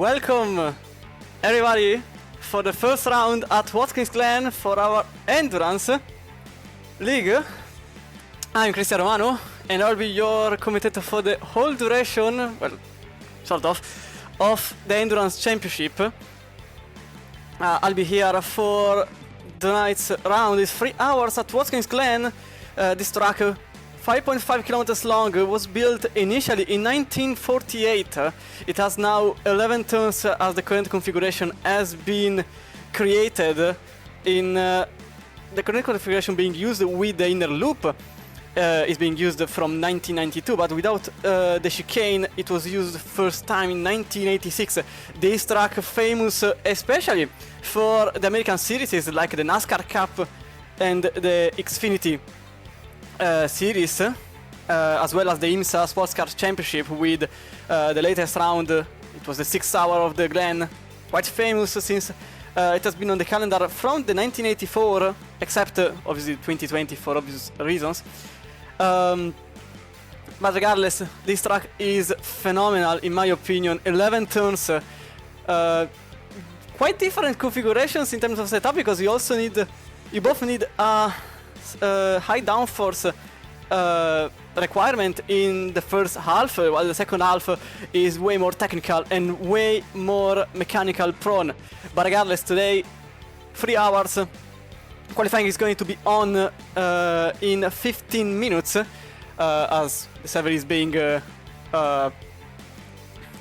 welcome everybody for the first round at Watkins Glen for our Endurance League. I'm Cristiano Romano and I'll be your commentator for the whole duration, well, sort of the Endurance Championship. I'll be here for tonight's round. It's 3 hours at Watkins Glen. This track, 5.5 kilometers long, was built initially in 1948. It has now 11 turns as the current configuration has been created. In the current configuration being used with the inner loop is being used from 1992, but without the chicane it was used first time in 1986. This track famous especially for the American series like the NASCAR Cup and the Xfinity series, as well as the IMSA Sports Car Championship with the latest round. It was the 6th hour of the Glen, quite famous since it has been on the calendar from the 1984, except obviously 2020 for obvious reasons. But regardless, this track is phenomenal in my opinion. 11 turns, quite different configurations in terms of setup, because you both need a high downforce requirement in the first half, while the second half is way more technical and way more mechanical prone. But regardless, today 3 hours. Qualifying is going to be on in 15 minutes, as the server is being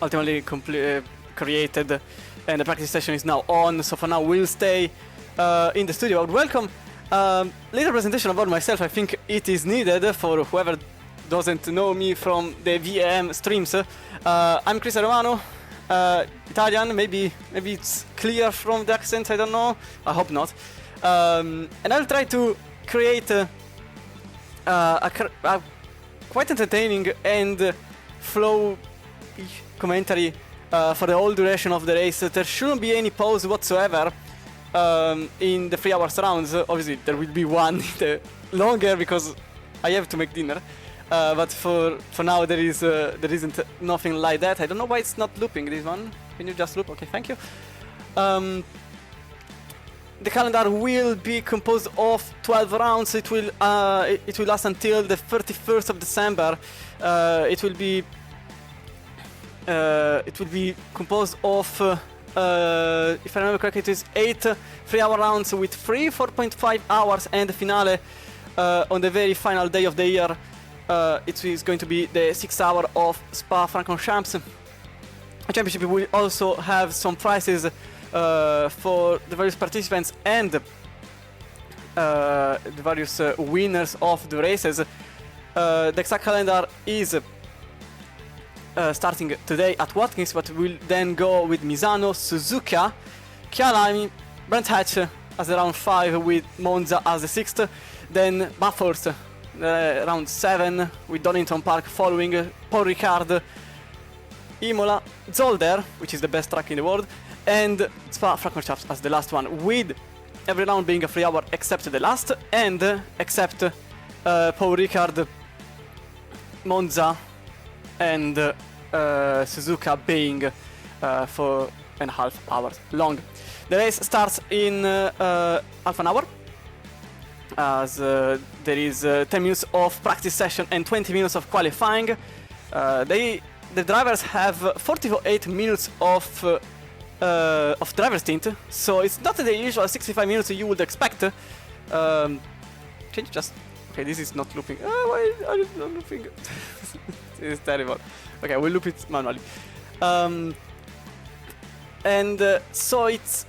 ultimately created and the practice session is now on. So for now we'll stay in the studio. I would welcome little presentation about myself. I think it is needed for whoever doesn't know me from the VM streams. I'm Cristiano Romano, Italian. Maybe it's clear from the accent, I don't know. I hope not. And I'll try to create a quite entertaining and flow commentary for the whole duration of the race. There shouldn't be any pause whatsoever in the 3 hours rounds. Obviously there will be one longer because I have to make dinner, but for now there isn't nothing like that. I don't know why it's not looping this one. Can you just loop? Okay, thank you. The calendar will be composed of 12 rounds. It will last until the 31st of December. It will be composed of, if I remember correctly, it is 8 3-hour rounds with 4.5 hours, and the finale on the very final day of the year. It is going to be the 6th hour of Spa-Francorchamps. The championship will also have some prizes for the various participants and the various winners of the races. The exact calendar is starting today at Watkins, but we'll then go with Misano, Suzuka, Kyalami, Brands Hatch as the round 5 with Monza as the 6th, then Bathurst round 7 with Donington Park following, Paul Ricard, Imola, Zolder, which is the best track in the world, and Spa-Francorchamps as the last one, with every round being a 3 hour except the last, and except Paul Ricard, Monza and Suzuka being 4.5 hours long. The race starts in half an hour, as there is 10 minutes of practice session and 20 minutes of qualifying. The drivers have 48 minutes of driver stint, so it's not the usual 65 minutes you would expect. Can you just... Okay, this is not looping. Why are you not looping? This is terrible. Okay, we'll loop it manually. So it's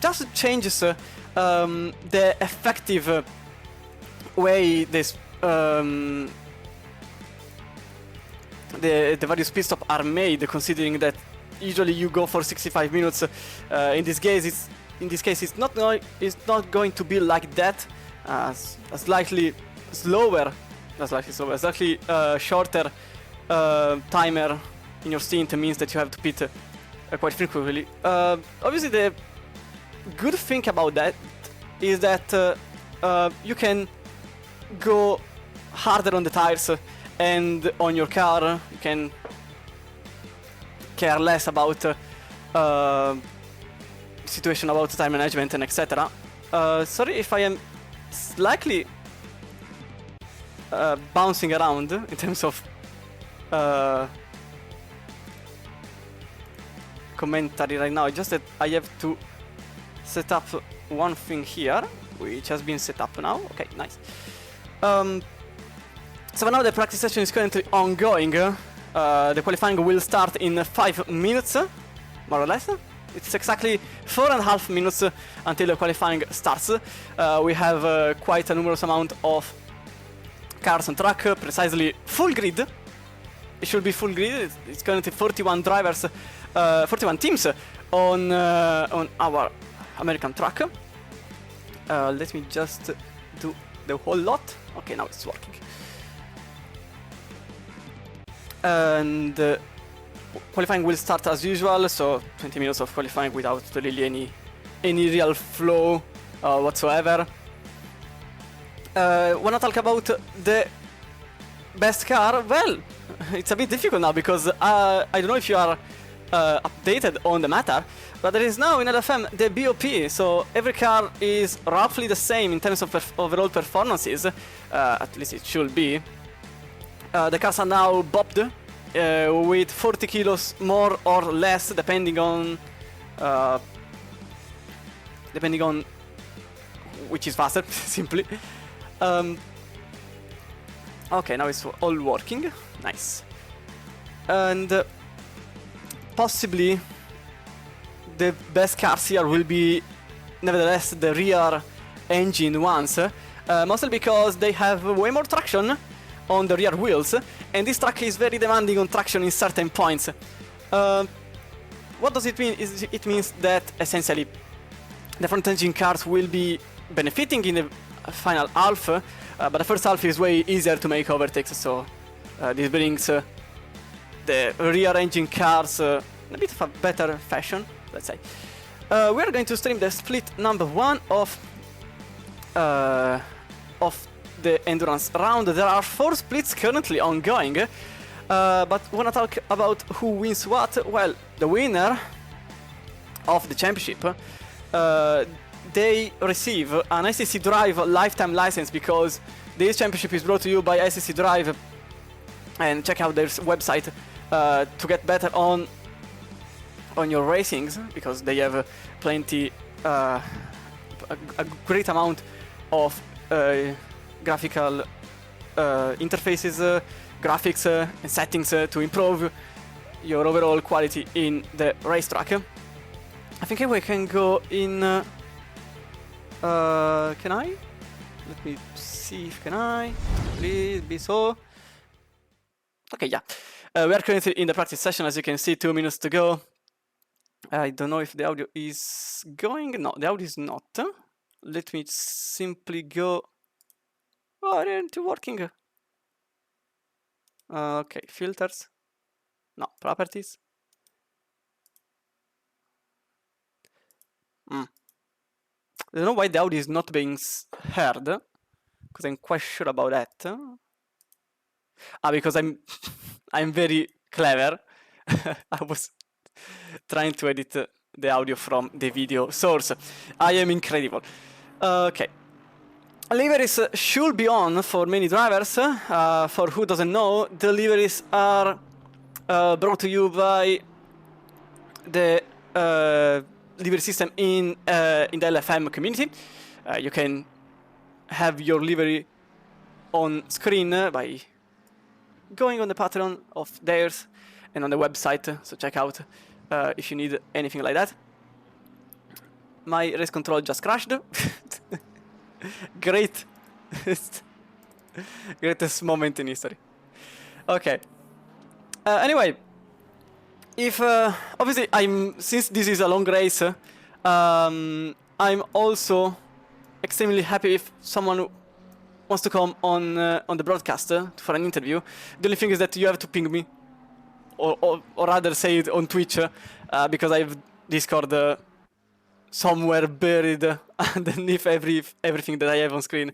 just changes the effective way this the various pit stops are made, considering that usually you go for 65 minutes. In this case, it's not going to be like that. Slightly shorter timer in your stint means that you have to pit quite frequently. Obviously, the good thing about that is that you can go harder on the tires and on your car. You can care less about situation about time management and etc. Sorry if I am slightly bouncing around in terms of commentary right now. Just that I have to set up one thing here, which has been set up now. Okay, nice. So now the practice session is currently ongoing. The qualifying will start in 5 minutes, more or less. It's exactly 4.5 minutes until the qualifying starts. We have quite a numerous amount of cars on track, precisely full grid. It should be full grid. It's currently 41 drivers, 41 teams on our American track. Let me just do the whole lot. Okay, now it's working. And qualifying will start as usual, so 20 minutes of qualifying without really any real flow whatsoever. Wanna talk about the best car? Well, it's a bit difficult now because I don't know if you are updated on the matter, but there is now in LFM the BOP, so every car is roughly the same in terms of overall performances, at least it should be. The cars are now bopped with 40 kilos more or less, depending on which is faster, simply. Okay, now it's all working. Nice. And possibly the best cars here will be, nevertheless, the rear engine ones, mostly because they have way more traction on the rear wheels, and this track is very demanding on traction in certain points. What does it mean? It means that essentially the front engine cars will be benefiting in the final half, but the first half is way easier to make overtakes, so this brings the rear engine cars in a bit of a better fashion, let's say. We are going to stream the split number 1 of the endurance round. There are 4 splits currently ongoing, but wanna talk about who wins what. Well, the winner of the championship, they receive an ACC Drive lifetime license, because this championship is brought to you by ACC Drive, and check out their website to get better on your racings, because they have plenty, a great amount of graphical interfaces, graphics and settings to improve your overall quality in the racetrack. I think we can go in. Can I? Let me see if can I. Please be so. Okay, yeah. We are currently in the practice session, as you can see. 2 minutes to go. I don't know if the audio is going. No, the audio is not. Let me simply go. Oh, it ain't working. Okay, filters. No, properties. I don't know why the audio is not being heard, because I'm quite sure about that. Because I'm very clever. I was trying to edit the audio from the video source. I am incredible. Okay. Liveries should be on for many drivers. For who doesn't know, the liveries are brought to you by the livery system in the LFM community. You can have your livery on screen by going on the Patreon of theirs and on the website, so check out if you need anything like that. My race control just crashed. Great. Greatest moment in history. Okay. Anyway, if obviously since this is a long race, I'm also extremely happy if someone wants to come on the broadcast for an interview. The only thing is that you have to ping me, or rather say it on Twitch, because I have Discord somewhere buried underneath everything that I have on screen.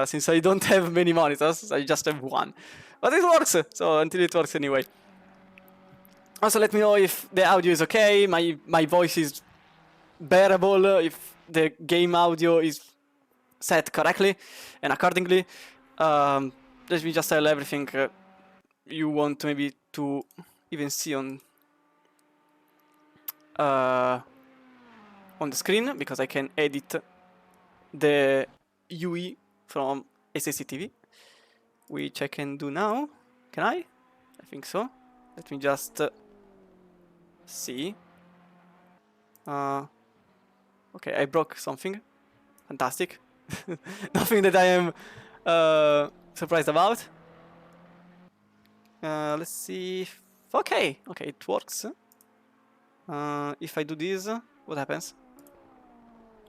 Since I don't have many monitors, I just have one. But it works, so until it works anyway. Also, let me know if the audio is okay, my voice is bearable, if the game audio is set correctly and accordingly. Let me just tell everything you want maybe to even see on the screen, because I can edit the UE from ACC TV, which I can do now. Can I? I think so. Let me just see. Okay, I broke something. Fantastic. Nothing that I am surprised about. Let's see. Okay, it works. If I do this, what happens?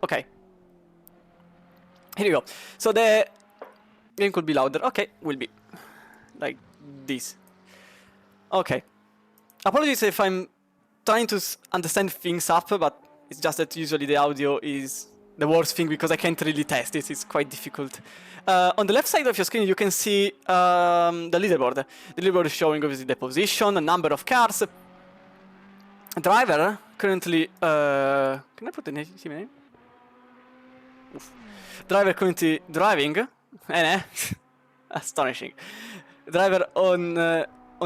Okay. Here you go. So the game could be louder. Okay, will be like this. Okay. Apologies if I'm trying to understand things up, but it's just that usually the audio is the worst thing because I can't really test it. It's quite difficult. On the left side of your screen, you can see the leaderboard. The leaderboard is showing obviously the position, the number of cars. Driver currently. Can I put the team name? Oof. Driver currently driving. Astonishing. Driver on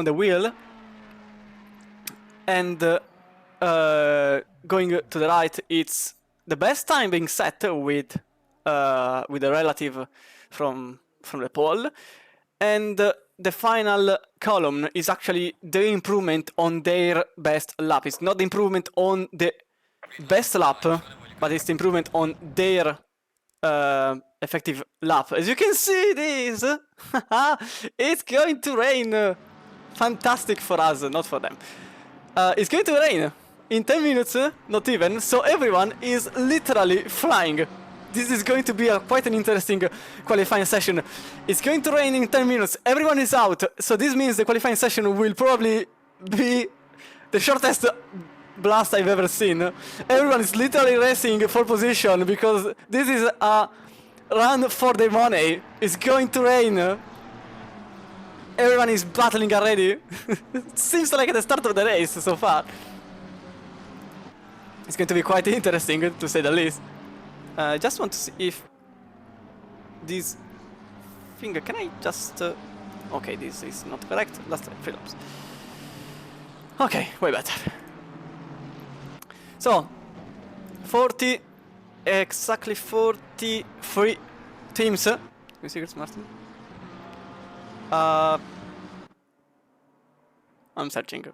the wheel. And going to the right, it's the best time being set with a relative from the pole, and the final column is actually the improvement on their best lap. It's not the improvement on the best lap, but it's the improvement on their effective lap. As you can see, this it's going to rain. Fantastic for us, not for them. It's going to rain in 10 minutes, not even, so everyone is literally flying. This is going to be quite an interesting qualifying session. It's going to rain in 10 minutes, everyone is out, so this means the qualifying session will probably be the shortest blast I've ever seen. Everyone is literally racing for position because this is a run for the money. It's going to rain. Everyone is battling already. It seems like at the start of the race so far. It's going to be quite interesting, to say the least. I just want to see if this thing... Can I just... Okay, this is not correct. Last 3 laps. Okay, way better. So, 40... Exactly 43 teams. Can you see it, Martin? I'm searching.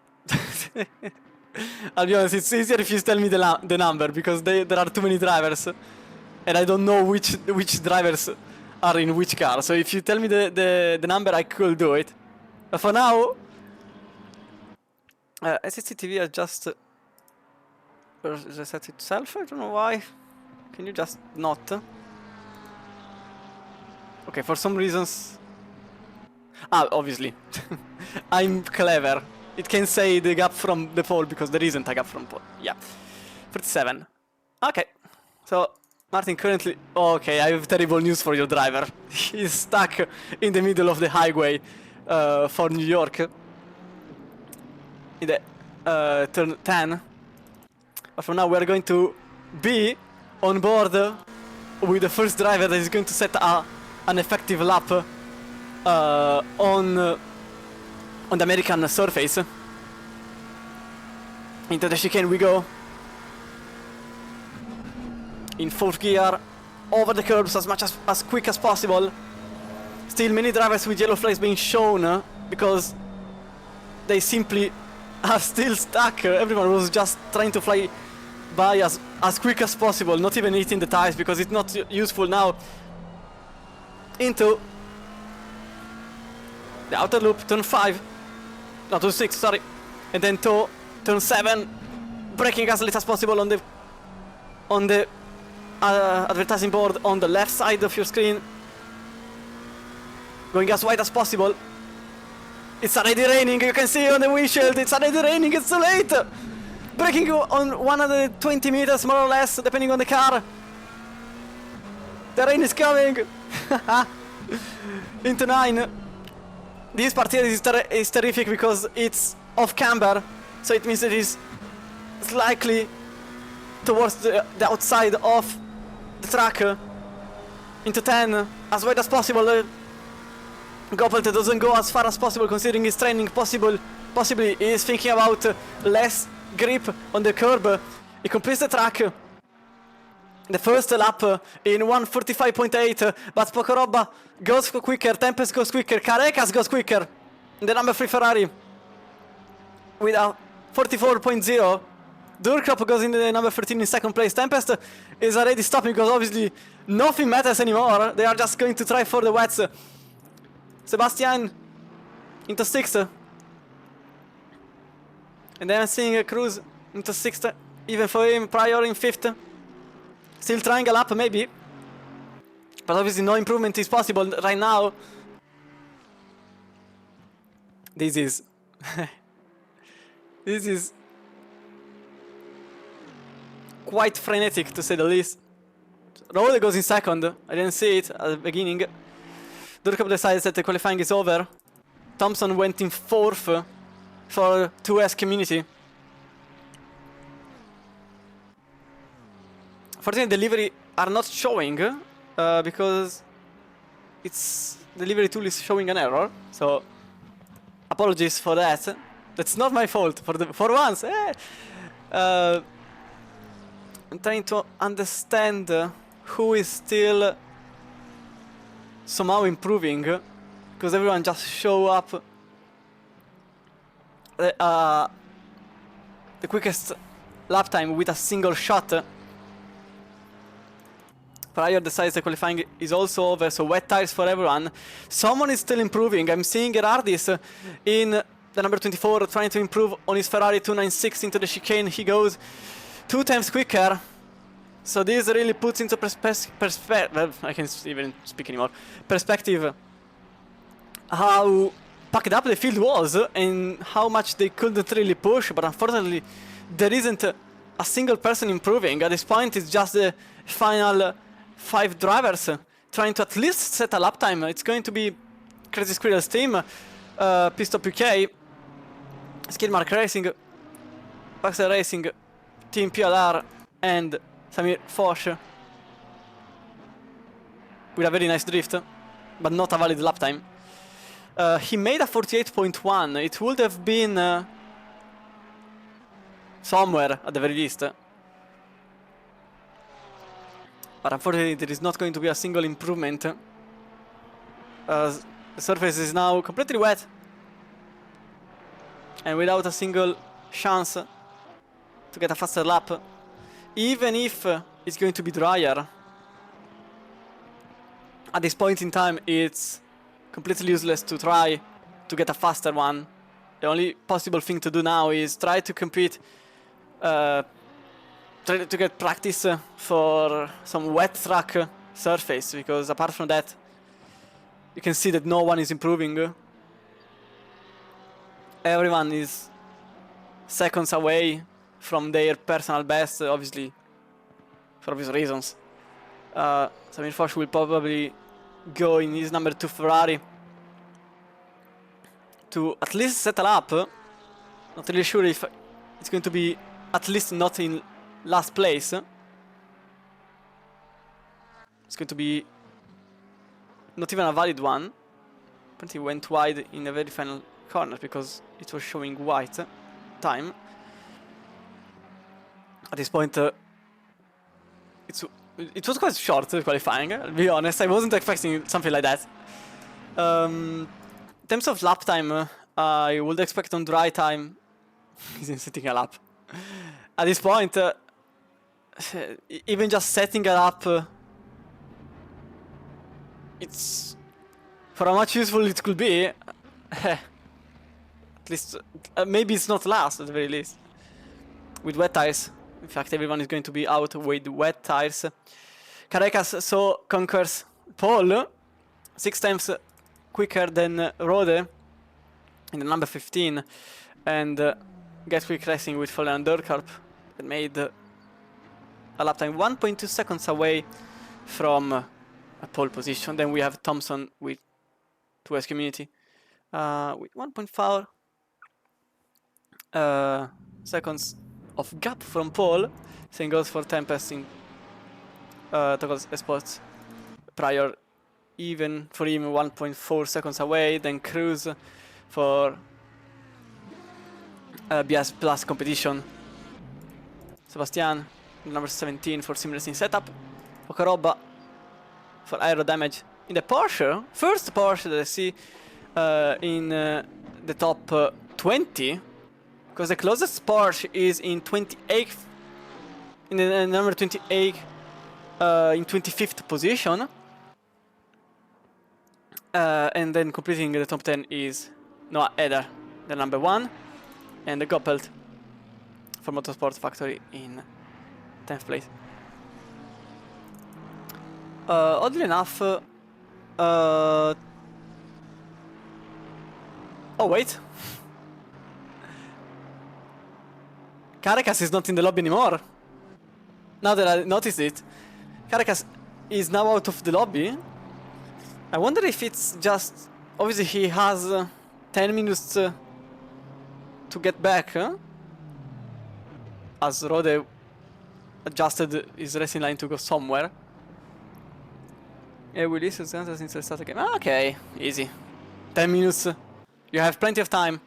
I'll be honest, it's easier if you tell me the number, because there are too many drivers and I don't know which drivers are in which car. So if you tell me the number, I could do it. But for now, ACC TV has just reset itself. I don't know why. Can you just not? Okay, for some reasons. Obviously. I'm clever. It can say the gap from the pole because there isn't a gap from pole. Yeah. 37. Okay. So, Martin currently... Okay, I have terrible news for your driver. He's stuck in the middle of the highway for New York. In the turn 10. But for now we are going to be on board with the first driver that is going to set an effective lap on the American surface. Into the chicane we go. In 4th gear, over the curbs as quick as possible. Still many drivers with yellow flags being shown because they simply are still stuck. Everyone was just trying to fly by as quick as possible, not even hitting the tires because it's not useful now. Into the outer loop, turn 5. No, turn 6, sorry. And then turn 7. Braking as late as possible on the advertising board on the left side of your screen. Going as wide as possible. It's already raining, you can see on the windshield. It's already raining, it's too late. Braking on 120 meters more or less, depending on the car. The rain is coming. Into 9. This part here is terrific because it's off camber. so it means that he's slightly towards the outside of the track, into 10 as wide as possible. Goppelt doesn't go as far as possible considering his training. Possibly he is thinking about less grip on the curb. He completes the track, the first lap in 1:45.8, but poco roba goes quicker, Tempest goes quicker, Carecas goes quicker. The number 3 Ferrari with a 44.0. Durkrop goes in the number 13 in second place. Tempest is already stopping because obviously nothing matters anymore. They are just going to try for the wets. Sebastian into 6th. And then I'm seeing Cruz into 6th. Even for him, Pryor in 5th. Still trying a lap maybe. But obviously no improvement is possible right now. This is... this is... quite frenetic to say the least. Rode goes in second. I didn't see it at the beginning. Durkop decides that the qualifying is over. Thompson went in 4th for 2S community. Fortunately, delivery are not showing because its delivery tool is showing an error. So apologies for that. That's not my fault for once. I'm trying to understand who is still somehow improving, because everyone just show up the quickest lap time with a single shot. Pryor decides the qualifying is also over, so wet tires for everyone. Someone is still improving. I'm seeing Gerardis in the number 24 trying to improve on his Ferrari 296 into the chicane. He goes 2 times quicker. So this really puts into perspective, I can't even speak anymore, perspective how packed up the field was and how much they couldn't really push, but unfortunately there isn't a single person improving. At this point it's just the final 5 drivers trying to at least set a lap time. It's going to be Crazy Squirrel's team, Pistop UK, Skidmark Racing, Baxter Racing, Team PLR and Samir Foch with a very nice drift, but not a valid lap time. He made a 48.1. It would have been somewhere at the very least. But unfortunately there is not going to be a single improvement. The surface is now completely wet and without a single chance to get a faster lap. Even if it's going to be drier, at this point in time it's completely useless to try to get a faster one. The only possible thing to do now is try to compete, try to get practice for some wet track surface, because apart from that you can see that no one is improving. Everyone is seconds away from their personal best, obviously, for obvious reasons. Samir Foch will probably go in his number 2 Ferrari to at least set a lap. Not really sure if it's going to be at least not in last place. It's going to be not even a valid one. But he went wide in the very final corner because it was showing white time. At this point, it was quite short qualifying, I'll be honest. I wasn't expecting something like that. In terms of lap time, I would expect on dry time, he's setting a lap. At this point, even just setting a lap, it's for how much useful it could be. At least, maybe it's not last at the very least. With wet tires. In fact, everyone is going to be out with wet tires. Carecas so conquers pole, 6 times quicker than Rode in the number 15, and Get Quick Racing with Fallen Durkarp that made a lap time 1.2 seconds away from a pole position. Then we have Thompson with 2S Community with 1.4 seconds of gap from pole. Same goes for Tempest in total spots prior, even for him 1.4 seconds away. Then Cruz for BS Plus competition. Sebastian, number 17 for seamless in setup. Pocaroba for aero damage. In the Porsche, first Porsche that I see in the top 20, because the closest Porsche is in 28th, in the number 28, in 25th position. And then completing the top 10 is Noah Eder, the number 1, and the Goppelt for Motorsport Factory in 10th place. Oddly enough, oh wait, Caracas is not in the lobby anymore. Now that I noticed it, Caracas is now out of the lobby. I wonder if it's just, obviously he has 10 minutes to get back, as Rode adjusted his racing line to go somewhere. Yeah, we listen to since the start of the game. Okay, easy. 10 minutes. You have plenty of time.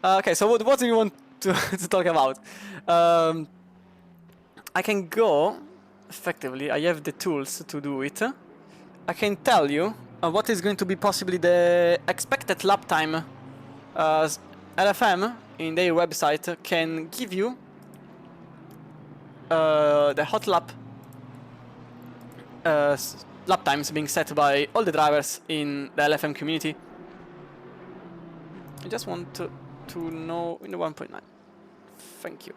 Okay, so what do you want to talk about? I can go, effectively, I have the tools to do it. I can tell you what is going to be possibly the expected lap time. LFM in their website can give you the hot lap lap times being set by all the drivers in the LFM community. I just want to know in the 1.9. Thank you.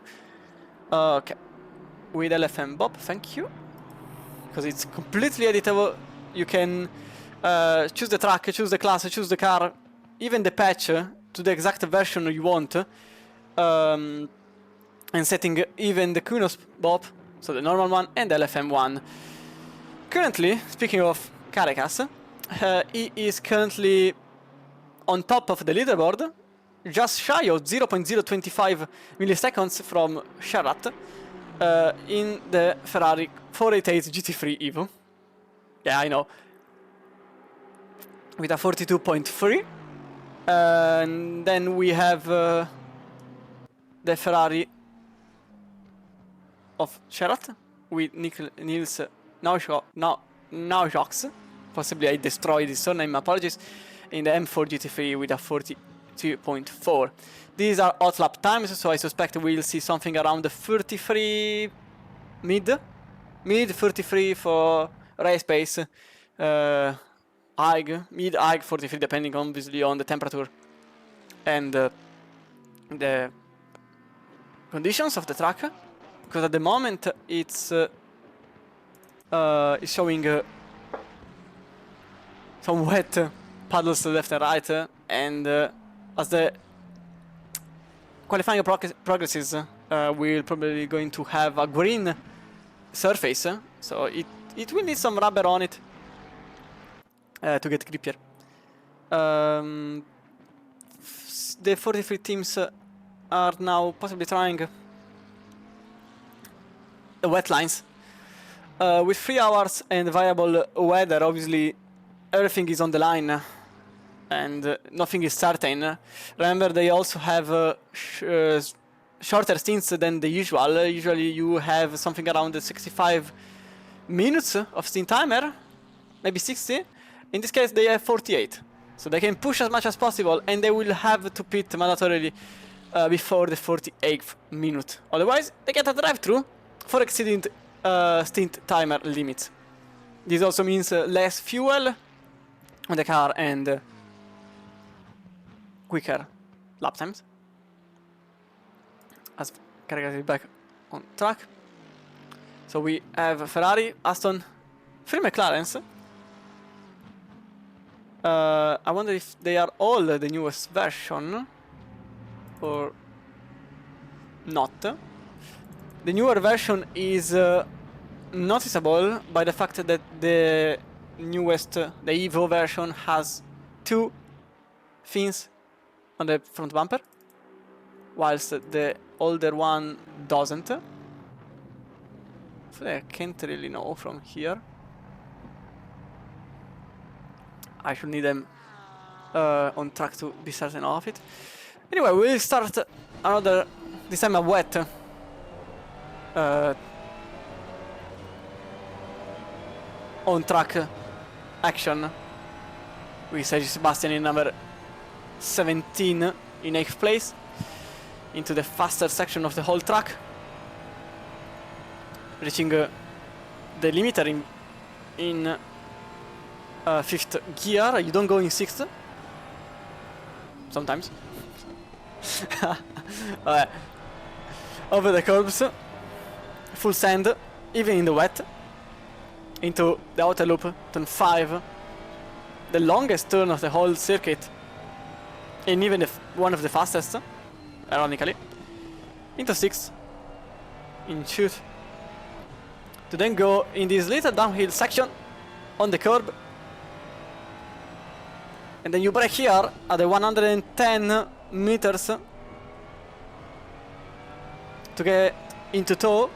Okay, with LFM Bob, thank you, because it's completely editable. You can choose the track, choose the class, choose the car, even the patch to the exact version you want, and setting even the Kunos Bob, so the normal one, and the LFM one. Currently, speaking of Caracas, he is currently on top of the leaderboard, just shy of 0.025 milliseconds from Sherratt in the Ferrari 488 GT3 Evo. Yeah, I know. With a 42.3. And then we have the Ferrari of Sherratt with Niels Naujoks. Possibly I destroyed his surname, apologies. In the M4 GT3 with a 42.4. These are hot lap times, so I suspect we'll see something around the 33 mid 33 for race pace, mid 43, depending obviously on the temperature and the conditions of the track, because at the moment it's showing some wet paddles to left and right, and as the qualifying progresses, we're probably going to have a green surface, so it will need some rubber on it to get grippier. The 43 teams are now possibly trying the wet lines. With 3 hours and variable weather, obviously everything is on the line and nothing is certain. Remember, they also have shorter stints than the usual. Usually you have something around 65 minutes of stint timer, maybe 60. In this case they have 48, so they can push as much as possible, and they will have to pit mandatorily before the 48th minute. Otherwise they get a drive-through for exceeding stint timer limits. This also means less fuel on the car and quicker lap times, as Caracas is back on track. So we have Ferrari, Aston, 3 McLarens. I wonder if they are all the newest version or not. The newer version is noticeable by the fact that the newest, the Evo version, has 2 fins on the front bumper. whilst the older one doesn't. So I can't really know from here. I should need them on track to be certain of it. Anyway, we'll start another, this time a wet on track action with Sergio Sebastian in number 17 in 8th place into the faster section of the whole track, reaching the limiter in 5th gear. You don't go in 6th sometimes. Over the curbs, full sand, even in the wet, into the outer loop, turn 5, the longest turn of the whole circuit, and even one of the fastest, ironically, into 6, in shoot, to then go in this little downhill section on the curb, and then you brake here at the 110 meters to get into tow.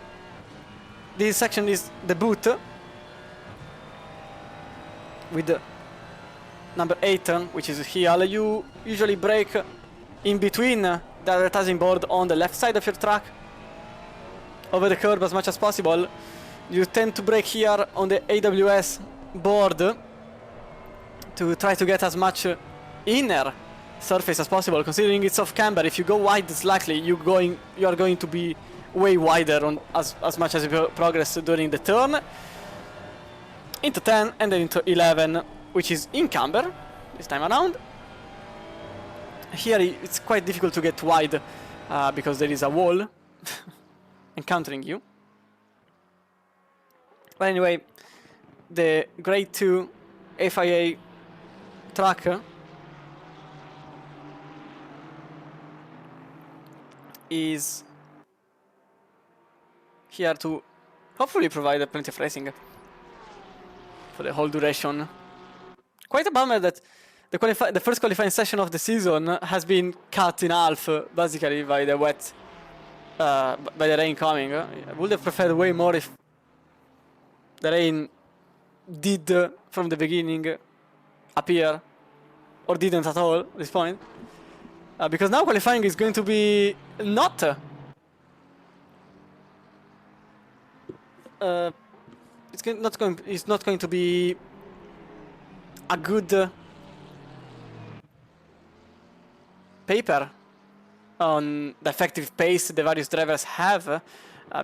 This section is the boot with the number 8, which is here. You usually brake in between the advertising board on the left side of your track, over the curb as much as possible. You tend to brake here on the AWS board to try to get as much inner surface as possible, considering it's off camber. If you go wide slightly, you are going to be way wider on as much as you progress during the turn. Into 10 and then into 11, which is in camber this time around. Here it's quite difficult to get wide because there is a wall encountering you. But anyway, the grade 2 FIA track is here to hopefully provide plenty of racing for the whole duration. Quite a bummer that the first qualifying session of the season has been cut in half, basically by the wet, by the rain coming. I would have preferred way more if the rain did from the beginning appear, or didn't at all at this point, because now qualifying is going to be not it's not going to be a good paper on the effective pace the various drivers have,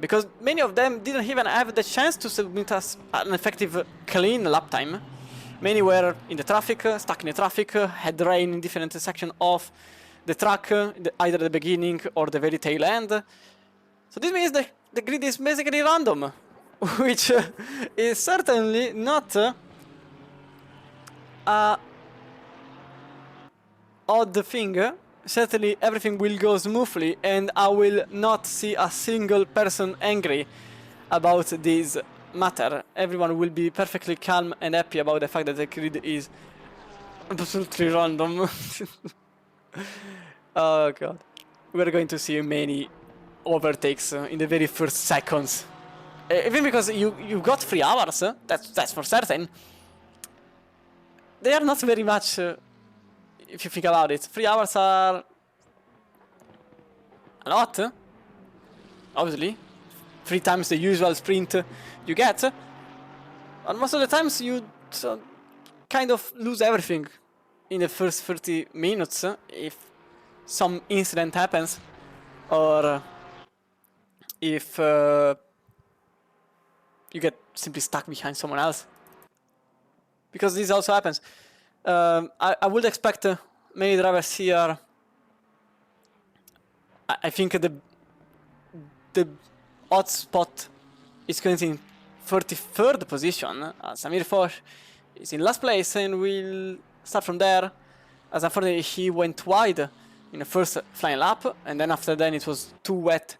because many of them didn't even have the chance to submit us an effective clean lap time. Many were in the traffic, stuck in the traffic, had rain in different sections of the track, either the beginning or the very tail end. So this means that the grid is basically random, which is certainly not a odd thing. Certainly everything will go smoothly and I will not see a single person angry about this matter. Everyone will be perfectly calm and happy about the fact that the grid is absolutely random. Oh god. We're going to see many overtakes in the very first seconds. Even because you got 3 hours, that's for certain. They are not very much, if you think about it. 3 hours are a lot, obviously. 3 times the usual sprint you get. And most of the times you kind of lose everything in the first 30 minutes if some incident happens, or if you get simply stuck behind someone else. Because this also happens. I would expect many drivers here. I think the odd spot is currently in 33rd position. Samir Foch is in last place and we'll start from there, as unfortunately he went wide in the first flying lap, and then after that it was too wet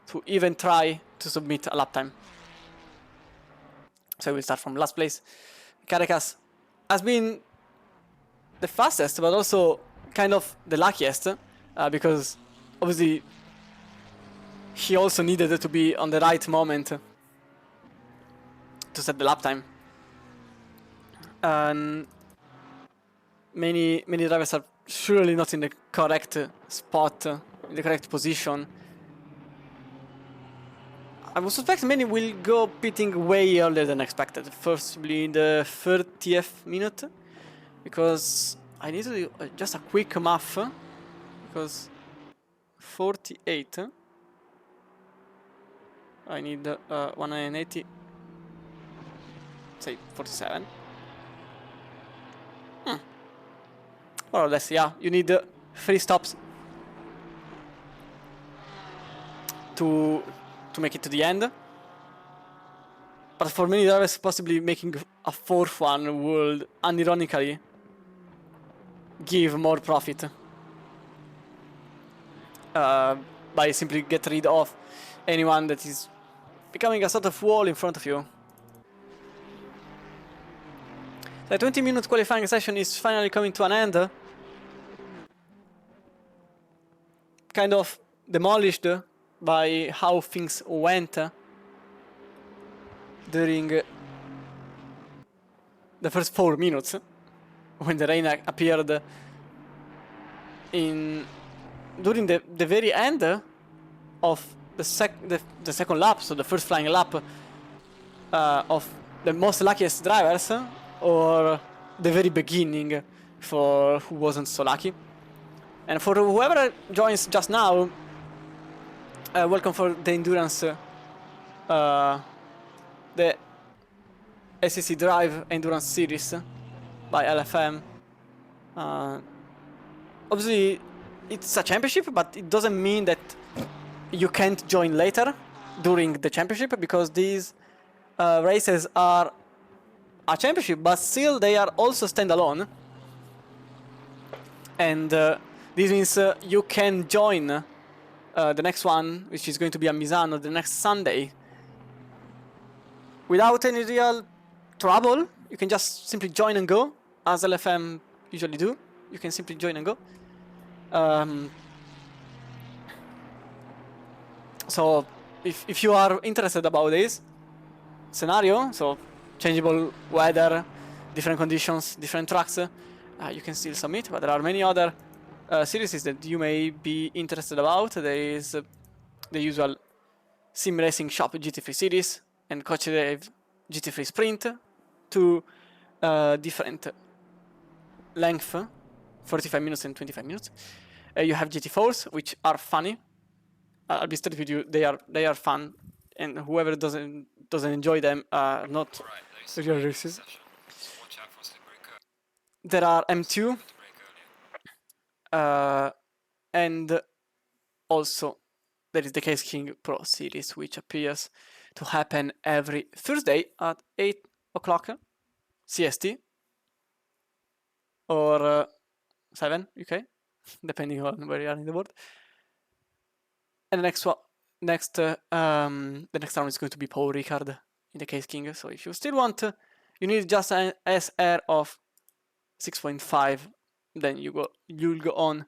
to even try to submit a lap time. So we'll start from last place. Caracas has been the fastest, but also kind of the luckiest, because obviously he also needed to be on the right moment to set the lap time. And many drivers are surely not in the correct spot, in the correct position. I would suspect many will go pitting way earlier than expected, firstly in the 30th minute, because I need to do just a quick math, because 48, I need 180, say 47. More or less, yeah, you need 3 stops to make it to the end. But for many drivers, possibly making a 4th one would unironically give more profit by simply get rid of anyone that is becoming a sort of wall in front of you. The 20-minute qualifying session is finally coming to an end. Kind of demolished by how things went during the first 4 minutes when the rain appeared during the very end of the second lap, so the first flying lap of the most luckiest drivers, or the very beginning for who wasn't so lucky. And for whoever joins just now, welcome for the endurance, the ACC Drive Endurance Series by LFM. Obviously, it's a championship, but it doesn't mean that you can't join later during the championship, because these races are a championship, but still they are also standalone. And this means you can join the next one, which is going to be a Misano the next Sunday, without any real trouble. You can just simply join and go, as LFM usually do. You can simply join and go. So if you are interested about this scenario, so changeable weather, different conditions, different tracks, you can still submit. But there are many other series that you may be interested about. There is the usual Sim Racing Shop GT3 series and Coach Dave GT3 Sprint, 2 different length, 45 minutes and 25 minutes. You have GT4s, which are funny. I'll be straight with you, they are fun, and whoever doesn't enjoy them are not real races. There are M2, and also there is the Case King Pro Series, which appears to happen every Thursday at 8 o'clock CST, or 7 UK, depending on where you are in the world. And the next round is going to be Paul Ricard in the Case King. So if you still want, you need just an SR of 6.5, then you'll go on.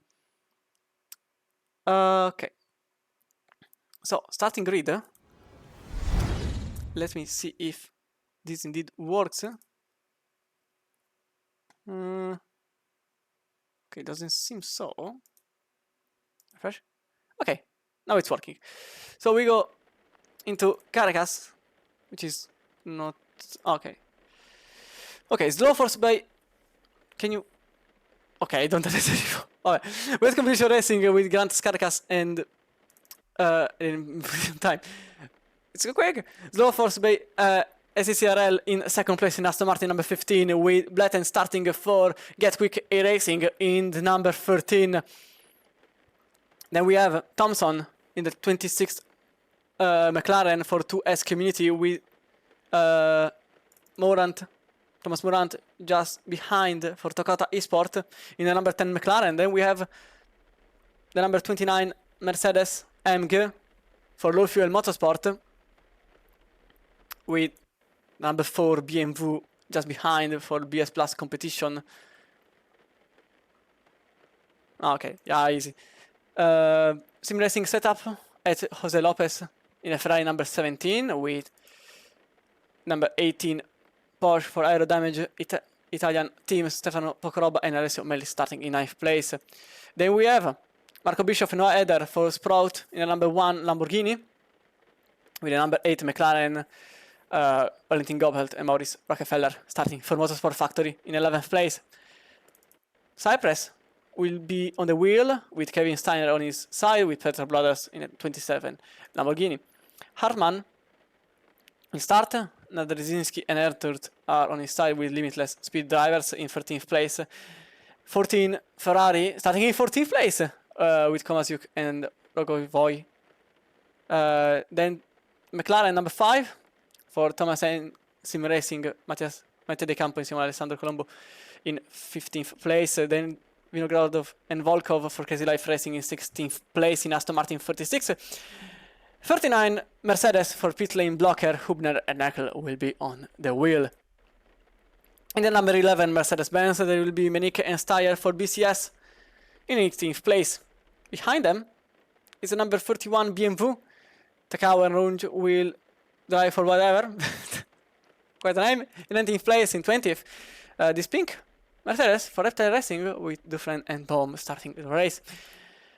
Okay. So starting grid. Let me see if this indeed works. Okay, doesn't seem so. Refresh. Okay, now it's working. So we go into Caracas, which is not okay. Okay, slow force by. Can you? Okay, I don't understand. Okay, with competition racing with Grand Caracas and in time. It's quick. Slow force by SCCRL in second place in Aston Martin number 15, with Bletten starting for Get Quick A Racing in the number 13. Then we have Thompson in the 26th McLaren for 2S Community, with Thomas Morant just behind for Tokata Esport in the number 10 McLaren. Then we have the number 29 Mercedes AMG for Low Fuel Motorsport, with number 4 BMW just behind for BS Plus competition. Okay, yeah, easy. sim racing setup at Jose Lopez in a Ferrari number 17 with number 18 Porsche for aero damage. Italian team Stefano Pocoroba and Alessio Melli starting in 9th place. Then we have Marco Bischoff and Noah Eder for Sprout in a number 1 Lamborghini with a number 8 McLaren. Valentin Gobelt and Maurice Rockefeller starting for Motorsport Factory in 11th place. Cypress will be on the wheel with Kevin Steiner on his side with Peter Brothers in a 27 Lamborghini. Hartmann will start. Nadrzinski and Erturt are on his side with Limitless Speed Drivers in 13th place. 14 Ferrari starting in 14th place with Komasyuk and Rogovoy. Then McLaren number 5 for Thomas and Sim Racing, Matteo De Campo insieme a Alessandro Colombo in 15th place. Then Vinogradov and Volkov for Crazy Life Racing in 16th place in Aston Martin 36. 39 Mercedes for pit lane blocker. Hubner and Neckel will be on the wheel. In the number 11 Mercedes-Benz there will be Menicke and Steyer for BCS in 18th place. Behind them is the number 31 BMW. Takao and Runge will drive for whatever. Quite a name. In 19th place. In 20th this pink Mercedes for Reptile Racing with Dufresne and Baum starting the race.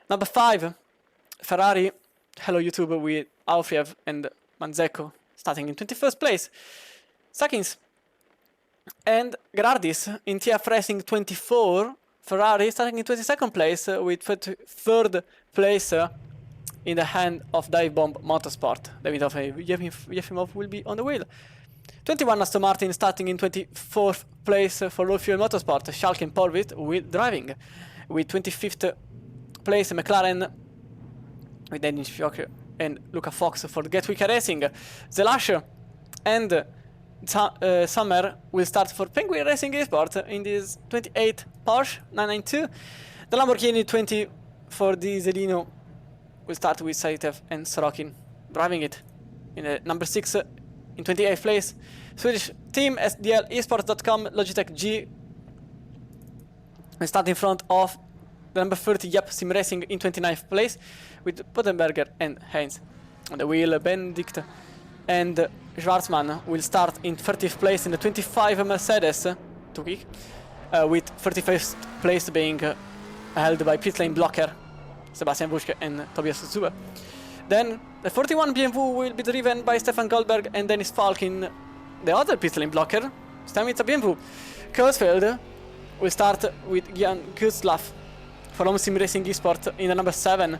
Number 5 Ferrari. Hello YouTube with Alfiev and Manzecco starting in 21st place. Sakins and Gerardis in TF Racing 24. Ferrari starting in 22nd place with 3rd place in the hand of Dive Bomb Motorsport. David Yefimov will be on the wheel. 21 Aston Martin starting in 24th place for Low Fuel Motorsport. Schalke and Porvit with driving. With 25th place McLaren with Dennis Fioch and Luca Fox for Gatwick Racing. Zelash and Summer will start for Penguin Racing Esport in this 28 Porsche 992. The Lamborghini 20 for the Zelino will start with Saitev and Sorokin driving it. In number 6 in 28th place, Swedish team SDL Esports.com Logitech G will start in front of the number 30 Yep Sim Racing in 29th place with Bodenberger and Heinz on the wheel. Benedict and Schwarzman will start in 30th place in the 25 Mercedes with 31st place being held by pit lane blocker Sebastian Buschke and Tobias Zuber. Then the 41 BMW will be driven by Stefan Goldberg and Dennis Falk in the other pit lane blocker. This time it's a BMW. Kurzfeld will start with Jan Kutzlaff for Home Sim Racing Esport in the number 7.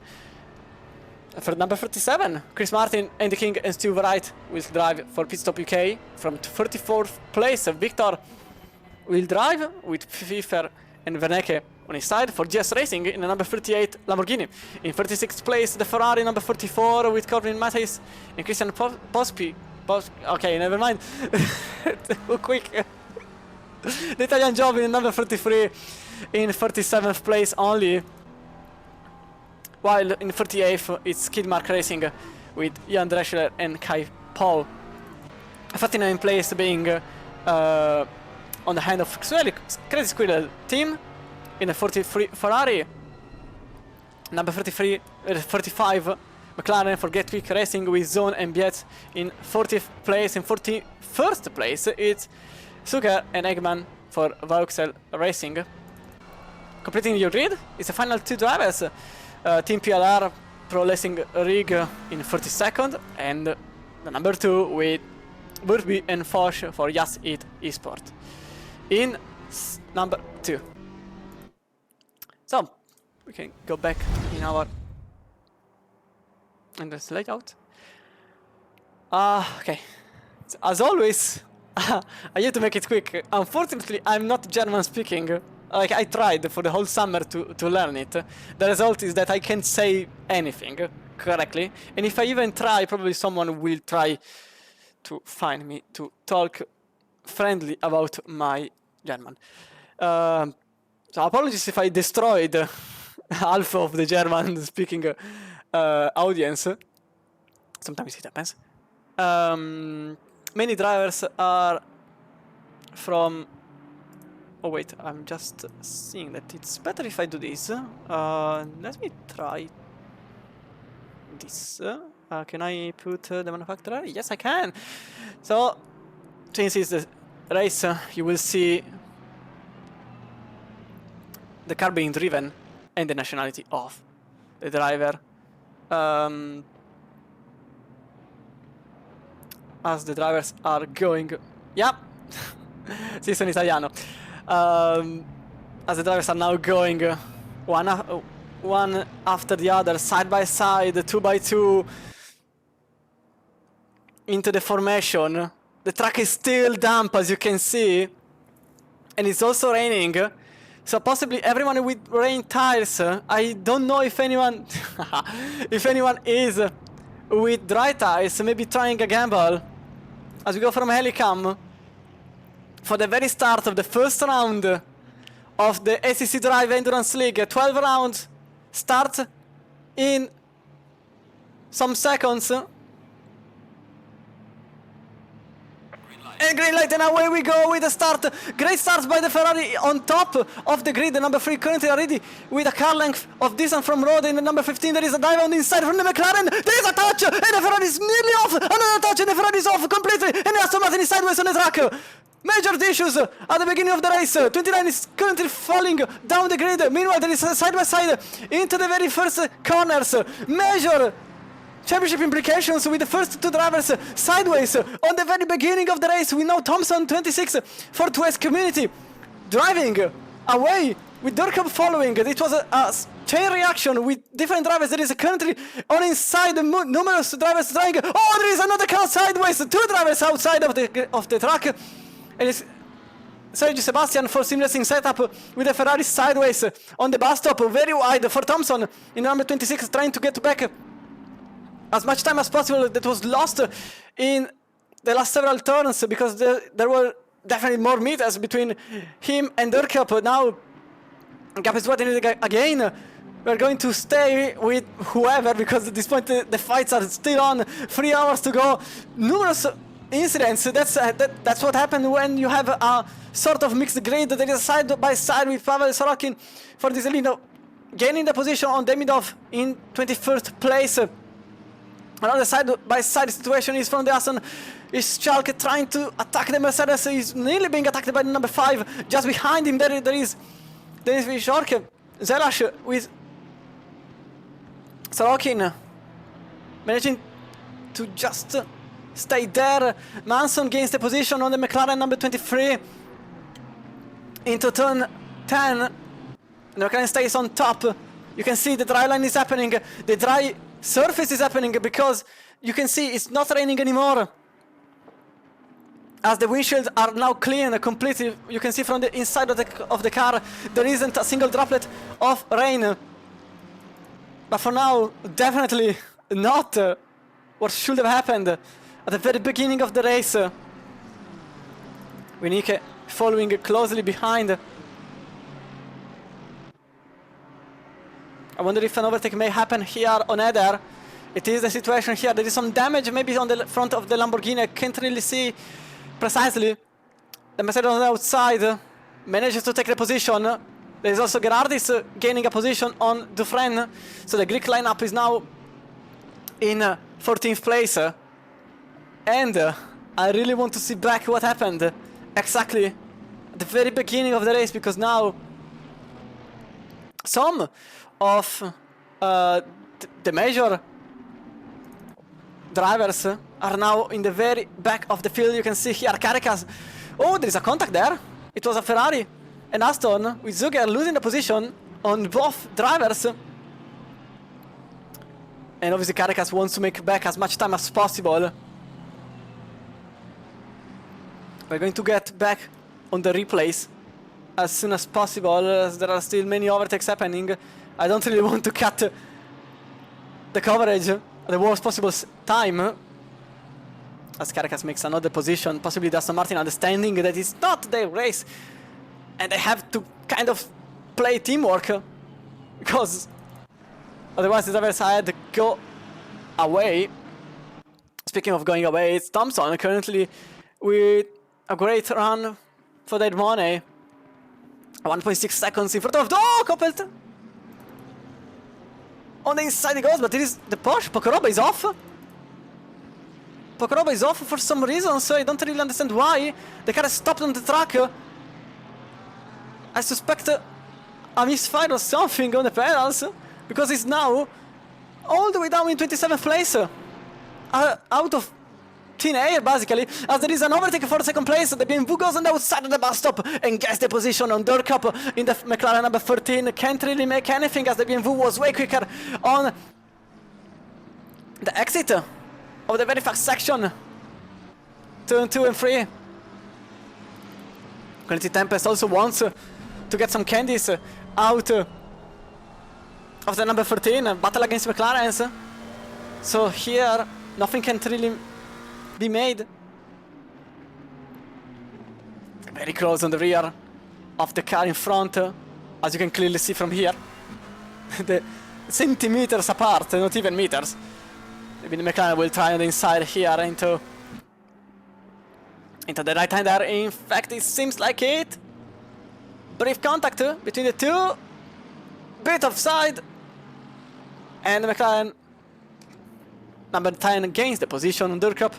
For number 37, Chris Martin, Andy King and Stu Wright will drive for Pit Stop UK. From 34th place, Victor will drive with Pfeiffer and Verneke on his side for GS Racing in the number 38 Lamborghini. In 36th place, the Ferrari number 44 with Corbin Mattheis and Christian Pospi. Okay, never mind. Too quick. The Italian job in number 33 in 37th place only. While in 38th it's Kidmark Racing with Jan Dreschler and Kai Paul. 39th place being on the hand of Crazy Squirrel team in the 43 Ferrari. Number 35 McLaren for Gatwick Racing with Zone and Biet in 40th place. In 41st place it's Zucker and Eggman for Vauxhall Racing. Completing your grid is the final 2 drivers. Team PLR Pro Racing Rig in 42nd and the number 2 with Burby and Foch for Yas It Esport in number 2. So we can go back in our endless layout. Okay, as always I have to make it quick. Unfortunately I'm not German speaking. Like, I tried for the whole summer to learn it. The result is that I can't say anything correctly. And if I even try, probably someone will try to find me to talk friendly about my German. So apologies if I destroyed half of the German speaking audience. Sometimes it happens. Many drivers are from... Oh wait, I'm just seeing that it's better if I do this. Let me try this. Can I put the manufacturer? Yes, I can. So, since it's the race, you will see the car being driven and the nationality of the driver. As the drivers are going... Yep! Sì, sono italiano. As the drivers are now going one after the other, side by side, 2 by 2, into the formation. The track is still damp, as you can see, and it's also raining. So possibly everyone with rain tires. I don't know if anyone is with dry tires, maybe trying a gamble. As we go from Helicam for the very start of the first round of the ACC Drive Endurance League. 12 rounds start in some seconds. And green light, and away we go with the start. Great start by the Ferrari on top of the grid. The number 3 currently already with a car length of distance from road. In the number 15 there is a dive on the inside from the McLaren. There is a touch, and the Ferrari is nearly off. Another touch, and the Ferrari is off completely. And the Aston Martin is sideways on the track. Major issues at the beginning of the race. 29 is currently falling down the grid. Meanwhile, there is a side by side into the very first corners. Major championship implications with the first 2 drivers sideways on the very beginning of the race. We know Thompson 26 for 2S Community driving away with Durkheim following. It was a chain reaction with different drivers. There is currently on inside numerous drivers trying. Oh, there is another car sideways. 2 drivers outside of the track. And it's Sergio Sebastian for Sim Racing setup with the Ferrari sideways on the bus stop, very wide for Thompson in number 26, trying to get back as much time as possible that was lost in the last several turns, because there were definitely more meters between him and Durkheim. Now gap is widening again. We're going to stay with whoever, because at this point the fights are still on. 3 hours to go. Numerous incidents. That's what happened when you have a sort of mixed grid. There is a side by side with Pavel Sorokin for Dieselino gaining the position on Demidov in 21st place. Another side by side situation is from the Aston. Is Schalke trying to attack the Mercedes? He's nearly being attacked by the number 5. Just behind him there is Schalke. Zelash with Sorokin managing to just stay there. Manson gains the position on the McLaren number 23 into turn 10. And the McLaren stays on top. You can see the dry line is happening. The dry surface is happening because you can see it's not raining anymore. As the windshields are now clean completely, you can see from the inside of the car there isn't a single droplet of rain. But for now, definitely not what should have happened at the very beginning of the race. Winike following closely behind. I wonder if an overtake may happen here on Eder. It is the situation here. There is some damage maybe on the front of the Lamborghini. I can't really see precisely. The Mercedes on the outside manages to take the position. There is also Gerardis gaining a position on Dufresne. So the Greek lineup is now in 14th place. And I really want to see back what happened exactly at the very beginning of the race, because now some of the major drivers are now in the very back of the field. You can see here Caracas. Oh, there is a contact there. It was a Ferrari and Aston with Zuger losing the position on both drivers. And obviously Caracas wants to make back as much time as possible. We're going to get back on the replays as soon as possible, as there are still many overtakes happening. I don't really want to cut the coverage at the worst possible time. As Caracas makes another position, possibly the Aston Martin understanding that it's not their race and they have to kind of play teamwork, because otherwise the drivers had go away. Speaking of going away, it's Thompson currently with a great run for their money. 1.6 seconds in front of... Oh, Coppelt! On the inside he goes, but it is the Porsche. Pokoroba is off. Pokoroba is off for some reason, so I don't really understand why. The car is stopped on the track. I suspect a misfire or something on the pedals, because it's now all the way down in 27th place. Out of thin air, basically, as there is an overtake for second place. The BMW goes on the outside of the bus stop and gets the position on dirt cup in the McLaren number 13. Can't really make anything, as the BMW was way quicker on the exit of the very fast section. Turn 2 and 3. Quality Tempest also wants to get some candies out of the number 13. Battle against McLaren's. So here, nothing can really be made. Very close on the rear of the car in front, as you can clearly see from here. The centimeters apart, not even meters. Maybe the McLaren will try on the inside here into the right hander. In fact, it seems like it. Brief contact between the two. Bit offside. And the McLaren number 10 gains the position on dirt cup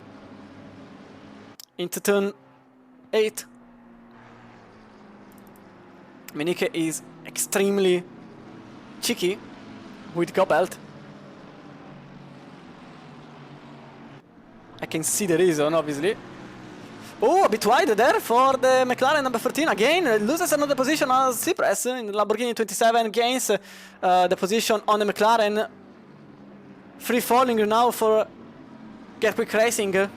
into turn 8. Menique is extremely cheeky with Goppelt. I can see the reason, obviously. Oh, a bit wide there for the McLaren number 13 again. Loses another position as Cypress in the Lamborghini 27. Gains the position on the McLaren. Free falling now for Get Quick Racing.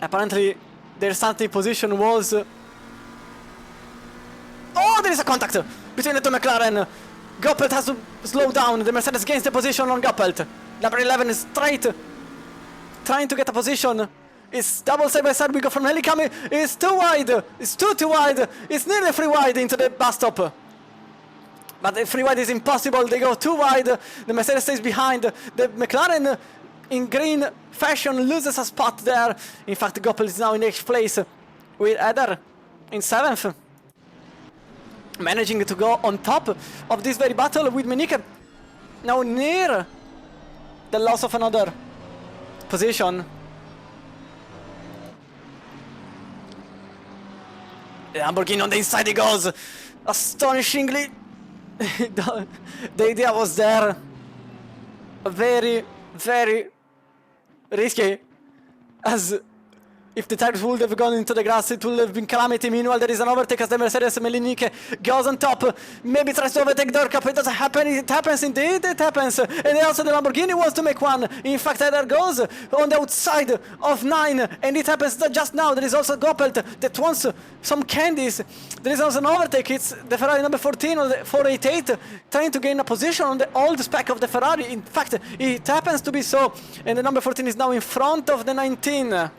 Apparently their starting position was... Oh, there is a contact between the two McLaren. Goppelt has to slow down. The Mercedes gains the position on Goppelt. Number 11 is straight, trying to get a position. It's double side by side. We go from Helicam. It's too wide. It's too wide. It's nearly free wide into the bus stop. But the free wide is impossible. They go too wide. The Mercedes stays behind. The McLaren in green fashion loses a spot there. In fact, Goppelt is now in 8th place with Eder in 7th. Managing to go on top of this very battle with Menique now near the loss of another position. The Lamborghini on the inside he goes. Astonishingly, the idea was there. Very, very risky, as if the tires would have gone into the grass, it would have been calamity. Meanwhile, there is an overtake as the Mercedes Melinik goes on top. Maybe tries to overtake dirt cup. It doesn't happen. It happens indeed. It happens. And also the Lamborghini wants to make one. In fact, there goes on the outside of 9. And it happens just now. There is also Goppelt that wants some candies. There is also an overtake. It's the Ferrari number 14 on the 488 trying to gain a position on the old spec of the Ferrari. In fact, it happens to be so. And the number 14 is now in front of the 19.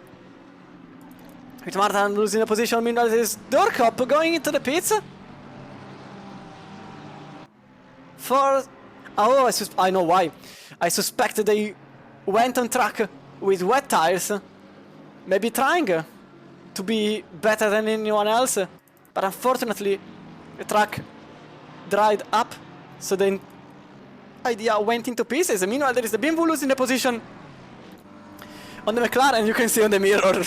With Martin losing the position, meanwhile there is Dorkop going into the pits. For... Oh, I know why. I suspect they went on track with wet tires. Maybe trying to be better than anyone else. But unfortunately, the track dried up. So the idea went into pieces. Meanwhile, there is the BMW losing the position on the McLaren. You can see on the mirror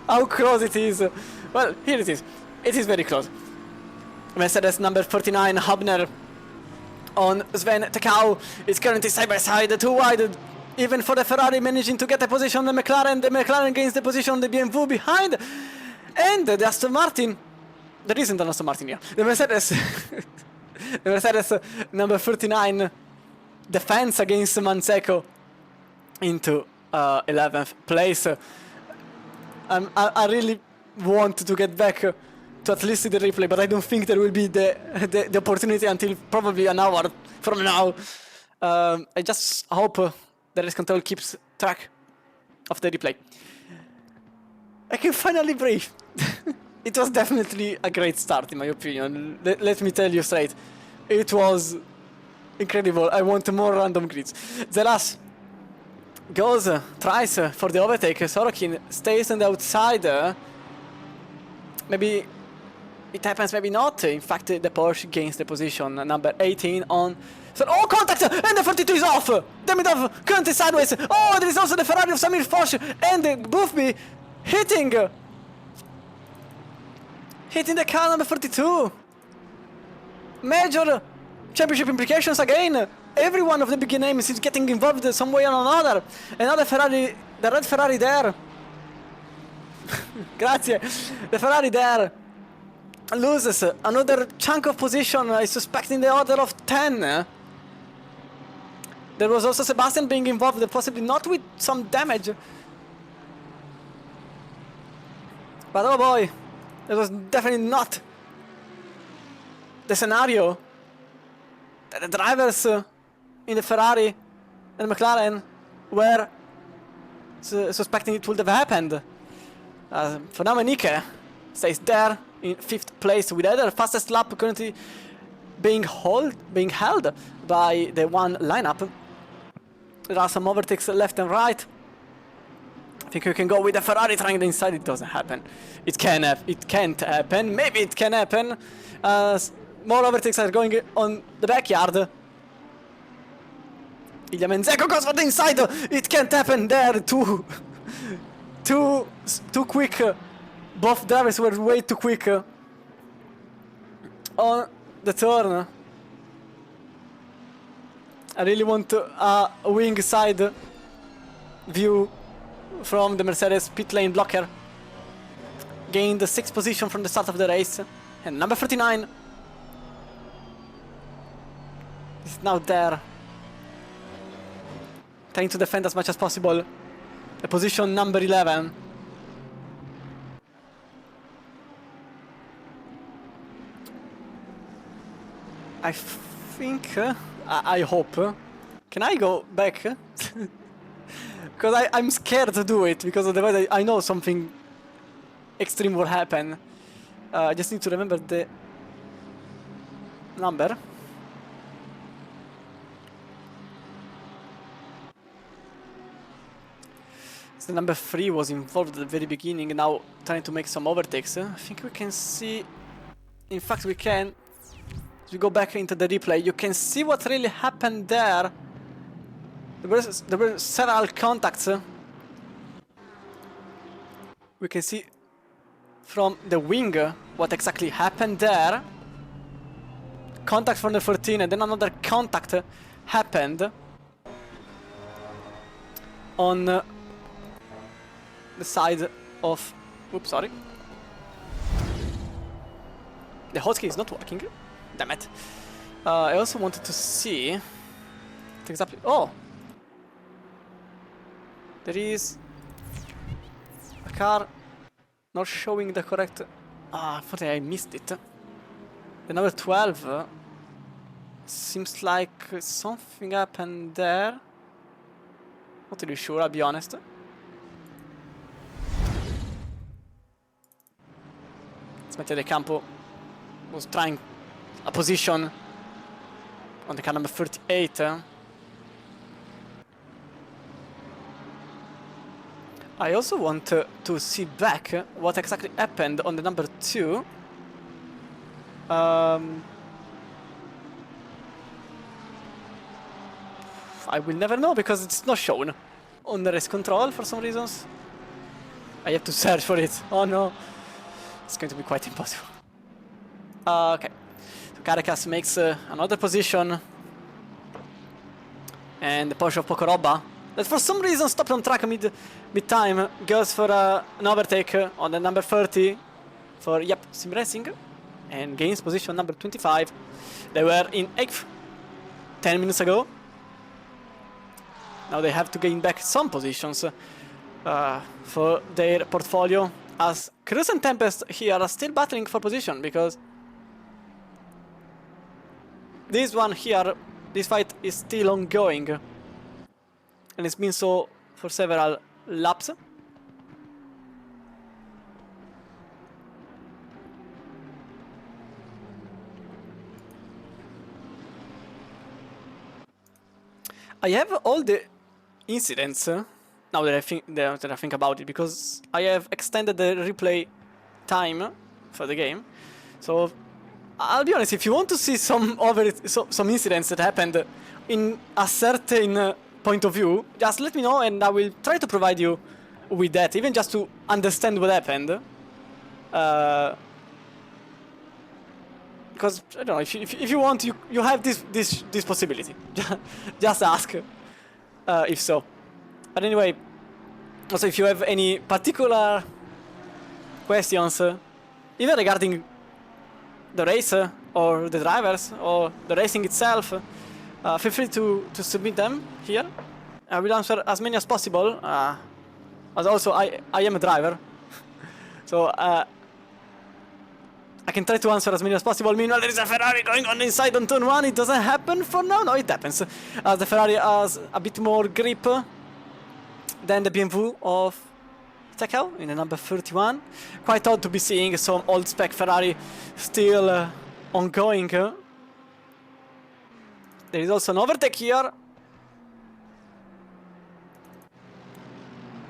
how close it is. Well, here it is. It is very close. Mercedes number 49, Hubner on Sven Tekau. It's currently side by side, too wide. Even for the Ferrari managing to get a position on the McLaren. The McLaren gains the position on the BMW behind. And the Aston Martin. There isn't an Aston Martin here. The Mercedes. The Mercedes number 39 defends against Manseco into 11th place. I really want to get back to at least see the replay, but I don't think there will be the opportunity until probably an hour from now. I just hope the race control keeps track of the replay. I can finally breathe. It was definitely a great start in my opinion. Let me tell you straight. It was incredible. I want more random grids. Zelas goes, tries for the overtake. Sorokin stays on the outside. Maybe it happens, maybe not. In fact, the Porsche gains the position, number 18 on... So, oh, contact! And the 42 is off! Damn it off! Currently sideways! Oh, there is also the Ferrari of Samir Porsche and the Boothby hitting the car number 42. Major championship implications again. Every one of the big names is getting involved some way or another. Another Ferrari, the red Ferrari there. Grazie. The Ferrari there loses another chunk of position. I suspect in the order of 10. There was also Sebastian being involved, possibly not with some damage. But oh boy, it was definitely not the scenario that the drivers in the Ferrari and McLaren were suspecting it would have happened. For now, Nike stays there in 5th place with either fastest lap currently being held by the one lineup. There are some overtakes left and right. I think you can go with the Ferrari trying the inside. It doesn't happen. It can't happen. Maybe it can happen. More overtakes are going on the backyard. Ilya Menzeco goes for the inside. It can't happen there. Too quick. Both drivers were way too quick on the turn. I really want a wing side view from the Mercedes pit lane blocker. Gained the 6th position from the start of the race. And number 39 is now there, trying to defend as much as possible the position number 11. I think, I hope, can I go back? Because I'm scared to do it, because otherwise I know something extreme will happen. I just need to remember the number. So number 3 was involved at the very beginning, now trying to make some overtakes. I think we can see, in fact we can, as we go back into the replay, you can see what really happened there. There were several contacts. We can see from the wing what exactly happened there. Contact from the 13 and then another contact happened on the side of... Oops, sorry. The hotkey is not working. Damn it. I also wanted to see exactly... Oh! There is a car not showing the correct... Unfortunately I missed it. The number 12 seems like something happened there. Not really sure, I'll be honest. Smettere De Campo was trying a position on the car number 38. I also want to see back what exactly happened on the number 2. I will never know because it's not shown on the race control for some reasons. I have to search for it. Oh no. It's going to be quite impossible. Okay. So Caracas makes another position. And the Porsche of Pocoroba, that for some reason stopped on track mid-time, goes for an overtake on the number 30 for Sim Racing and gains position number 25. They were in 8th 10 minutes ago. Now they have to gain back some positions for their portfolio, as Cruz and Tempest here are still battling for position, because this one here, this fight is still ongoing, and it's been so for several laps. I have all the incidents now that I think about it, because I have extended the replay time for the game. So I'll be honest, if you want to see some incidents that happened in a certain point of view, just let me know and I will try to provide you with that, even just to understand what happened. Because I don't know, if you want, you have this possibility. Just ask, if so. But anyway, also if you have any particular questions, even regarding the race or the drivers or the racing itself, feel free to submit them here. I will answer as many as possible. As also I am a driver, so I can try to answer as many as possible. Meanwhile, there is a Ferrari going on inside on turn 1. It doesn't happen for now. No, it happens. The Ferrari has a bit more grip than the BMW of Tekel in the number 31. Quite odd to be seeing some old spec Ferrari still ongoing. There is also an overtake here.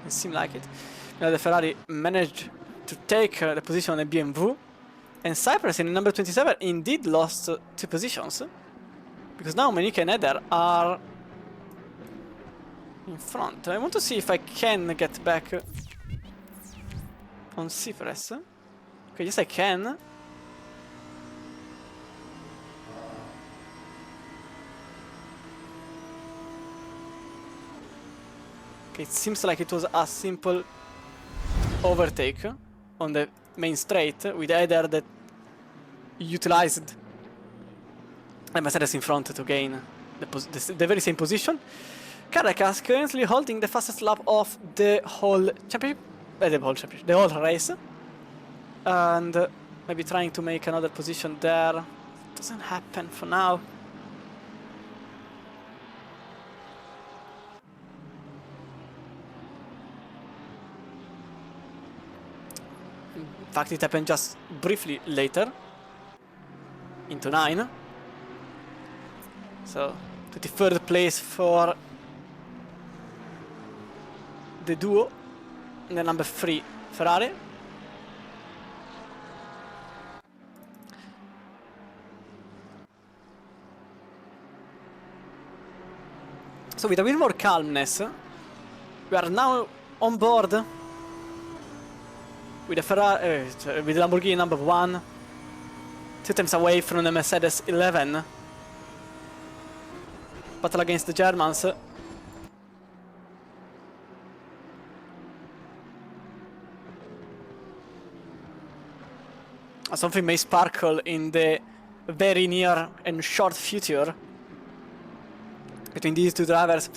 It seemed like it. The Ferrari managed to take the position on the BMW. And Cyprus in number 27 indeed lost 2 positions. Because now Monique and Eder are in front. I want to see if I can get back on Cyprus. Okay, yes I can. Okay, it seems like it was a simple overtake on the main straight with Eder that utilized the Mercedes in front to gain the very same position. Caracas currently holding the fastest lap of the whole championship, the whole race, and maybe trying to make another position there. Doesn't happen for now. In fact, it happened just briefly later, into 9. So, 23rd place for the duo, and the number 3 Ferrari. So with a bit more calmness, we are now on board with the Ferrari, with the Lamborghini number 1, 2 times away from the Mercedes 11. Battle against the Germans. Something may sparkle in the very near and short future between these 2 drivers.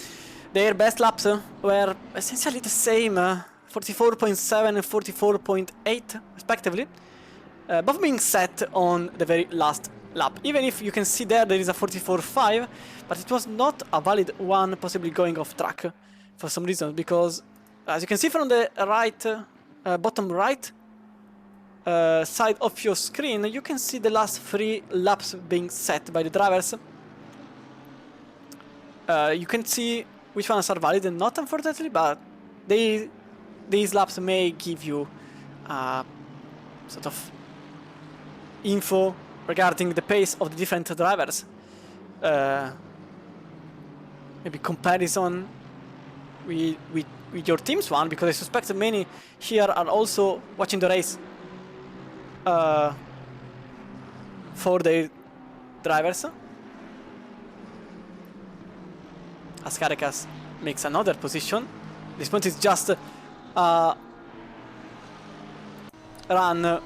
Their best laps were essentially the same, 44.7 and 44.8 respectively, both being set on the very last lap. Even if you can see there is a 44.5, but it was not a valid one, possibly going off track for some reason, because as you can see from the right, bottom right side of your screen, you can see the last 3 laps being set by the drivers. You can see which ones are valid and not, unfortunately, but these laps may give you sort of info regarding the pace of the different drivers. Maybe comparison with your team's one, because I suspect many here are also watching the race for their drivers. As Caracas makes another position. This point is just a run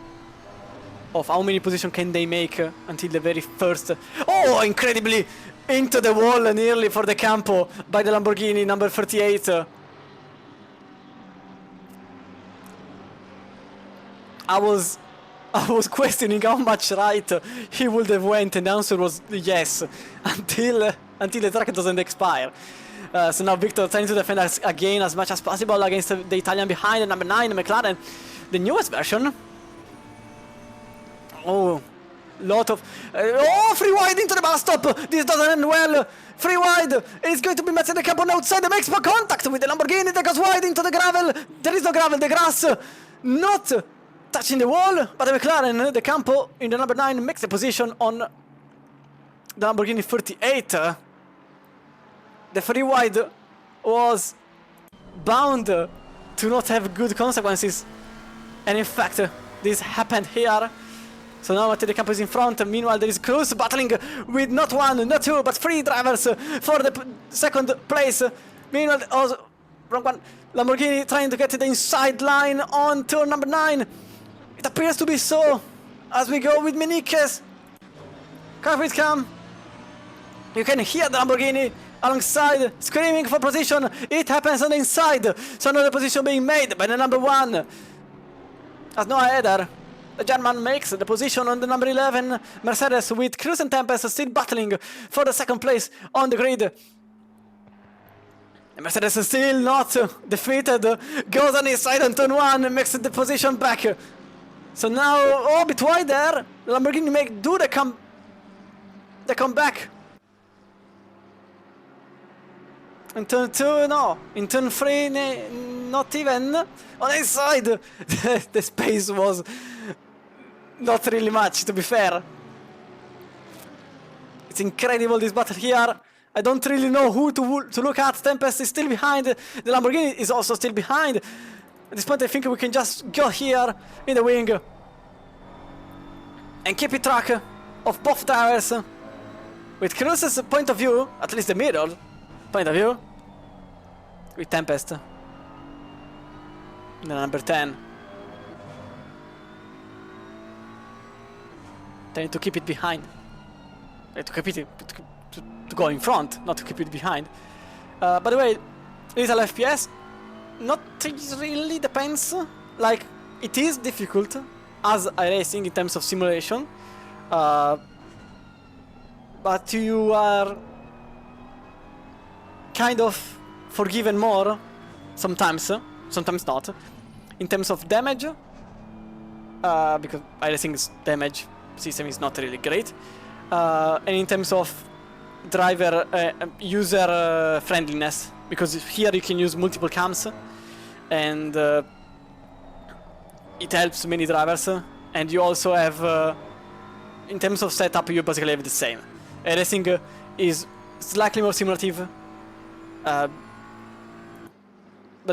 of how many positions can they make until the very first. Oh, incredibly into the wall nearly for the Campo by the Lamborghini number 38. I was questioning how much right he would have went, and the answer was yes, until the track doesn't expire. So now Victor trying to defend us again as much as possible against the Italian behind, the number 9, McLaren, the newest version. Oh, lot of... oh, free wide into the bus stop! This doesn't end well! Free wide! It's going to be Mercedes Campo outside, the makes contact with the Lamborghini that goes wide into the gravel! There is no gravel, the grass! Not touching the wall, but the McLaren, the Campo in the number 9 makes the position on the Lamborghini 38. The free wide was bound to not have good consequences, and in fact this happened here. So now Matteo De Campo is in front. Meanwhile there is Cruz battling with not one, not two, but three drivers for the second place. Meanwhile, also, wrong one, Lamborghini trying to get to the inside line on turn number 9. It appears to be so as we go with Menikes. Careful it come. You can hear the Lamborghini alongside screaming for position. It happens on the inside. So another position being made by the number 1. As no header, the German makes the position on the number 11 Mercedes, with Cruz and Tempest still battling for the second place on the grid. The Mercedes is still not defeated, goes on his side on turn 1, makes the position back. So now, oh, a bit wide there, the Lamborghini do the comeback. In turn 2, no. In turn 3, not even. On his side, the space was not really much, to be fair. It's incredible, this battle here. I don't really know who to look at. Tempest is still behind. The Lamborghini is also still behind. At this point, I think we can just go here in the wing and keep it track of both drivers. With Cruz's point of view, at least the middle point of view, with Tempest, the number 10. They need to keep it behind. To keep it to go in front, not to keep it behind. By the way, little FPS, not really depends. Like, it is difficult as iRacing in terms of simulation, but you are kind of forgiven more sometimes, sometimes not, in terms of damage, because iRacing's damage system is not really great, and in terms of driver user friendliness, because here you can use multiple cams, and it helps many drivers, and you also have, in terms of setup, you basically have the same. iRacing is slightly more simulative, but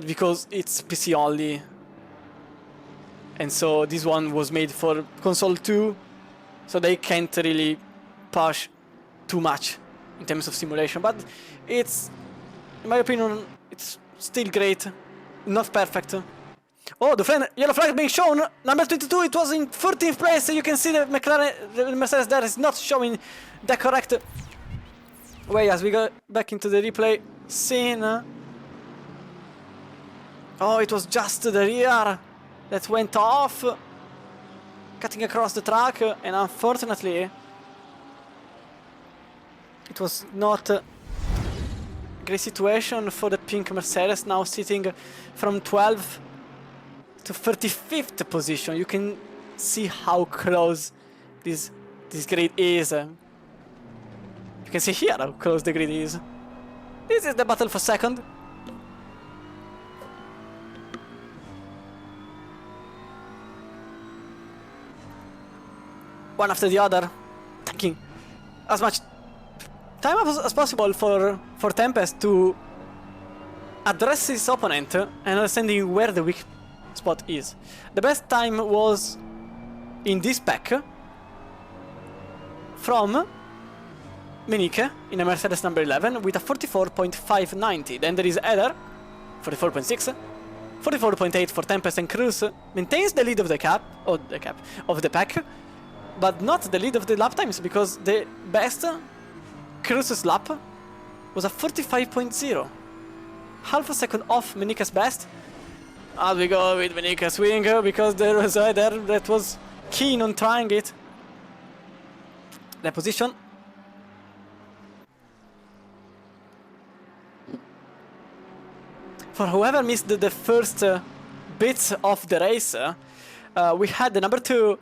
because it's PC only, and so this one was made for console 2, so they can't really push too much in terms of simulation, but it's, in my opinion, it's still great, not perfect. Oh, the yellow flag being shown, number 22, it was in 13th place. You can see the McLaren, the Mercedes there is not showing the correct way as we go back into the replay scene. Oh, it was just the rear that went off, cutting across the track, and unfortunately it was not a great situation for the pink Mercedes, now sitting from 12th to 35th position. You can see how close this grid is. You can see here how close the grid is. This is the battle for second. One after the other, taking as much time as possible for Tempest to address his opponent and understanding where the weak spot is. The best time was in this pack from Menique in a Mercedes number 11 with a 44.590. Then there is Eder, 44.6, 44.8 for Tempest, and Cruz maintains the lead of the pack, but not the lead of the lap times, because the best Cruz's lap was a 45.0, half a second off Menique's best. As we go with Menique's wing, because there was Eder that was keen on trying it. The position. For whoever missed the first bits of the race, we had the number 2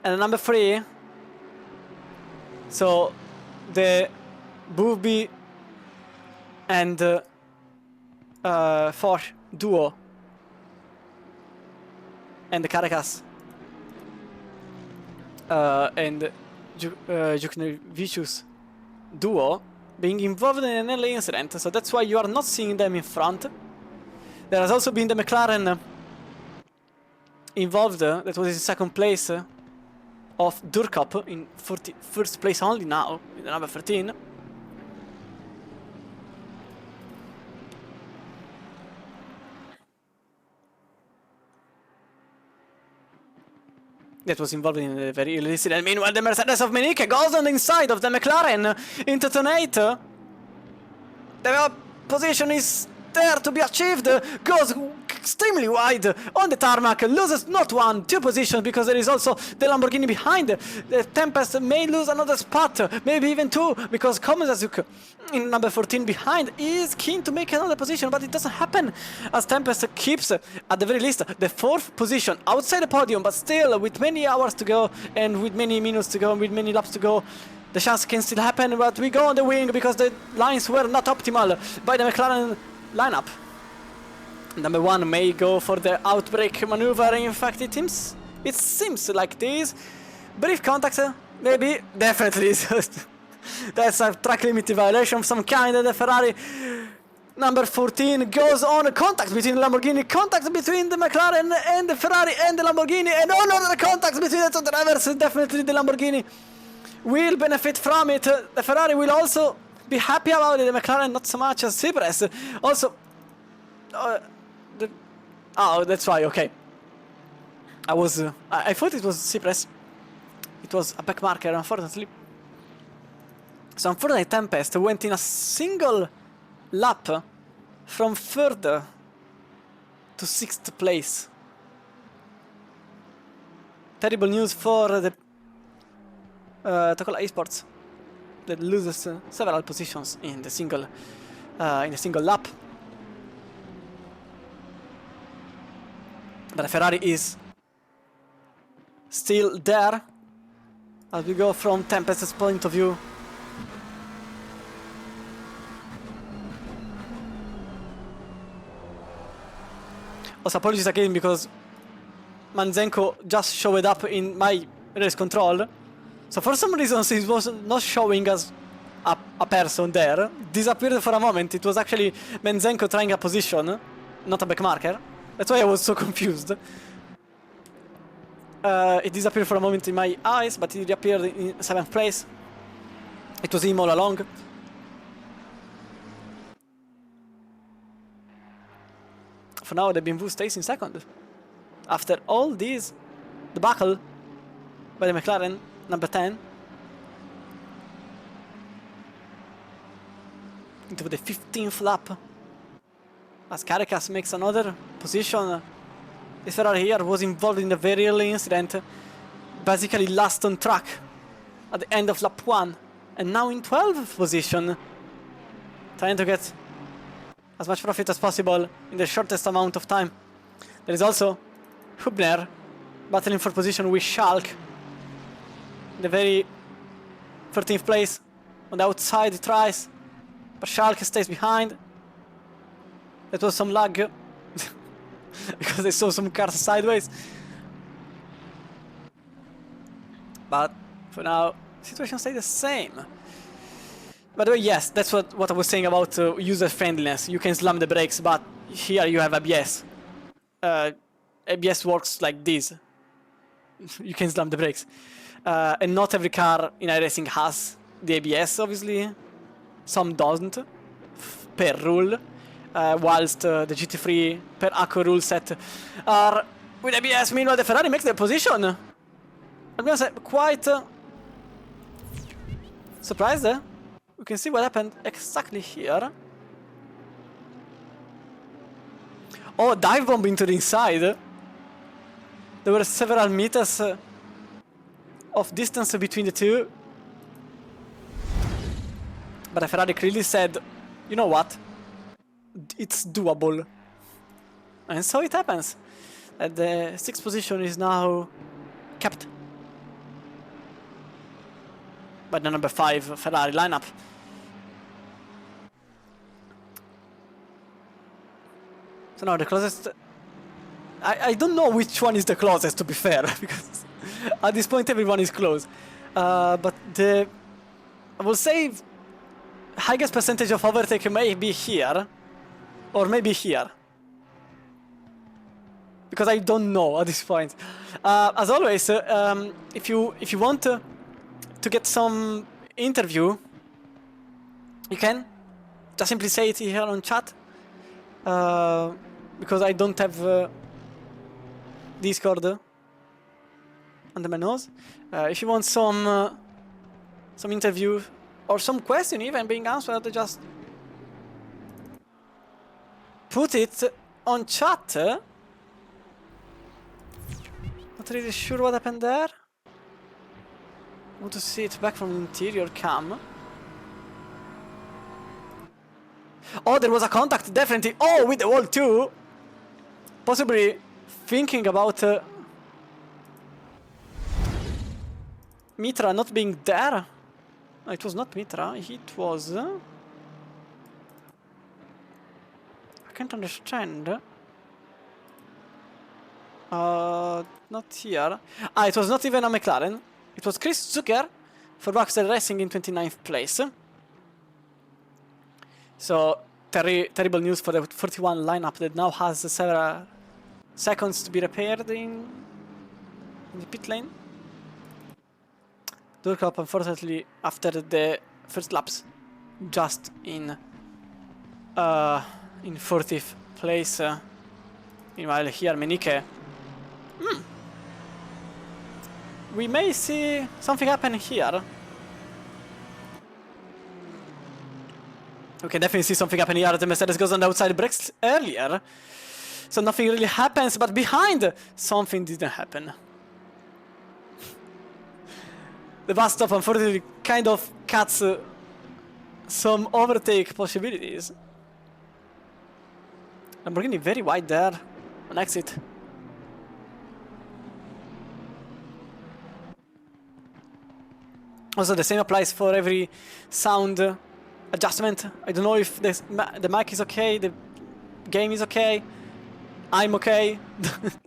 and the number 3. So the Booby and Foch duo and the Caracas and Vicious duo being involved in an early incident, so that's why you are not seeing them in front. There has also been the McLaren involved, that was in second place of Durkop in first place only now, in the number 13. That was involved in a very early incident. Meanwhile, the Mercedes of Menique goes on the inside of the McLaren into turn 8. The position is there to be achieved, goes extremely wide on the tarmac, loses not one, two positions, because there is also the Lamborghini behind. The Tempest may lose another spot, maybe even two, because Komazazuk in number 14 behind is keen to make another position, but it doesn't happen, as Tempest keeps at the very least the 4th position outside the podium, but still with many hours to go and with many minutes to go and with many laps to go. The chance can still happen, but we go on the wing because the lines were not optimal by the McLaren lineup. Number 1 may go for the outbreak maneuver. In fact, it seems like this. Brief contact, maybe, definitely. That's a track limit violation of some kind. The Ferrari number 14 goes on contact between the Lamborghini, contact between the McLaren and the Ferrari and the Lamborghini, and all other contacts between the two drivers. Definitely the Lamborghini will benefit from it. The Ferrari will also be happy about it. The McLaren not so much as Cypress. Also, oh, that's why. Okay, I thought it was Cypress. It was a back marker, unfortunately. So unfortunately, Tempest went in a single lap from 3rd to 6th place. Terrible news for the Tokola Esports, that loses several positions in the single lap. But the Ferrari is still there as we go from Tempest's point of view. Also, apologies again because Manzenko just showed up in my race control. So for some reason he was not showing as a person there. Disappeared for a moment. It was actually Manzenko trying a position, not a back marker. That's why I was so confused. It disappeared for a moment in my eyes, but it reappeared in 7th place. It was him all along. For now, the Binvu stays in 2nd. After all this debacle by the McLaren, number 10. Into the 15th lap. As Caracas makes another position. This Ferrari here was involved in a very early incident. Basically last on track at the end of lap 1. And now in 12th position. Trying to get as much profit as possible in the shortest amount of time. There is also Hubner battling for position with Schalk. In the very 13th place. On the outside he tries. But Schalk stays behind. That was some lag. Because they saw some cars sideways. But for now, situation stays the same. By the way, yes, that's what I was saying about user friendliness. You can slam the brakes, but here you have ABS. ABS works like this. You can slam the brakes. And not every car in iRacing has the ABS, obviously. Some doesn't, per rule. Whilst the GT3 per Acco rule set are with ABS. Meanwhile, the Ferrari makes their position. I'm gonna say quite surprised. You can see what happened exactly here. Oh, dive bomb into the inside. There were several meters of distance between the two. But the Ferrari clearly said, you know what? It's doable. And so it happens. The 6th position is now kept by the number 5 Ferrari lineup. So now the closest... I don't know which one is the closest, to be fair, because At this point, everyone is close. But I will say highest percentage of overtake may be here, or maybe here. Because I don't know at this point. As always, if you want to get some interview, you can just simply say it here on chat. Because I don't have Discord under my nose. If you want some interview or some question even being answered, just put it on chat. Not really sure what happened there. Want to see it back from the interior cam. Oh, there was a contact, definitely. Oh, with the wall too. Possibly thinking about Mitra not being there. No, it was not Mitra. It was. I can't understand. Not here. It was not even a McLaren. It was Chris Zucker for Baxter Racing in 29th place. So, terrible news for the 41 lineup that now has several seconds to be repaired in the pit lane. Durkop, unfortunately, after the first laps, just in 40th place. Meanwhile, here, Menike. We may see something happen here. We can definitely see something happen here. The Mercedes goes on the outside brakes earlier. So nothing really happens, but behind, something didn't happen. The bus stop, unfortunately, kind of cuts some overtake possibilities. Lamborghini very wide there on exit. Also, the same applies for every sound adjustment. I don't know if the mic is okay, the game is okay, I'm okay.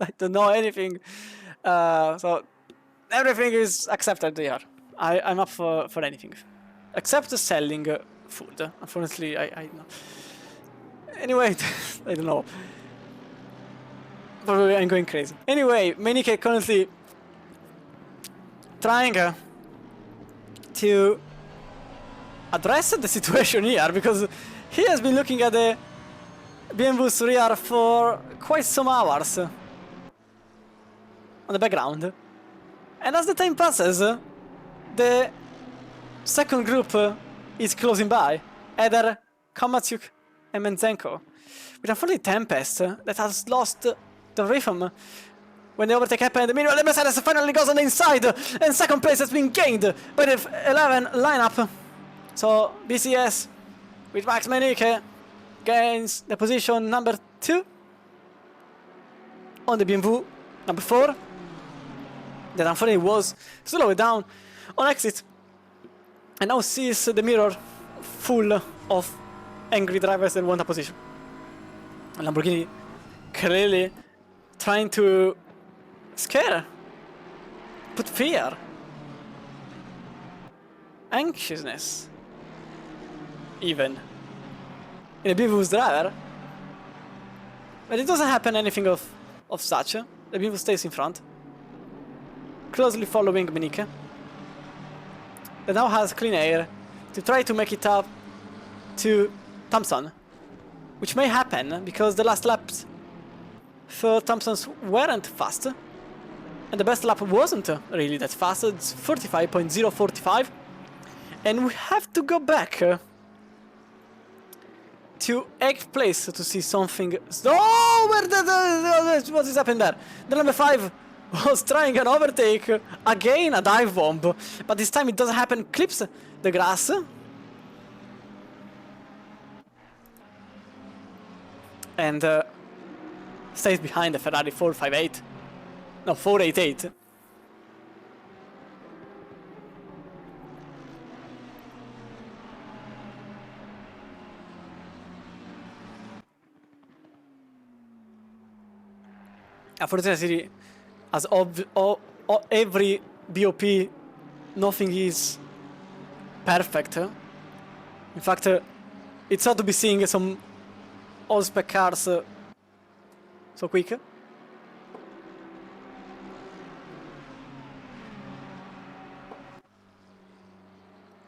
I don't know anything. So everything is accepted here. I'm up for anything, except selling food. Unfortunately, I know. Anyway, I don't know. Probably I'm going crazy. Anyway, Menike currently trying to address the situation here, because he has been looking at the BMW's rear for quite some hours on the background. And as the time passes, the second group is closing by. Eder, Komatsuk and Menzenko. With unfortunately Tempest that has lost the rhythm when the overtake happened. Meanwhile, the Mercedes finally goes on the inside, and second place has been gained by the 11 lineup. So BCS with Max Menike gains the position number 2 on the BMW number 4. That unfortunately was slowed down on exit, and now sees the mirror full of angry drivers that want a position. And Lamborghini clearly trying to scare, put fear, anxiousness, even in a BMW's driver. But it doesn't happen anything of such. The BMW stays in front, closely following Menike, that now has clean air to try to make it up to Thompson, which may happen because the last laps for Thompson's weren't fast, and the best lap wasn't really that fast. It's 45.045, and we have to go back to 8th place to see something. Oh, what is happening there? The number 5 was trying an overtake, again a dive bomb, but this time it doesn't happen, clips the grass. And stays behind the Ferrari 458. No, 488. Unfortunately, as every BOP, nothing is perfect. In fact, it's hard to be seeing some old spec cars so quick.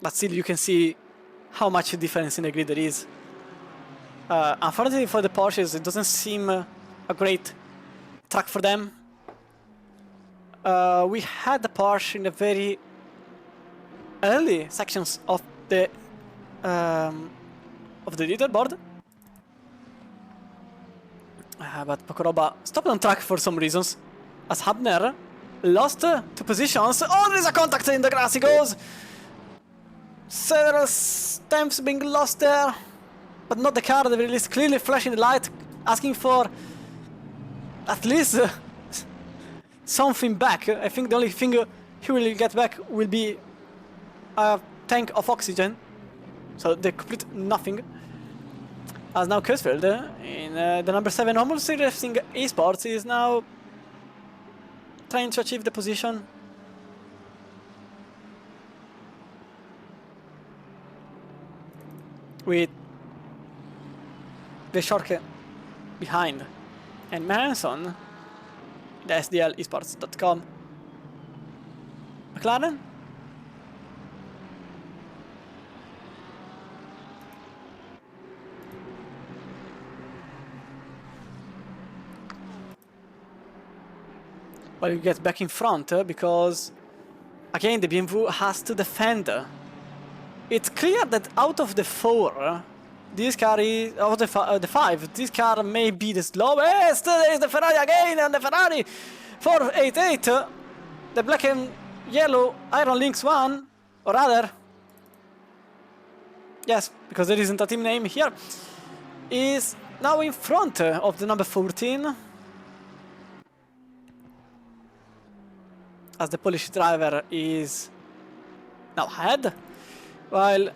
But still, you can see how much difference in the grid there is. Unfortunately for the Porsches, it doesn't seem a great track for them. We had the Porsche in the very early sections of the leaderboard, but Pokoroba stopped on track for some reasons, as Habner lost 2 positions. Oh, there is a contact in the grass. He goes. Several stamps being lost there, but not the car. The very least clearly flashing the light, asking for at least something back. I think the only thing he will get back will be a tank of oxygen, so the complete nothing. As now Kursfield in the number 7 almost racing esports is now trying to achieve the position. With the Shorke behind, and Manson, the SDLesports.com. McLaren. Well, you get back in front because again the BMW has to defend. It's clear that out of the 4, this car is, out of the 5, this car may be the slowest. There is the Ferrari again, and the Ferrari 488, the black and yellow Iron Lynx one, or rather, yes, because there isn't a team name here, is now in front of the number 14. As the Polish driver is now ahead. While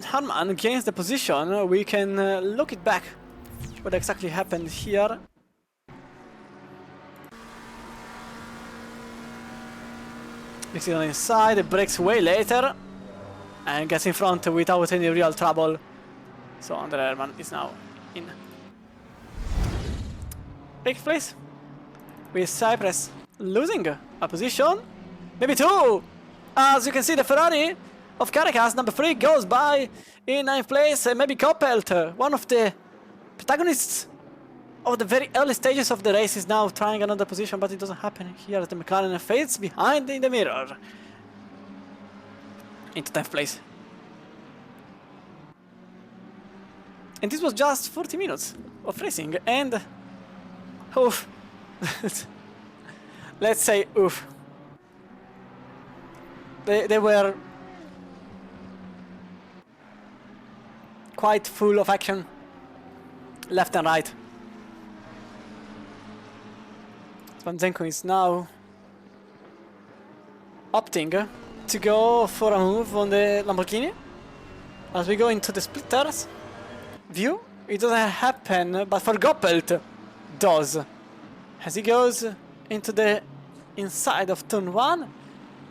Harman gains the position, we can look it back what exactly happened here. Makes it on the inside, it breaks way later and gets in front without any real trouble. So Andre Herman is now in 8th place, with Cypress losing a position, maybe 2. As you can see, the Ferrari of Caracas, number 3, goes by in 9th place. Maybe Koppelt, one of the protagonists of the very early stages of the race, is now trying another position, but it doesn't happen here. The McLaren fades behind in the mirror into 10th place. And this was just 40 minutes of racing, and oof. Let's say oof. They were quite full of action, left and right. Svanzenko is now opting to go for a move on the Lamborghini. As we go into the splitters view, it doesn't happen, but for Goppelt does. As he goes into the inside of turn 1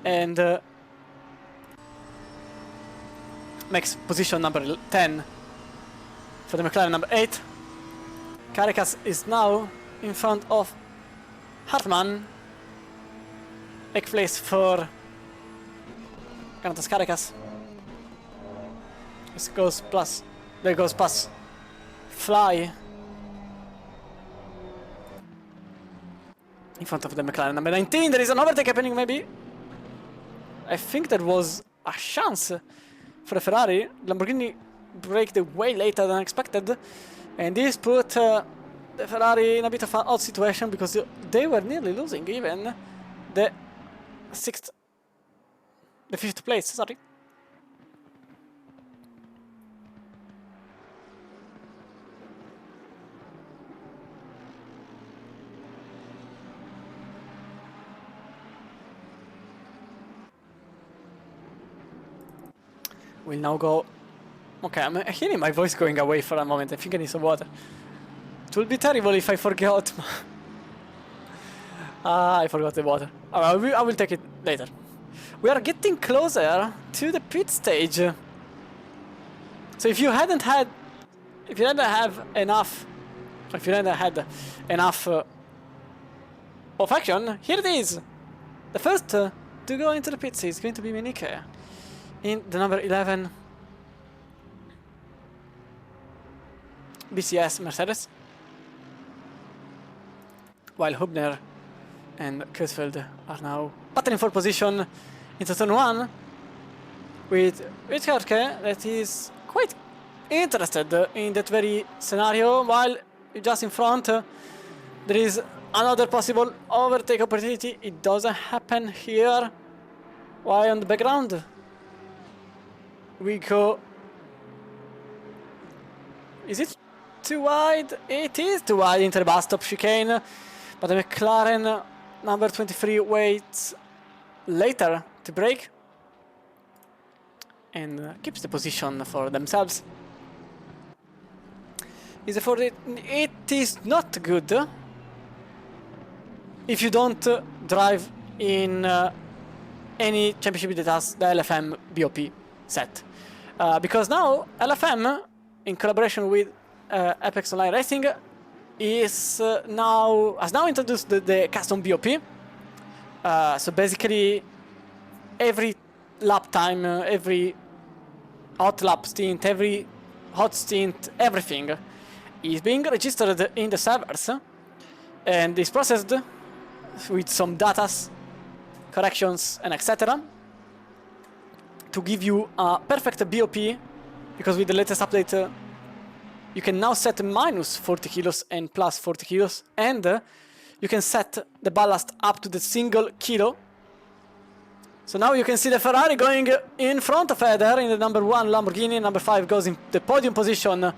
and makes position number 10 for the McLaren number 8. Caracas is now in front of Hartmann. 8th place for Canatas Caracas. This goes plus, there goes past Fly in front of the McLaren number 19. There is an overtake happening, maybe. I think there was a chance for the Ferrari. Lamborghini braked way later than expected, and this put the Ferrari in a bit of an odd situation because they were nearly losing even the 5th place, sorry. We'll now go. Okay, I'm hearing my voice going away for a moment. I think I need some water. It will be terrible if I forgot I forgot the water. I will take it later. We are getting closer to the pit stage. So if you hadn't have enough, if you hadn't had enough of action, here it is. The first to go into the pits is going to be Monique in the number 11 BCS Mercedes, while Hubner and Kurzfeld are now battling for position into turn 1 with Ritkerke that is quite interested in that very scenario, while just in front there is another possible overtake opportunity. It doesn't happen here. Why on the background? We go. Is it too wide? It is too wide into the bus stop chicane, but the McLaren number 23 waits later to brake and keeps the position for themselves. Is for it is not good if you don't drive in any championship that has the LFM BOP set, because now LFM, in collaboration with Apex Online Racing, has now introduced the custom BOP. So basically, every lap time, every hot lap stint, every hot stint, everything is being registered in the servers and is processed with some data, corrections, and etc. to give you a perfect BOP, because with the latest update you can now set minus 40 kilos and plus 40 kilos, and you can set the ballast up to the single kilo. So now you can see the Ferrari going in front of Eder in the number 1 Lamborghini. Number 5 goes in the podium position.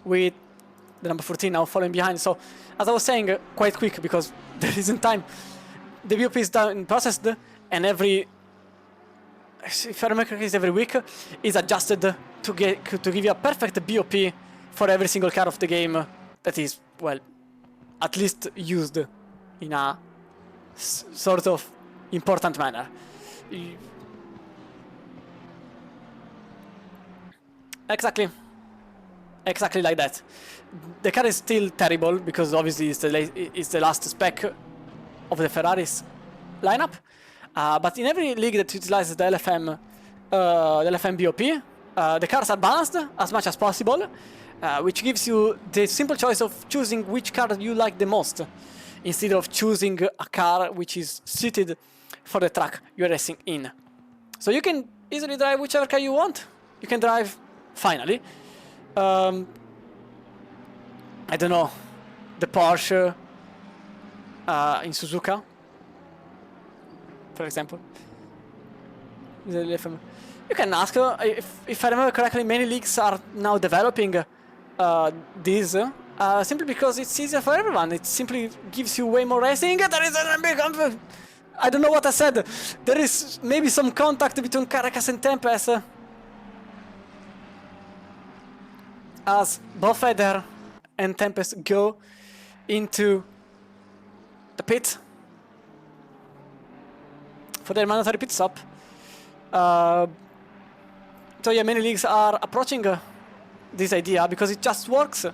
With the number 14 now following behind. So, as I was saying, quite quick because there isn't time. The BOP is done, processed, and every, if I remember correctly, every week is adjusted to give you a perfect BOP for every single car of the game that is, well, at least used in a sort of important manner. Exactly like that. The car is still terrible because obviously it's the last spec of the Ferrari's lineup. But in every league that utilizes the LFM BOP, the cars are balanced as much as possible, which gives you the simple choice of choosing which car you like the most, instead of choosing a car which is suited for the track you're racing in. So you can easily drive whichever car you want. You can drive, finally, I don't know, the Porsche in Suzuka, for example. You can ask, if I remember correctly, many leagues are now developing this simply because it's easier for everyone. It simply gives you way more racing. There is I don't know what I said. There is maybe some contact between Caracas and Tempest, as both Eder and Tempest go into the pit for their mandatory pit stop. So yeah, many leagues are approaching this idea because it just works.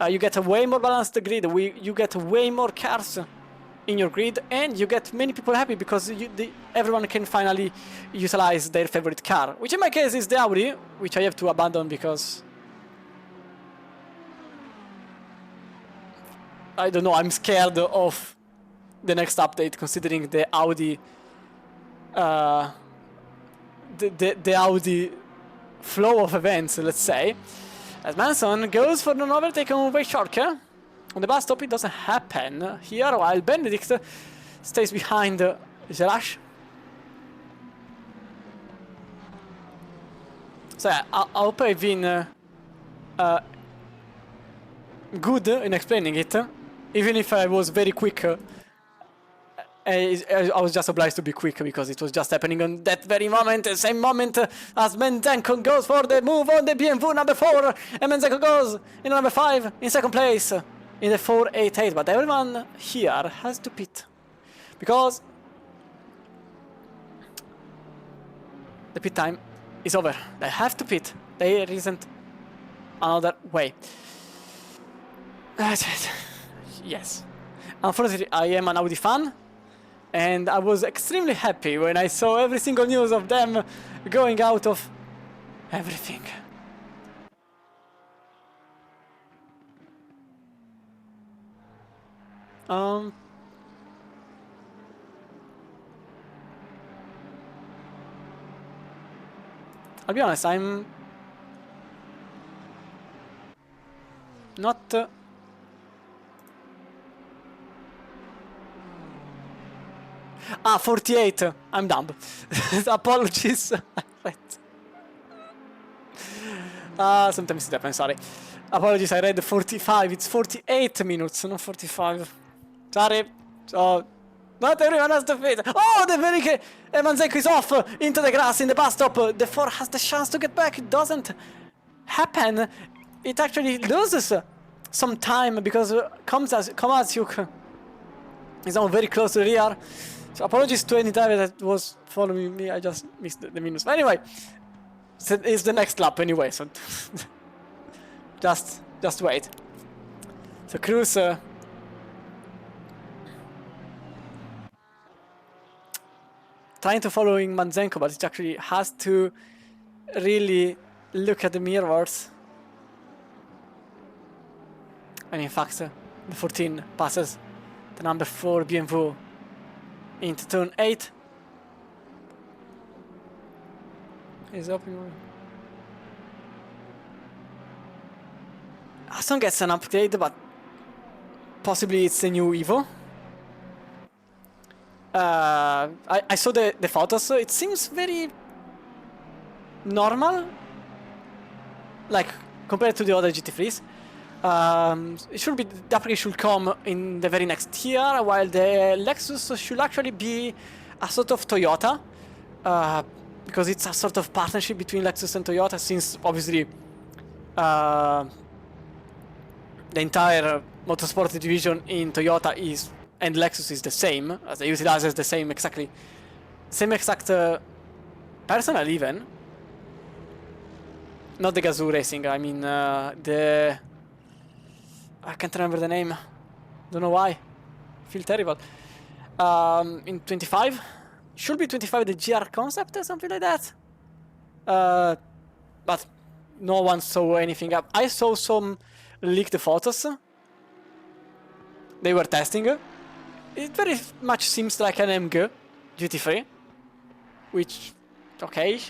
You get a way more balanced grid, you get way more cars in your grid, and you get many people happy because everyone can finally utilize their favorite car, which in my case is the Audi, which I have to abandon because I don't know, I'm scared of the next update, considering the Audi the Audi flow of events, let's say. As Manson goes for an overtake on Weissharke. On the bus stop it doesn't happen here, while Benedict stays behind Gerash. So yeah, I hope I've been good in explaining it, even if I was very quick I was just obliged to be quick because it was just happening on that very moment, the same moment as Menzenko goes for the move on the BMW number 4, and Menzenko goes in number 5 in second place in the 488. But everyone here has to pit because the pit time is over. They have to pit. There isn't another way. Yes. Unfortunately, I am an Audi fan, and I was extremely happy when I saw every single news of them going out of everything. I'll be honest, I'm not 48. I'm dumb. Apologies. Sometimes it happens, sorry. Apologies, I read 45. It's 48 minutes, not 45. Sorry. So, not everyone has to fit. Oh, the very Manzenko is off into the grass in the bus stop. The 4 has the chance to get back. It doesn't happen. It actually loses some time because Komatsiuk is now very close to the rear. So apologies to any driver that was following me, I just missed the minus. But anyway, it's the next lap anyway, so just wait. So Cruz trying to following Manzenko, but it actually has to really look at the mirrors. And in fact, the 14 passes the number 4 BMW into turn 8. Is open. Aston gets an upgrade, but possibly it's the new Evo. I saw the photos, so it seems very normal, like compared to the other GT3s. It should be, the upgrade should come in the very next year, while the Lexus should actually be a sort of Toyota, because it's a sort of partnership between Lexus and Toyota, since obviously the entire motorsport division in Toyota is, and Lexus is the same, as they utilize the same exact personnel even. Not the Gazoo Racing, I mean I can't remember the name. Don't know why. Feel terrible. In 25, should be 25 the GR concept or something like that. But no one saw anything up. I saw some leaked photos. They were testing. It very much seems like an ENG GT3, which okay.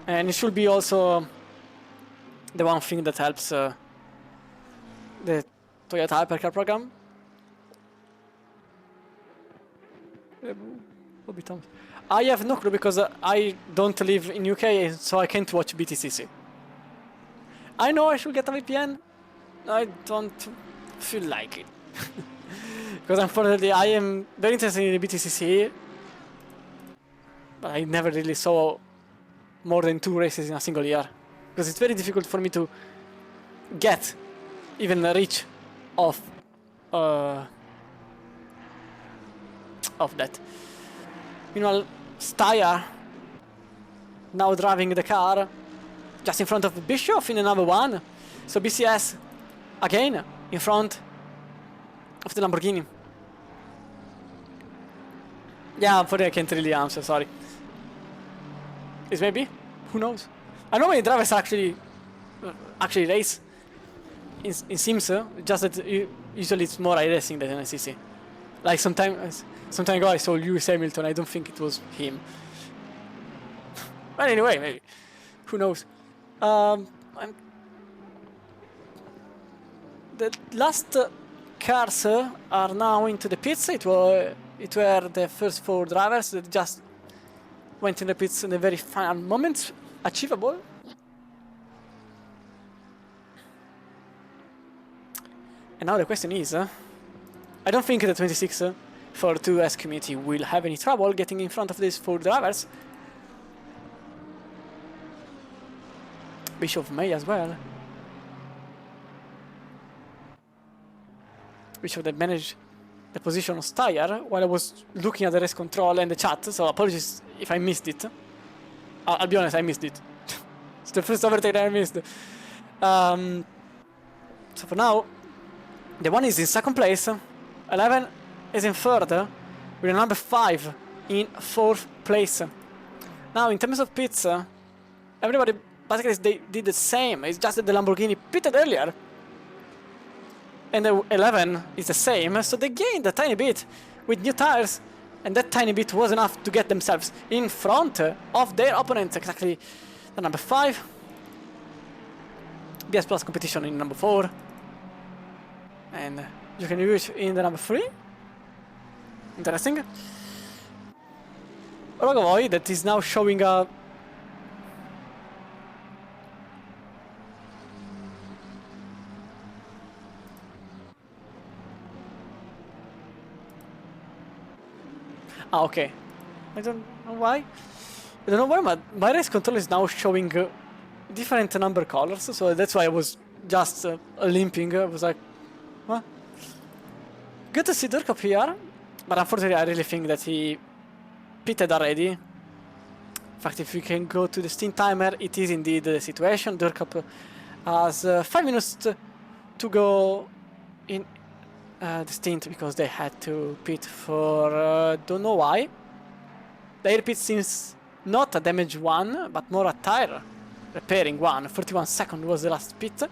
And it should be also the one thing that helps the Toyota Hypercar program. I have no clue because I don't live in UK, so I can't watch BTCC. I know I should get a VPN. I don't feel like it. Because unfortunately I am very interested in the BTCC, but I never really saw more than 2 races in a single year. Because it's very difficult for me to get even the reach of that. Meanwhile, Steyer now driving the car just in front of Bischoff in the number 1. So BCS again in front of the Lamborghini. Yeah, unfortunately I can't really answer, sorry. Is maybe? Who knows? I know many drivers actually race in Sims, just that usually it's more iRacing than ACC. Like some time ago I saw Lewis Hamilton, I don't think it was him. But anyway, maybe. Who knows? The last cars are now into the pits. It were the first 4 drivers that just went in the pits in the very final moments. Achievable. And now the question is, I don't think the 26 for 2S community will have any trouble getting in front of these 4 drivers. Bishop may as well. Bishop that managed the position of Steyer while I was looking at the race control and the chat, so apologies if I missed it. I'll be honest, I missed it. It's the first overtake that I missed. So for now, the 1 is in second place, 11 is in third, with a number 5 in 4th place. Now, in terms of pits, everybody basically they did the same. It's just that the Lamborghini pitted earlier, and the 11 is the same, so they gained a tiny bit with new tires, and that tiny bit was enough to get themselves in front of their opponent, exactly the number 5. BS Plus competition in number 4, and you can use in the number 3. Interesting. Rogovoy that is now showing a okay. I don't know why. I don't know why my race control is now showing different number colors, so that's why I was just limping. I was like, what? Good to see Durkop here, but unfortunately I really think that he pitted already. In fact, if we can go to the stint timer, it is indeed the situation. Durkop has 5 minutes to go in the stint because they had to pit for don't know why. The air pit seems not a damage one, but more a tire repairing one. 41 seconds was the last pit.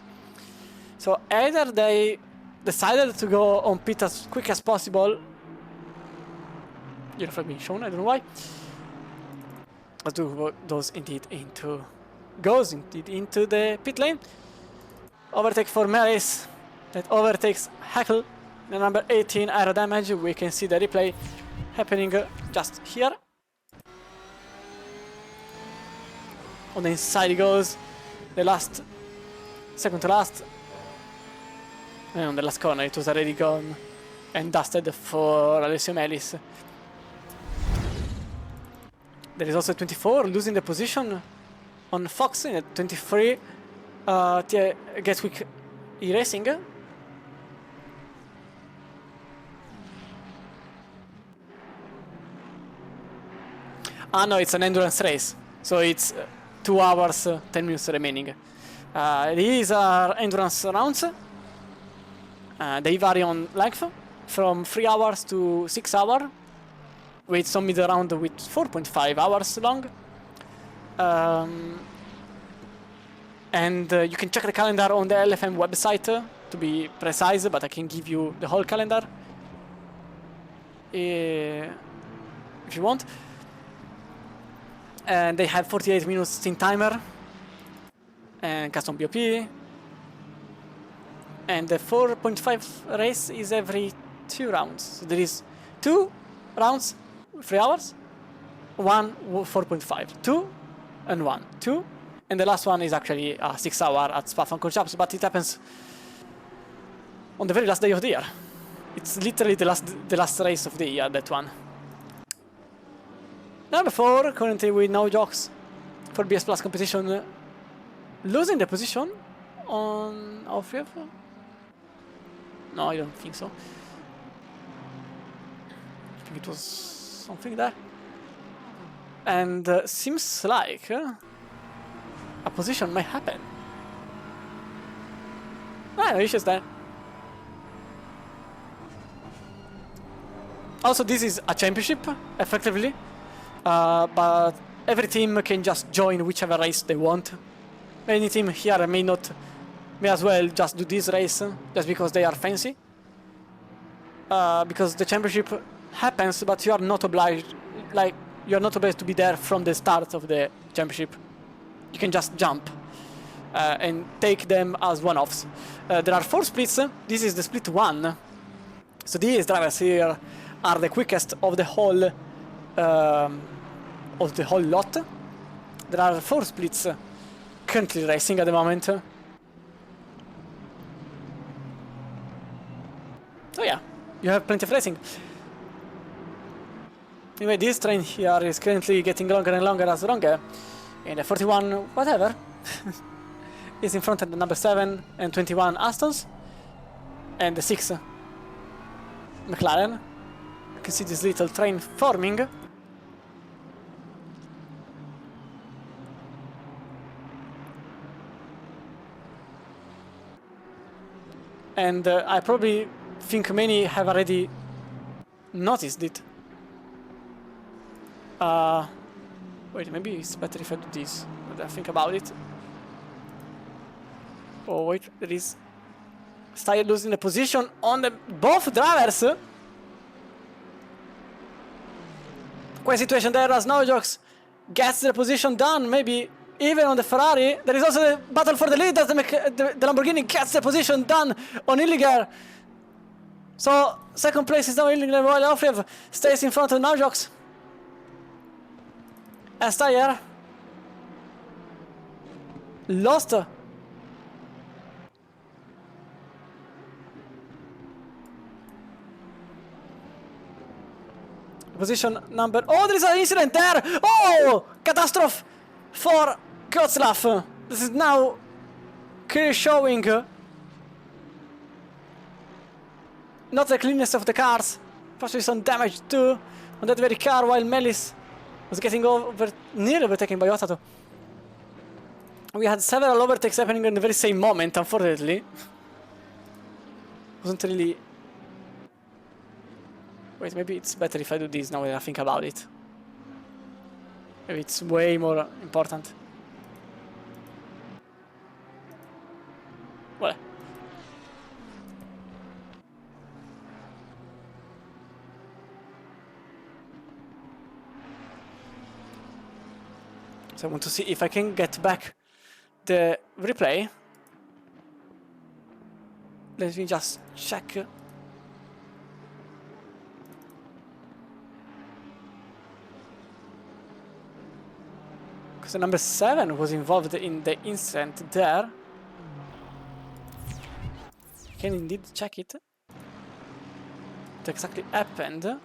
So either they decided to go on pit as quick as possible. You're being shown, I don't know why. But goes indeed into the pit lane. Overtake for Melis that overtakes Hackle. The number 18 aero damage. We can see the replay happening just here. On the inside he goes. The last, second to last. And on the last corner it was already gone and dusted for Alessio Melis. There is also 24 losing the position on Fox in at 23. Gets quick e-racing. Ah no, it's an endurance race, so it's 2 hours 10 minutes remaining. These are endurance rounds. They vary on length from 3 hours to 6 hours, with some middle round with 4.5 hours long. And you can check the calendar on the LFM website to be precise, but I can give you the whole calendar if you want. And they have 48 minutes stint timer and custom BOP. And the 4.5 race is every 2 rounds. So there is 2 rounds, 3 hours, 1 4.5, 2 and 1, 2. And the last one is actually 6 hours at Spa-Francorchamps, but it happens on the very last day of the year. It's literally the last race of the year, that one. Number 4, currently with no jocks for BS Plus competition, losing the position on Aufrev. No, I don't think so. I think it was something there. And seems like a position might happen. No issues there. Also, this is a championship, effectively. But every team can just join whichever race they want. Any team here may as well just do this race just because they are fancy. Because the championship happens, but you are not obliged, to be there from the start of the championship. You can just jump and take them as one-offs. There are 4 splits. This is the split 1. So these drivers here are the quickest of the whole lot. There are 4 splits currently racing at the moment. So yeah, you have plenty of racing. Anyway, this train here is currently getting longer and longer as longer. And the 41, whatever, is in front of the number 7 and 21 Astons. And the 6 McLaren. You can see this little train forming. And I probably think many have already noticed it. Wait, maybe it's better if I do this. But I think about it. Oh wait, there is Steyer losing the position on the both drivers. Quite situation there as Novjokes gets the position done, maybe even on the Ferrari. There is also the battle for the lead as the Lamborghini gets the position done on Illiger. So second place is now Illiger, while Alfrev stays in front of Novjokes. As Steyer lost position number... Oh, there is an incident there! Oh! Catastrophe for Kotzlaff. This is now clearly showing not the cleanness of the cars. Possibly some damage too on that very car, while Melis was getting nearly overtaken by Otato. We had several overtakes happening in the very same moment, unfortunately. Wasn't really... Wait, maybe it's better if I do this now that I think about it. Maybe it's way more important. Well. So I want to see if I can get back the replay. Let me just check. Because number 7 was involved in the incident there. I can indeed check it. What exactly happened?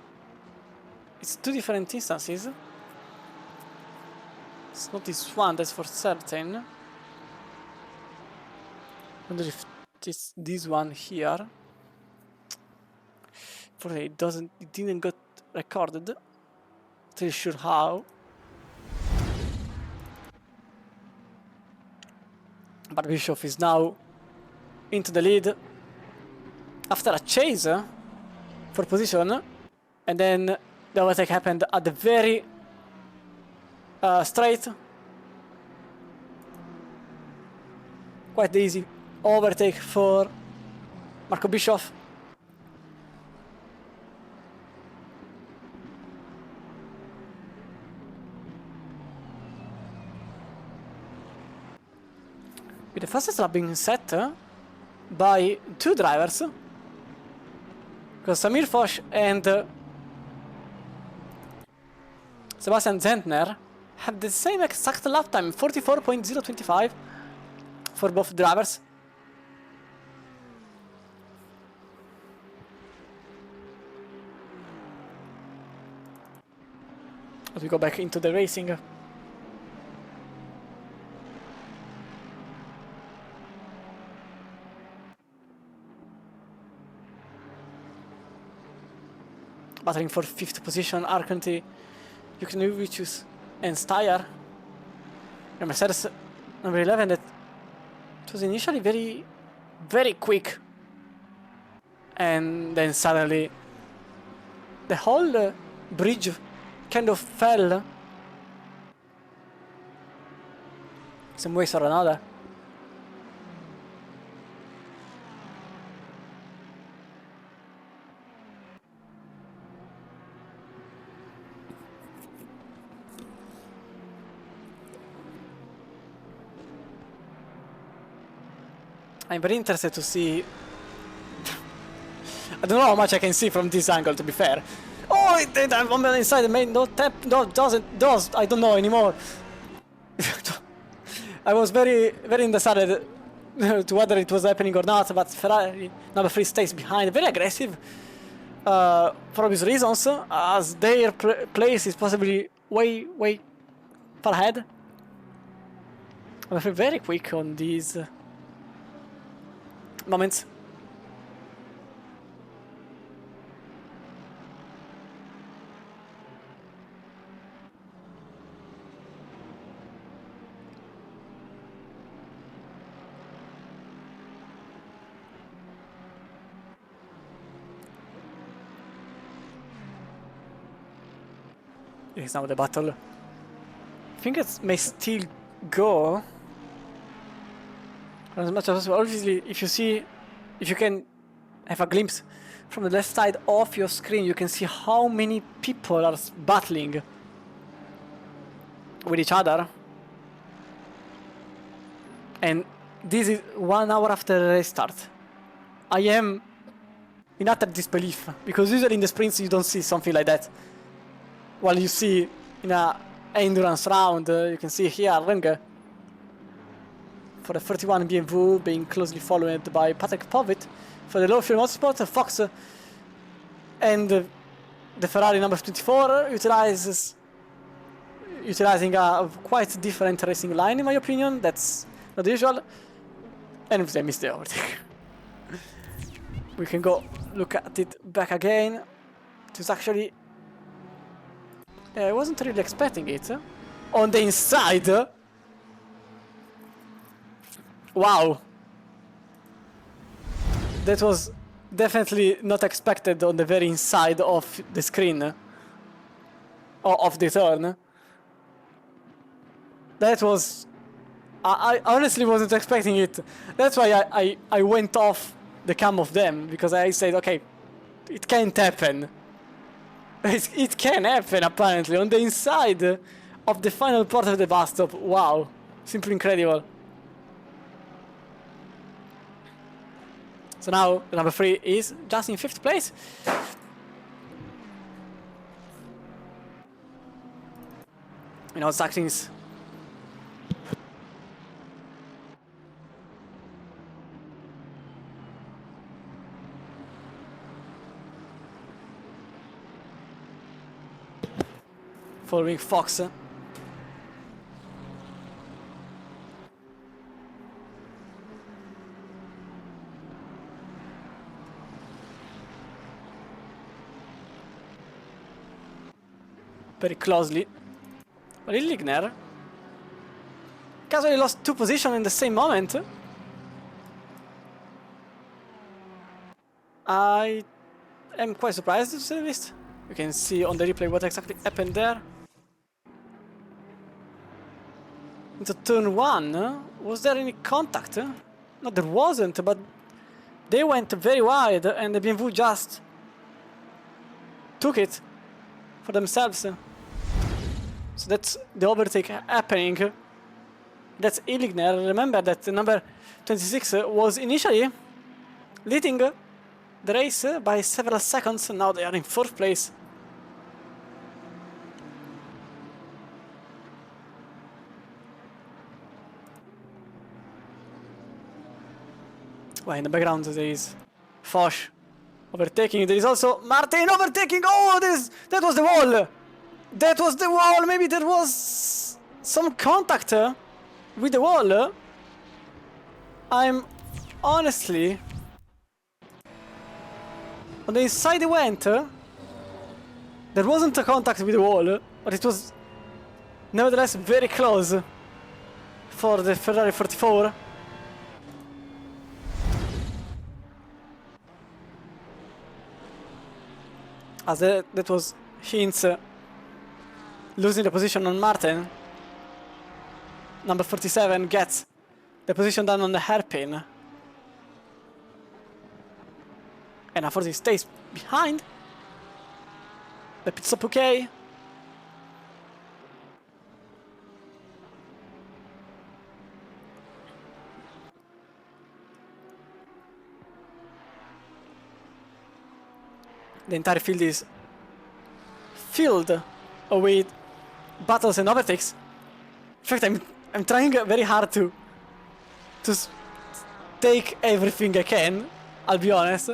It's 2 different instances. It's not this one, that's for certain. I wonder if it's this one here. For it didn't get recorded. Not really sure how. But Bischoff is now into the lead after a chase for position, and then the overtake happened at the very straight. Quite easy overtake for Marco Bischoff. With the fastest lap being set by 2 drivers, because Samir Foch and Sebastian Zentner have the same exact lap time, 44.025 for both drivers. As we go back into the racing. Battling for 5th position are currently Jukanovic and Steyer. And Mercedes number 11, that was initially very, very quick. And then suddenly the whole bridge kind of fell some ways or another. I'm very interested to see. I don't know how much I can see from this angle, to be fair. Oh, I'm inside the main. No tap. No, does. I don't know anymore. I was very, very undecided to whether it was happening or not. But Ferrari number 3 stays behind. Very aggressive for obvious reasons, as their place is possibly way far ahead. I'm very quick on these moments. Here's now the battle. I think it may still go as much as possible. Obviously, if you can have a glimpse from the left side of your screen, you can see how many people are battling with each other. And this is 1 hour after the race start. I am in utter disbelief, because usually in the sprints you don't see something like that. While you see in a endurance round, you can see here Runge for the 31 BMW being closely followed by Patrick Povit. For the Low Fuel Motorsport, Fox and the Ferrari number 24 utilizing a quite different racing line, in my opinion. That's not usual. And they missed the overtake. We can go look at it back again. It was actually... I wasn't really expecting it. On the inside. Wow. That was definitely not expected on the very inside of the screen. Or of the turn. That was... I honestly wasn't expecting it. That's why I went off the cam of them. Because I said, okay, it can't happen. It can happen, apparently, on the inside of the final part of the bus stop. Wow, simply incredible. So now the number 3 is just in 5th place. You know, Saxon's following Fox. Very closely. But Ligner casually lost 2 positions in the same moment. I am quite surprised, to say the least. You can see on the replay what exactly happened there. Into turn 1, was there any contact? No, there wasn't, but they went very wide and the BMW just took it for themselves. So that's the overtake happening. That's Illigner. Remember that the number 26 was initially leading the race by several seconds. Now they are in 4th place. Well, in the background there is Foch overtaking. There is also Martin overtaking. Oh, that was the wall. That was the wall. Maybe there was some contact with the wall. I'm honestly... On the inside it went. There wasn't a contact with the wall, but it was nevertheless very close for the Ferrari 44. As that was Hinz losing the position on Martin. Number 47 gets the position down on the hairpin. And unfortunately stays behind. The pit stop okay. The entire field is filled with battles and overtakes. In fact, I'm trying very hard to take everything I can, I'll be honest.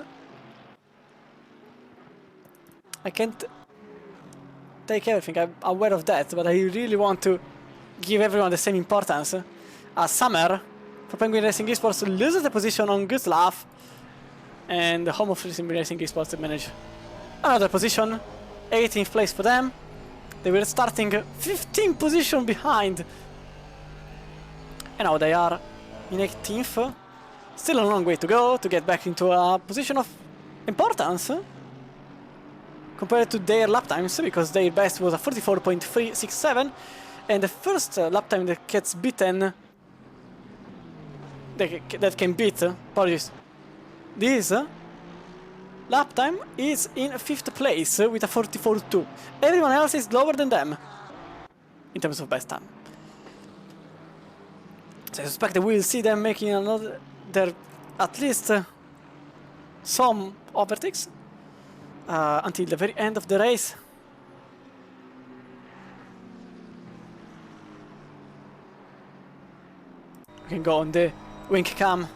I can't take everything, I'm aware of that, but I really want to give everyone the same importance. As Summer, for Penguin Racing Esports, loses the position on Guslav, and the home of Racing Esports to manage another position, 18th place for them. They were starting 15th position behind, and now they are in 18th. Still a long way to go to get back into a position of importance compared to their lap times, because their best was a 44.367, and the first lap time that gets beaten, that can beat, apologies, this lap time is in 5th place with a 44.2. Everyone else is lower than them in terms of best time. So I suspect that we'll see them making at least some overtakes until the very end of the race. We can go on the wink cam.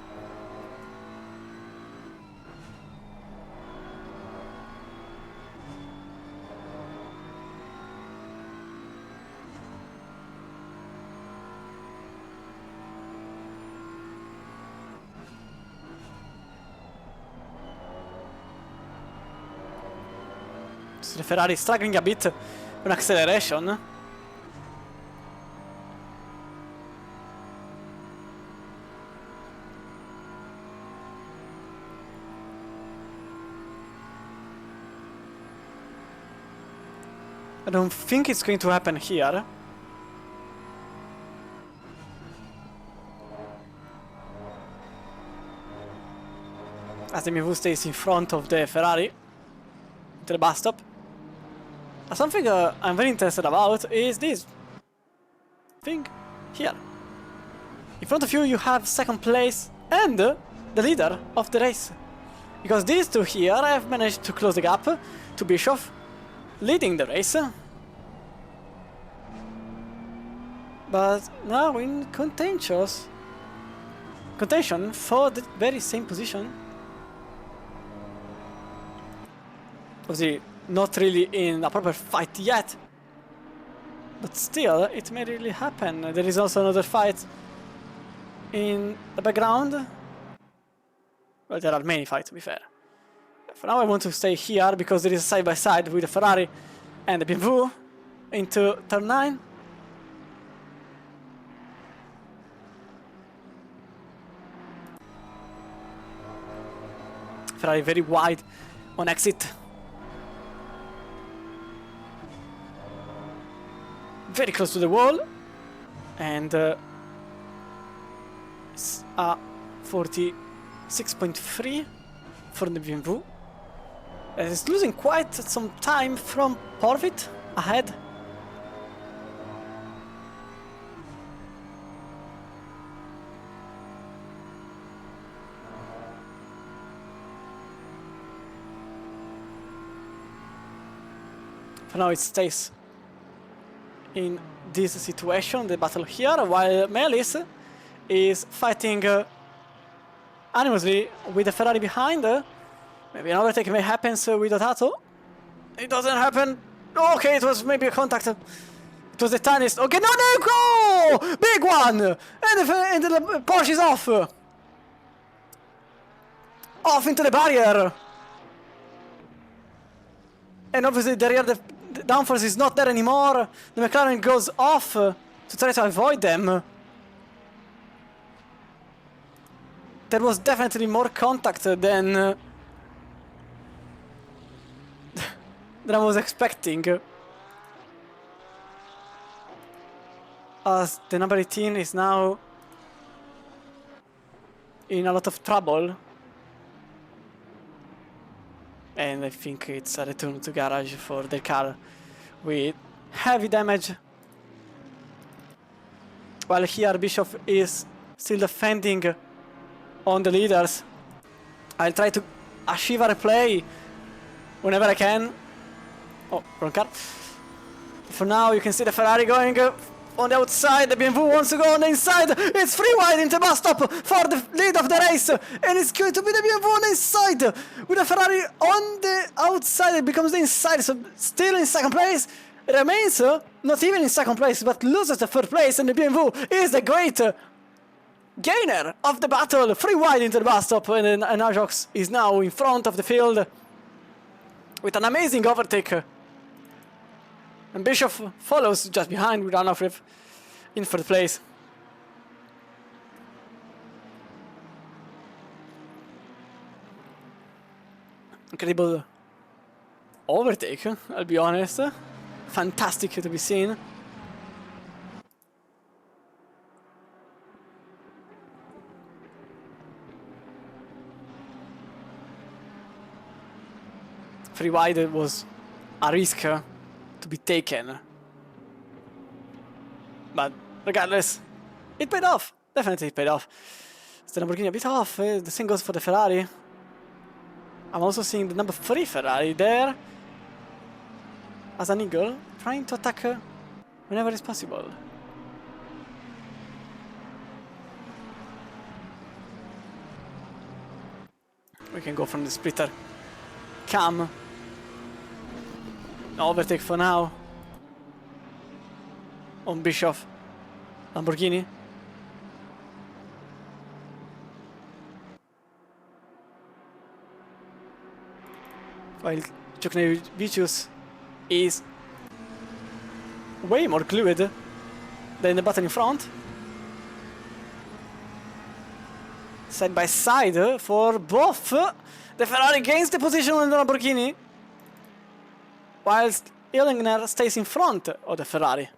So the Ferrari is struggling a bit on acceleration. I don't think it's going to happen here. As the BMW stays in front of the Ferrari to the bus stop. Something I'm very interested about is this thing here. In front of you, you have second place and the leader of the race. Because these two here have managed to close the gap to Bischoff, leading the race. But now in contention for the very same position. Obviously, not really in a proper fight yet, but still, it may really happen. There is also another fight in the background. Well, there are many fights, to be fair. For now, I want to stay here because there is a side-by-side with the Ferrari and the BMW into turn 9. Ferrari very wide on exit. Very close to the wall, and it's 46.3 for the BMW. It's losing quite some time from Porvit ahead. For now, it stays in this situation, the battle here, while Melis is fighting animously with the Ferrari behind. Maybe an overtake may happen with Otato. It doesn't happen. Okay, it was maybe a contact. It was the tiniest. Okay, no, go! Big one! And the Porsche is off. Off into the barrier. And obviously the downforce is not there anymore. The McLaren goes off to try to avoid them. There was definitely more contact than I was expecting. As the number 18 is now in a lot of trouble. And I think it's a return to garage for the car with heavy damage. While here Bischoff is still defending on the leaders. I'll try to achieve a replay whenever I can. Oh, wrong car. For now you can see the Ferrari going on the outside. The BMW wants to go on the inside. It's free wide into the bus stop for the lead of the race. And it's going to be the BMW on the inside. With the Ferrari on the outside, it becomes the inside. So still in second place. It remains not even in second place, but loses the third place. And the BMW is the great gainer of the battle. Free wide into the bus stop. And Ajax is now in front of the field with an amazing overtake. And Bishop follows just behind with Anafriv in third place. Incredible overtake, I'll be honest. Fantastic to be seen. Free wide was a risk to be taken, but regardless, it paid off. Definitely it paid off. It's the Lamborghini a bit off. The same goes for the Ferrari. I'm also seeing the number 3 Ferrari there as an eagle, trying to attack whenever it's possible. We can go from the splitter cam. Overtake for now on Bischoff, Lamborghini. While Vicious is way more fluid than the button in front. Side by side for both. The Ferrari gains the position on the Lamborghini, whilst Illingner stays in front of the Ferrari.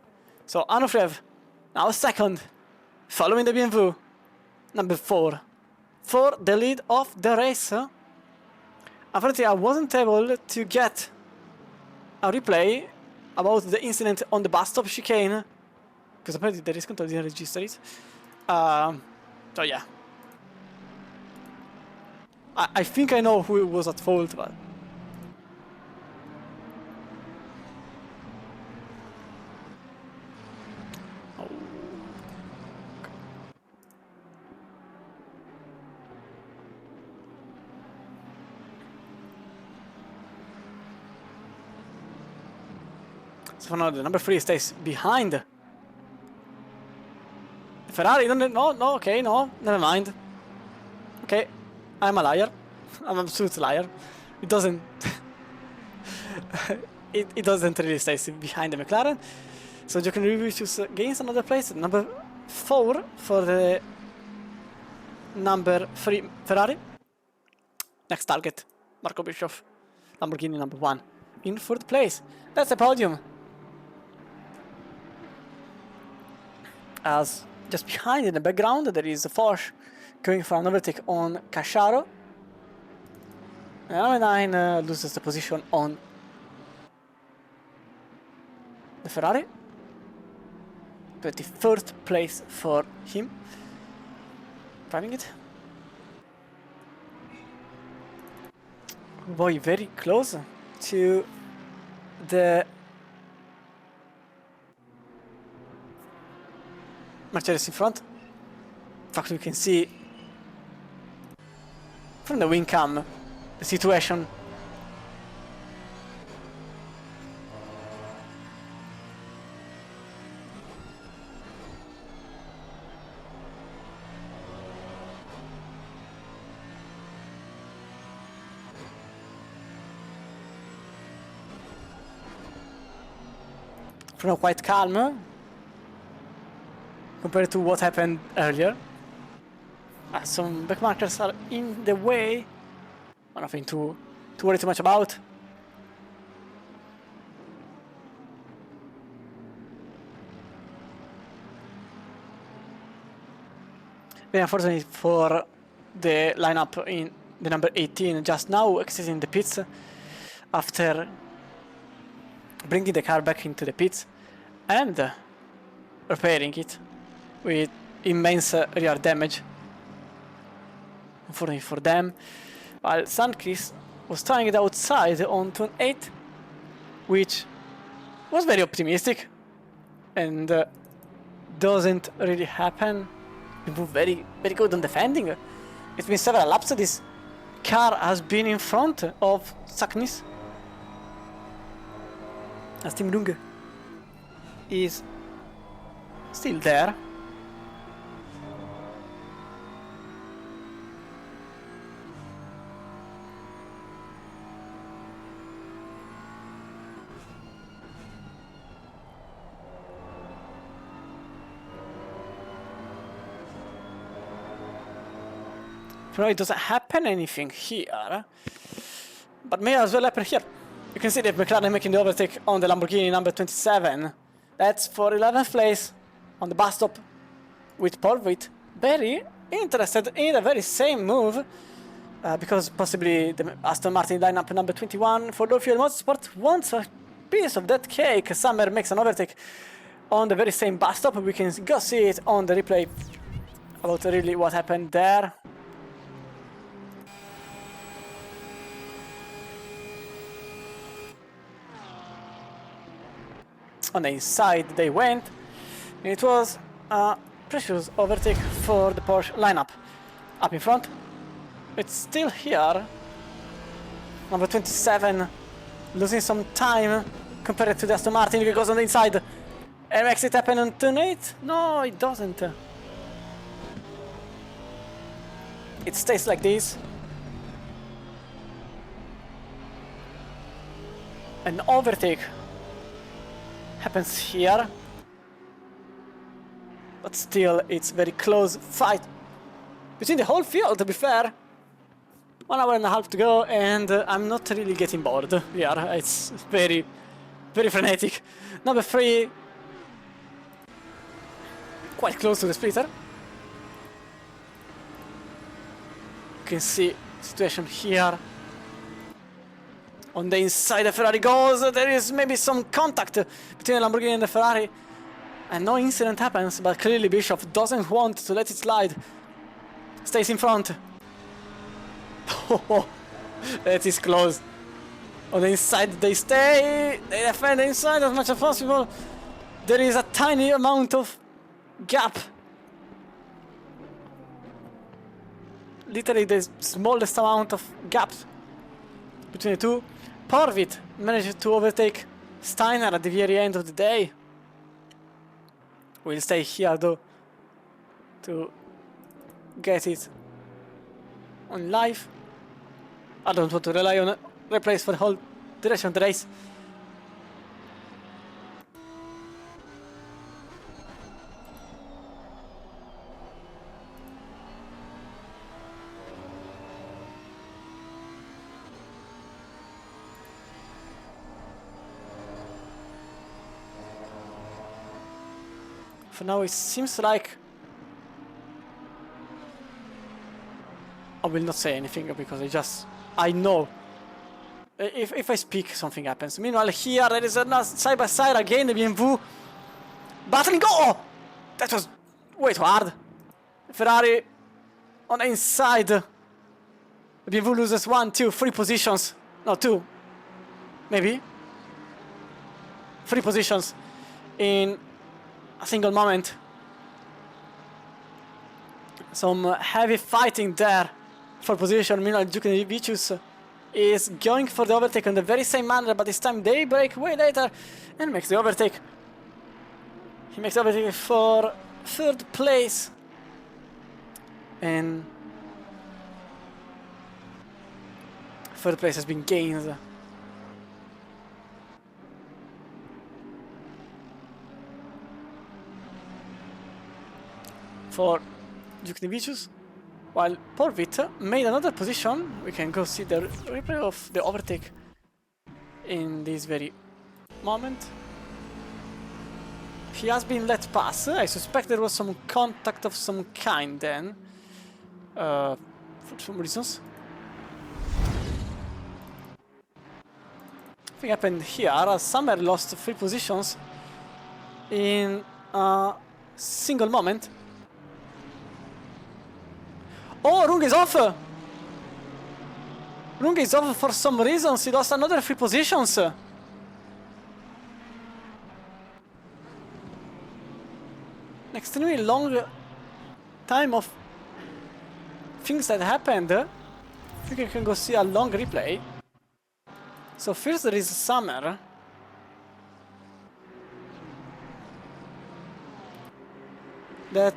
So Anofrev now second, following the BMW, number 4, for the lead of the race. Unfortunately, I wasn't able to get a replay about the incident on the bus stop chicane, because apparently the race control didn't register it. So yeah. I think I know who was at fault, but... So for now, the number 3 stays behind. The Ferrari, no, okay, no, never mind. Okay, I'm a liar. I'm an absolute liar. It doesn't... it doesn't really stay behind the McLaren. So Jokin gains another place, number 4 for the number 3 Ferrari. Next target, Marco Bischoff, Lamborghini number 1 in 4th place. That's the podium. As just behind in the background there is Foch going for an overtake on Cacharo. And number 9 loses the position on the Ferrari. 23rd place for him. Driving it. Boy, very close to the Mercedes in front. In fact, we can see from the wing cam the situation. For now, quite calm compared to what happened earlier. Some backmarkers are in the way. Nothing to worry too much about. But unfortunately for the lineup in the number 18, just now exiting the pits after bringing the car back into the pits and repairing it with immense rear damage. Unfortunately for them, while Sandquist was trying it outside on turn 8, which was very optimistic and doesn't really happen. We move very good on defending. It's been several laps. This car has been in front of Saknis. As Team Runge is still there. No, it doesn't happen anything here, but may as well happen here. You can see that McLaren making the overtake on the Lamborghini number 27. That's for 11th place on the bus stop with Porvit. Very interested in the very same move, because possibly the Aston Martin lineup number 21 for Low Fuel Motorsport wants a piece of that cake. Summer makes an overtake on the very same bus stop. We can go see it on the replay about really what happened there. On the inside they went, and it was a precious overtake for the Porsche lineup. Up in front, it's still here. Number 27 losing some time compared to the Aston Martin. It goes on the inside and makes it happen on turn 8. No, it doesn't. It stays like this. An overtake happens here, but still it's very close fight between the whole field, to be fair. 1 hour and a half to go, and I'm not really getting bored here. It's very frenetic. Number 3 quite close to the splitter. You can see the situation here. On the inside the Ferrari goes, there is maybe some contact between the Lamborghini and the Ferrari, and no incident happens, but clearly Bishop doesn't want to let it slide. Stays in front. Oh, that is close. On the inside they stay, they defend the inside as much as possible. There is a tiny amount of gap. Literally the smallest amount of gaps between the two. Porvit managed to overtake Steiner at the very end of the day. We'll stay here though to get it on live. I don't want to rely on replays for the whole duration of the race. For now it seems like I will not say anything because I know if I speak something happens. Meanwhile here there is a side by side again, the BMW battling. Oh! That was way too hard. Ferrari on the inside. The BMW loses 1, 2, 3 positions. No, 2. Maybe. 3 positions in a single moment. Some heavy fighting there for position. Meanwhile, Vicious is going for the overtake on the very same manner, but this time they break way later and makes the overtake. He makes the overtake for 3rd place. And 3rd place has been gained. For Vicious, while Porvit made another position. We can go see the replay of the overtake in this very moment. He has been let pass. I suspect there was some contact of some kind then, for some reasons. I think happened here. Summer lost 3 positions in a single moment. Oh, Runge is off! Runge is off for some reasons. He lost another 3 positions. I extremely long time of things that happened. I think you can go see a long replay. So first there is Summer. That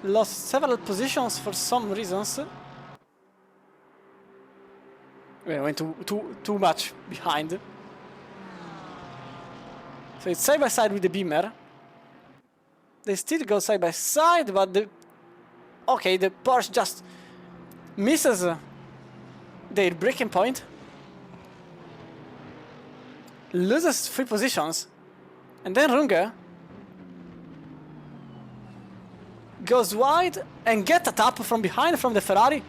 lost several positions for some reasons. We went too much behind. So it's side by side with the Beamer. They still go side by side, but the Porsche just misses their braking point, loses 3 positions, and then Runge goes wide and gets a tap from behind from the Ferrari.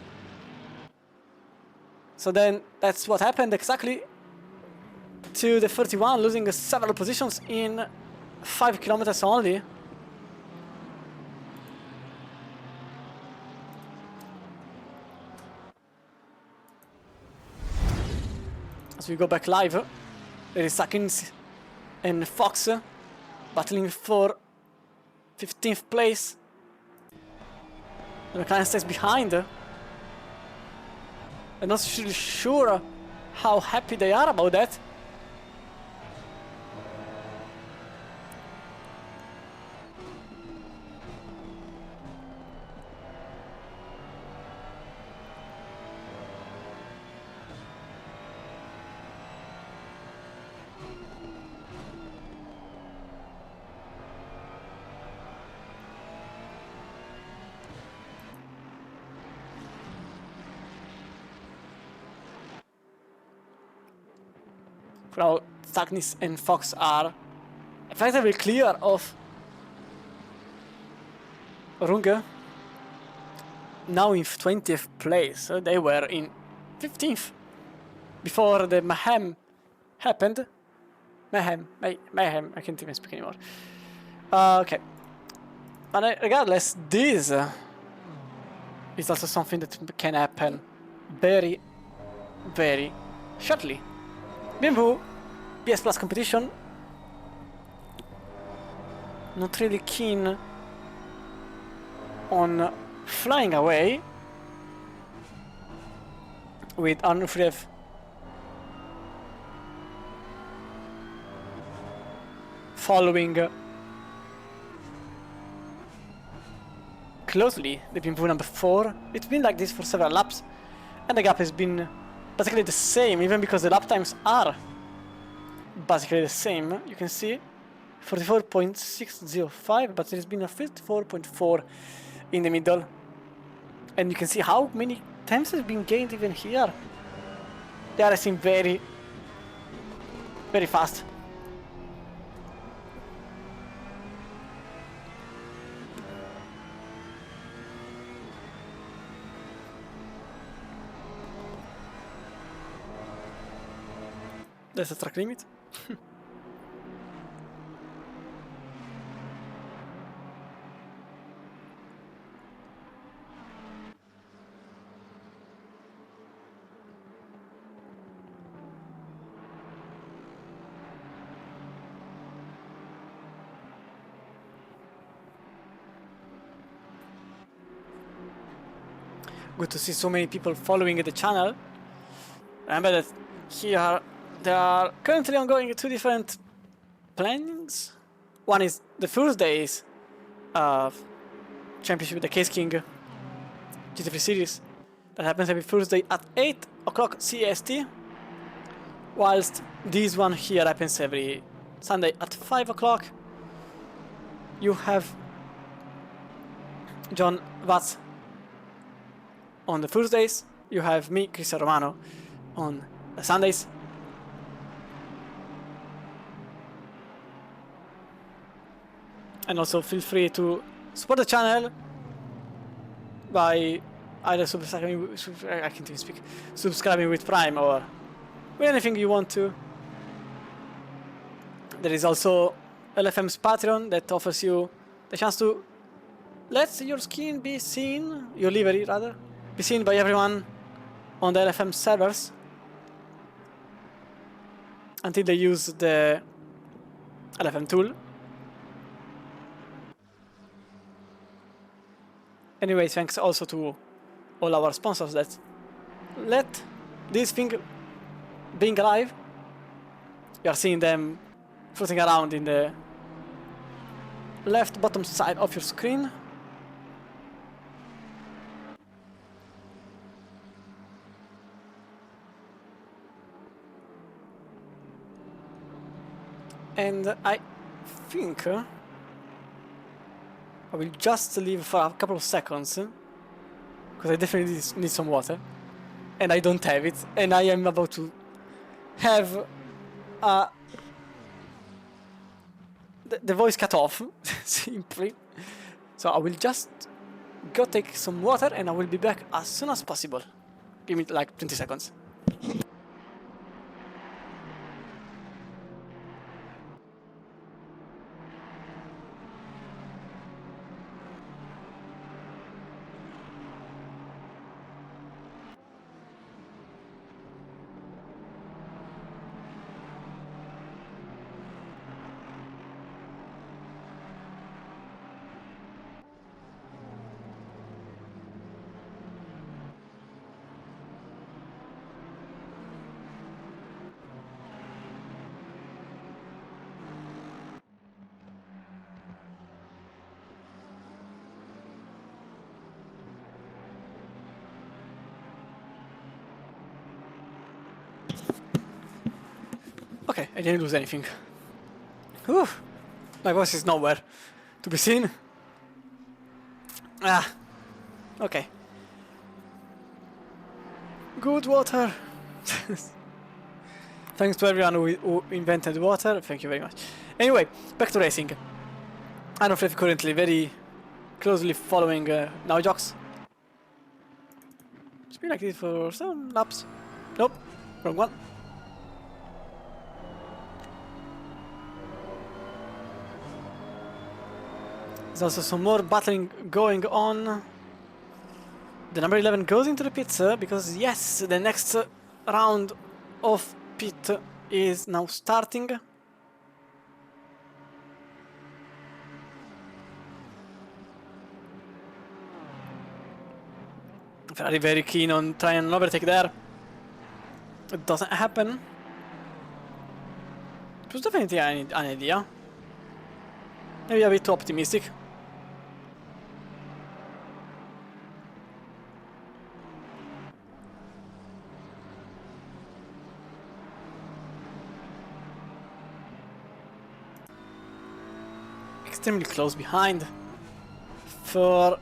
So then that's what happened exactly to the 31, losing several positions in 5 kilometers only. As we go back live, there is Watkins and Fox battling for 15th place. The McLaren stays behind. I'm not really sure how happy they are about that. Now Watkins and Fox are effectively clear of Runge. Now in 20th place. They were in 15th before the mayhem happened. Mayhem, I can't even speak anymore. Okay. But regardless, this is also something that can happen very, very shortly. BMW PS Plus competition, not really keen on flying away with Arnulf following closely the BMW number 4. It's been like this for several laps, and the gap has been basically the same, even because the lap times are basically the same. You can see 44.605, but there's been a 54.4 in the middle, and you can see how many times has been gained even here. They are racing very, very fast. There's a track limit. Good to see so many people following the channel. Remember that here there are currently ongoing 2 different plannings. One is the Thursdays championship with the Case King GT3 series that happens every Thursday at 8 o'clock CST, whilst this one here happens every Sunday at 5 o'clock. You have John Watts on the Thursdays, you have me, Cristiano Romano, on the Sundays. And also feel free to support the channel by either subscribing with Prime or with anything you want to. There is also LFM's Patreon that offers you the chance to let your skin be seen, your livery rather, be seen by everyone on the LFM servers until they use the LFM tool. Anyway, thanks also to all our sponsors that let this thing being alive. You are seeing them floating around in the left bottom side of your screen. And I think I will just leave for a couple of seconds because I definitely need some water and I don't have it, and I am about to have the voice cut off simply. So I will just go take some water and I will be back as soon as possible. Give me like 20 seconds. Okay, I didn't lose anything. Whew. My voice is nowhere to be seen. Okay. Good water. Thanks to everyone who invented water. Thank you very much. Anyway, back to racing. I know Fluffy currently very closely following Now Jocks. It's been like this for some laps. Nope, wrong one. There's also some more battling going on. The number 11 goes into the pits because yes, the next round of pit is now starting. Ferrari very keen on trying an overtake there. It doesn't happen. It was definitely an idea. Maybe a bit too optimistic. Extremely close behind for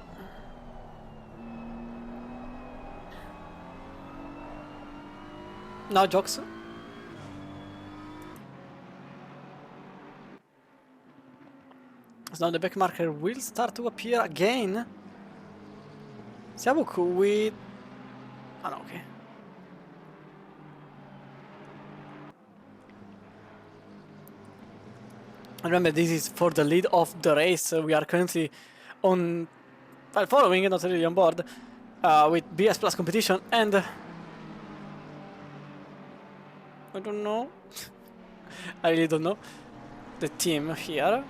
Now Jocks. So now the back marker will start to appear again. Siabuk with... Oh no, okay. Remember, this is for the lead of the race. We are currently on... Well, following, not really on board, with BS Plus competition and... I don't know. I really don't know. The team here.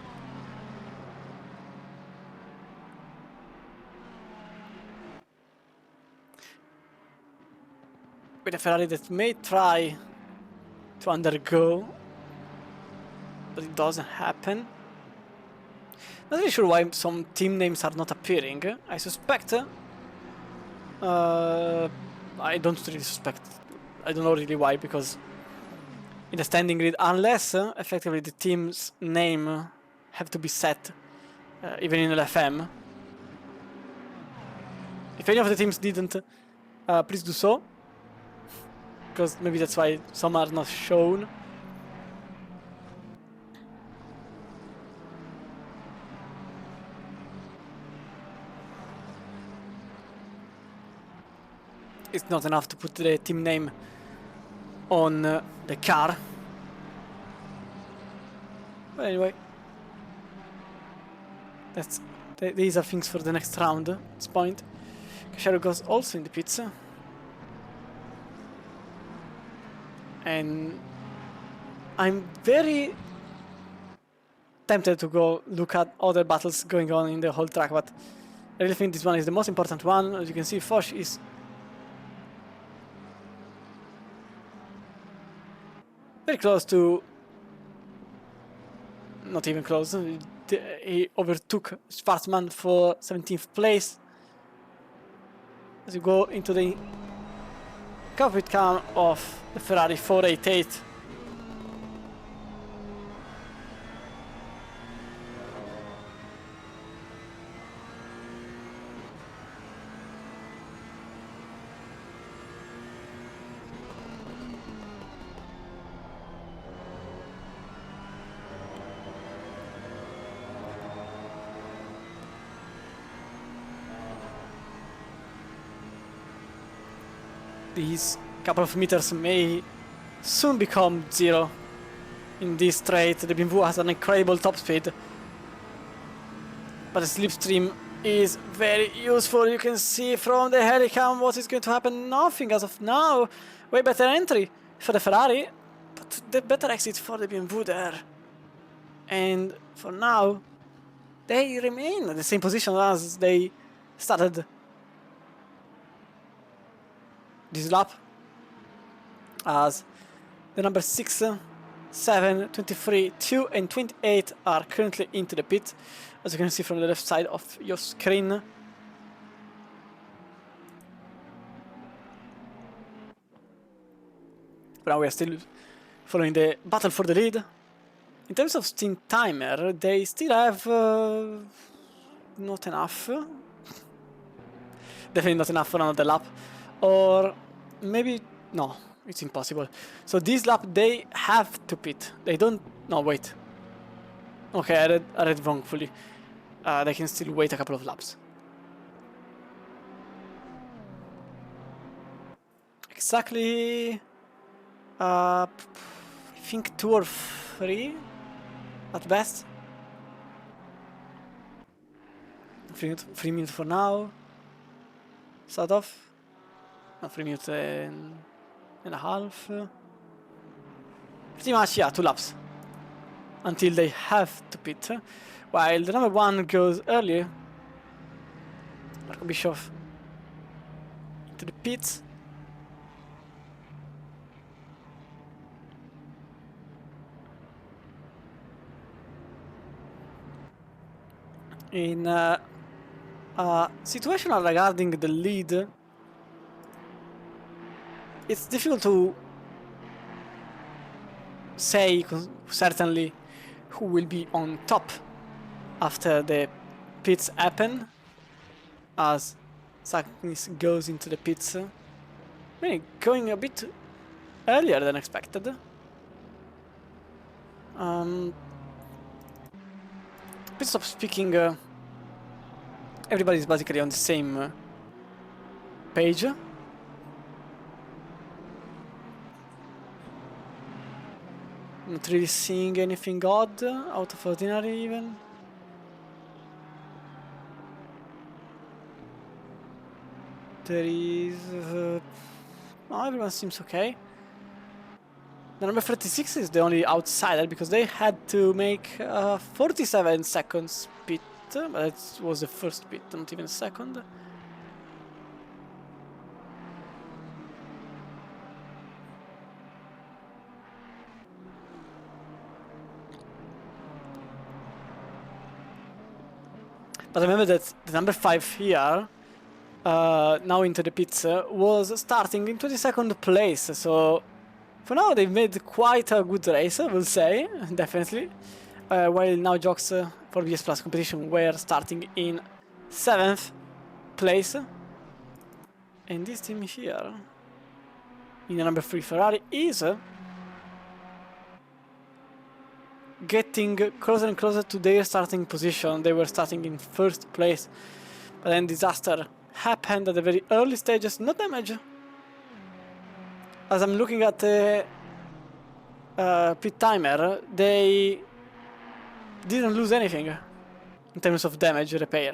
With a Ferrari that may try to undergo, but it doesn't happen. Not really sure why some team names are not appearing. I suspect. I don't really suspect. I don't know really why, because in the standing grid, unless effectively the team's name have to be set, even in LFM. If any of the teams didn't, please do so, because maybe that's why some are not shown. It's not enough to put the team name on the car. But anyway, these are things for the next round at this point. Kashiro goes also in the pits. And I'm very tempted to go look at other battles going on in the whole track, but I really think this one is the most important one. As you can see, Foch is very close to... not even close. He overtook Schwarzman for 17th place. As you go into the cockpit cam of the Ferrari 488. These couple of meters may soon become zero in this straight. The Binvu has an incredible top speed, but the slipstream is very useful. You can see from the helicam what is going to happen. Nothing as of now. Way better entry for the Ferrari, but the better exit for the Binvu there. And for now, they remain in the same position as they started this lap, as the number 6, 7, 23, 2 and 28 are currently into the pit, as you can see from the left side of your screen. But now we are still following the battle for the lead. In terms of stint timer, they still have not enough. Definitely not enough for another lap. Or maybe, no, it's impossible. So this lap they have to pit. They don't, no wait. Okay, I read wrongfully. They can still wait a couple of laps. Exactly, I think 2 or 3 at best. 3 minutes for now. Start off. 3 minutes and a half. Pretty much, yeah, 2 laps until they have to pit. While the number 1 goes early. Marco Bischoff into the pits. In a situation regarding the lead, it's difficult to say certainly who will be on top after the pits happen, as Sainz goes into the pits, maybe going a bit earlier than expected. Pit stop speaking, everybody's basically on the same page. Not really seeing anything odd, out of ordinary even. There is... oh, everyone seems okay. The number 36 is the only outsider because they had to make 47 seconds pit, but it was the first pit, not even second. But remember that the number 5 here, now into the pits, was starting in 22nd place, so for now they've made quite a good race, I will say, definitely. While now jocks for BS Plus competition were starting in 7th place. And this team here, in the number 3 Ferrari, is getting closer and closer to their starting position. They were starting in 1st place, but then disaster happened at the very early stages. No damage. As I'm looking at the pit timer, they didn't lose anything in terms of damage repair.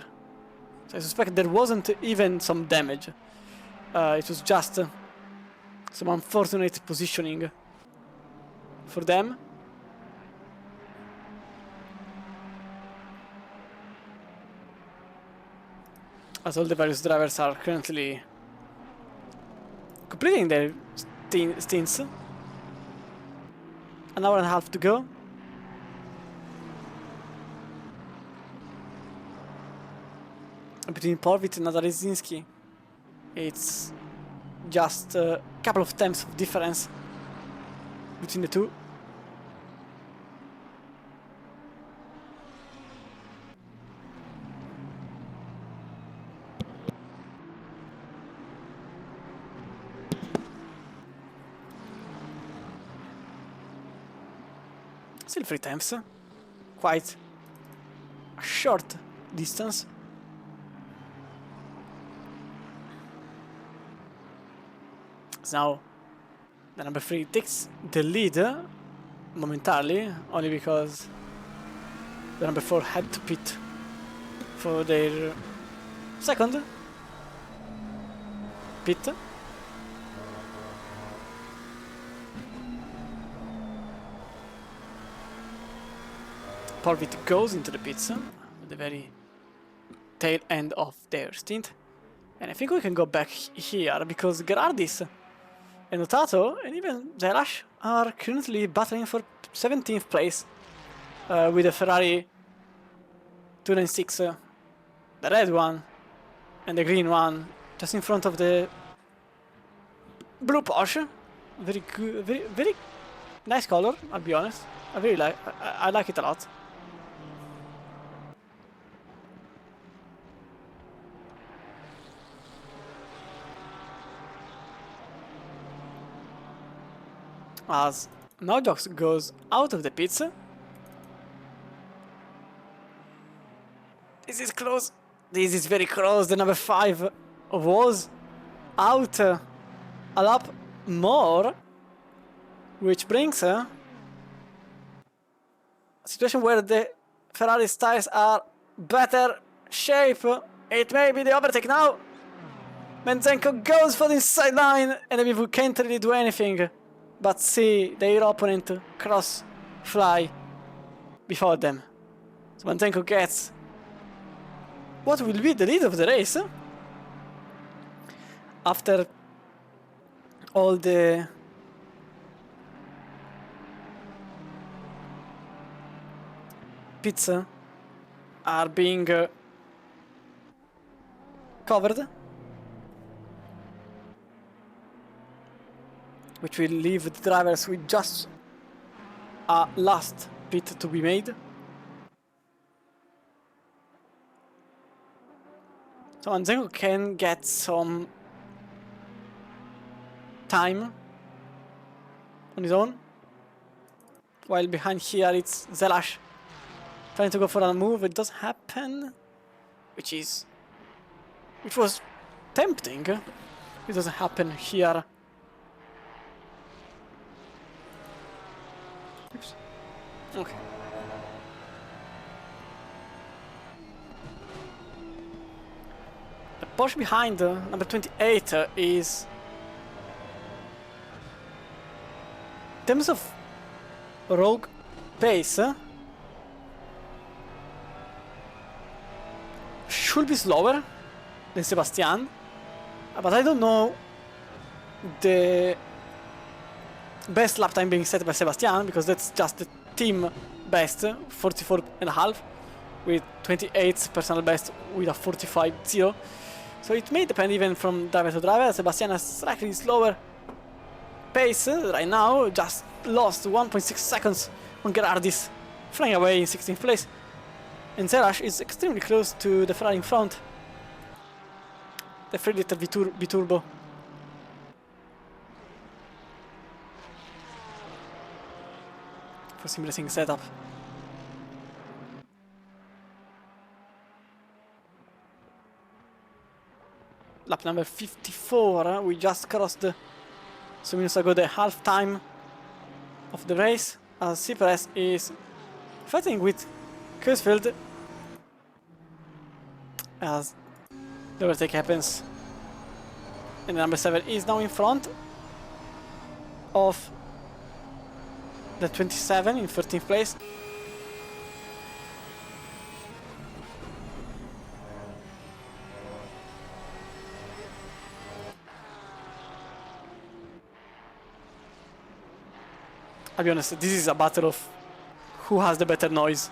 So I suspect there wasn't even some damage. It was just some unfortunate positioning for them. as all the various drivers are currently completing their stints. An hour and a half to go. Between Porvit and Nadarizinski, it's just a couple of tenths of difference between the two. Still 3 tenths, quite a short distance. So now the number 3 takes the lead momentarily, only because the number 4 had to pit for their second pit. Porvit goes into the pits at the very tail end of their stint, and I think we can go back here because Gerardis and Notato and even Zelash are currently battling for 17th place with the Ferrari 296, the red one and the green one, just in front of the blue Porsche. Very good, very nice color, I'll be honest. I like it a lot. As Nojox goes out of the pits. This is close. This is very close. The number 5 was out a lap more, which brings a situation where the Ferrari's tires are better shape. It may be the overtake now. Menzenko goes for the inside line, and we can't really do anything but see their opponent cross fly before them. So Menzenko gets what will be the lead of the race after all the pits are being covered, which will leave the drivers with just a last pit to be made. So Menzenko can get some time on his own, while behind here it's Zelash trying to go for a move. It does happen, which was tempting. It doesn't happen here. Oops. Okay. The Porsche behind number 28 is, in terms of rogue pace, should be slower than Sebastian, but I don't know the best lap time being set by Sebastian, because that's just the team best, 44.5, with 28's personal best with a 45.0. So it may depend even from driver to driver. Sebastian has slightly slower pace right now, just lost 1.6 seconds on Gerardis, flying away in 16th place. And Zelash is extremely close to the Ferrari in front. The 3-liter V-Turbo. For sim racing setup. Lap number 54, we just crossed some minutes ago the half time of the race, as Cypress is fighting with Kursfield as the overtake happens, and the number 7 is now in front of the 27 in 13th place. I'll be honest, this is a battle of who has the better noise.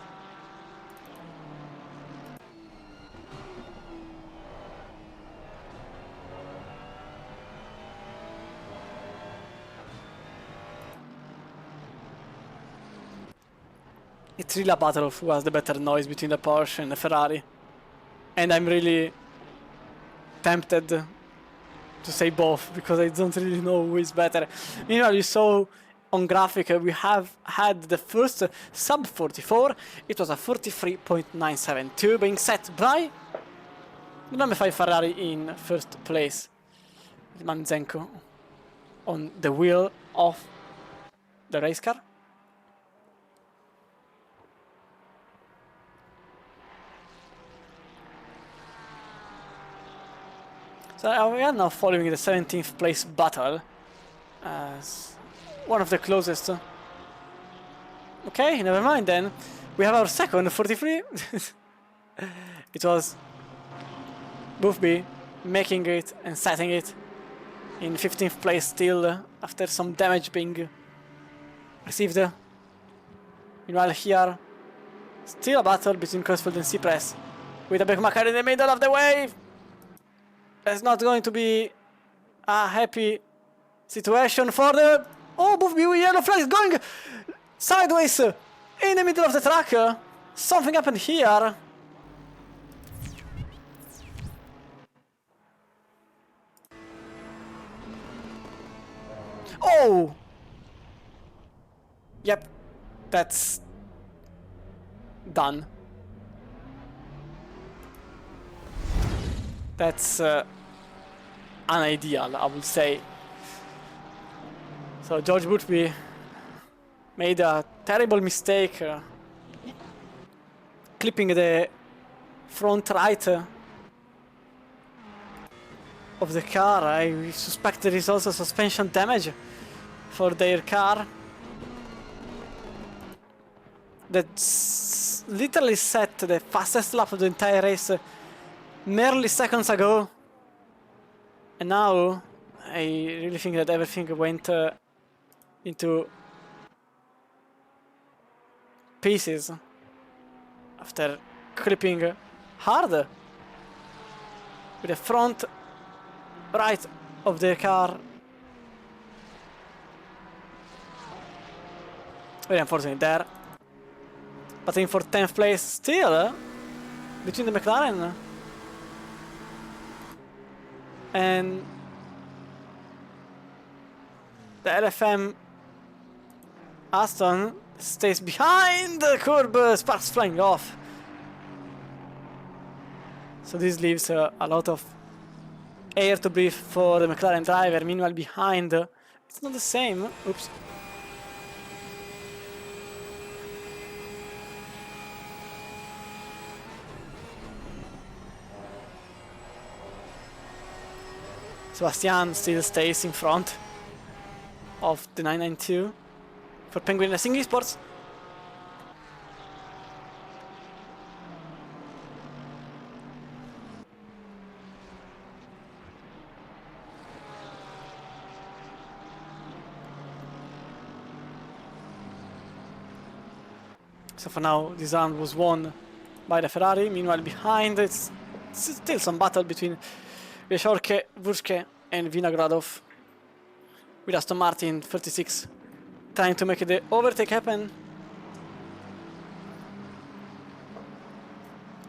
It's really a battle of who has the better noise between the Porsche and the Ferrari. And I'm really tempted to say both, because I don't really know who is better. Meanwhile, you saw on graphic we have had the first sub 44. It was a 43.972 being set by the number 5 Ferrari in first place. Manzenko on the wheel of the race car. So we are now following the 17th place battle as one of the closest. Okay, never mind then. We have our second 43. It was Boothby making it and setting it in 15th place still after some damage being received. Meanwhile here, still a battle between Crossfield and Cypress with a Beckmacher in the middle of the wave. It's not going to be a happy situation for the... Oh, Boothby with yellow flag is going sideways in the middle of the track. Something happened here. Oh! Yep, that's done. That's unideal, I would say. So George Boothby made a terrible mistake clipping the front right of the car. I suspect there is also suspension damage for their car. That's literally set the fastest lap of the entire race merely seconds ago. And now I really think that everything went into pieces after clipping hard with the front right of the car. Very unfortunate there. But in for 10th place still between the McLaren and the LFM. Aston stays behind the curb, sparks flying off. So this leaves a lot of air to breathe for the McLaren driver. Meanwhile behind, it's not the same. Oops. Sebastian still stays in front of the 992 for Penguin Racing Esports. So for now this round was won by the Ferrari. Meanwhile behind it's still some battle between Wieczorek, Wurschke and Vinogradov, with Aston Martin 36 trying to make the overtake happen.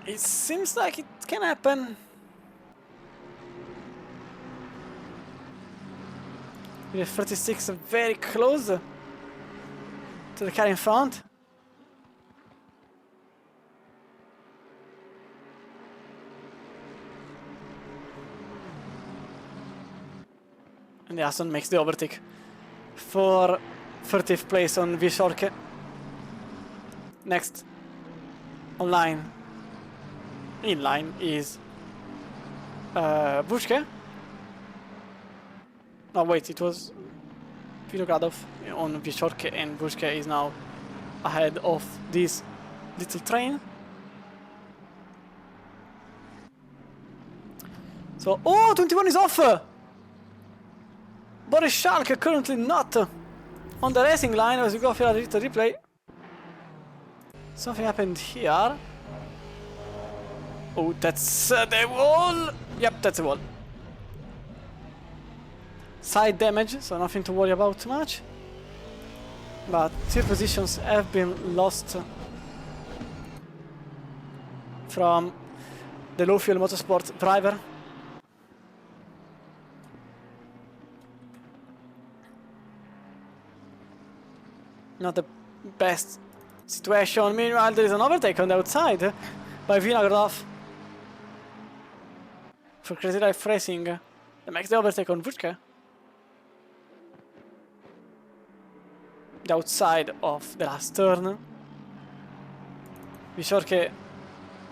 It seems like it can happen. With 36 very close to the car in front. And the Aston makes the overtake for 30th place on Wieczorek. Next in line is Wurschke. No wait, it was Vinogradov on Wieczorek, and Wurschke is now ahead of this little train. So, oh, 21 is off! Boris Schalke currently not on the racing line as we go for a replay. Something happened here. Oh, that's the wall! Yep, that's the wall. Side damage, so nothing to worry about too much. But 2 positions have been lost from the Low Fuel Motorsport driver. Not the best situation. Meanwhile, there is an overtake on the outside by Vinogradov for Crazy Life Racing. That makes the overtake on Vučka. The outside of the last turn. Vishorke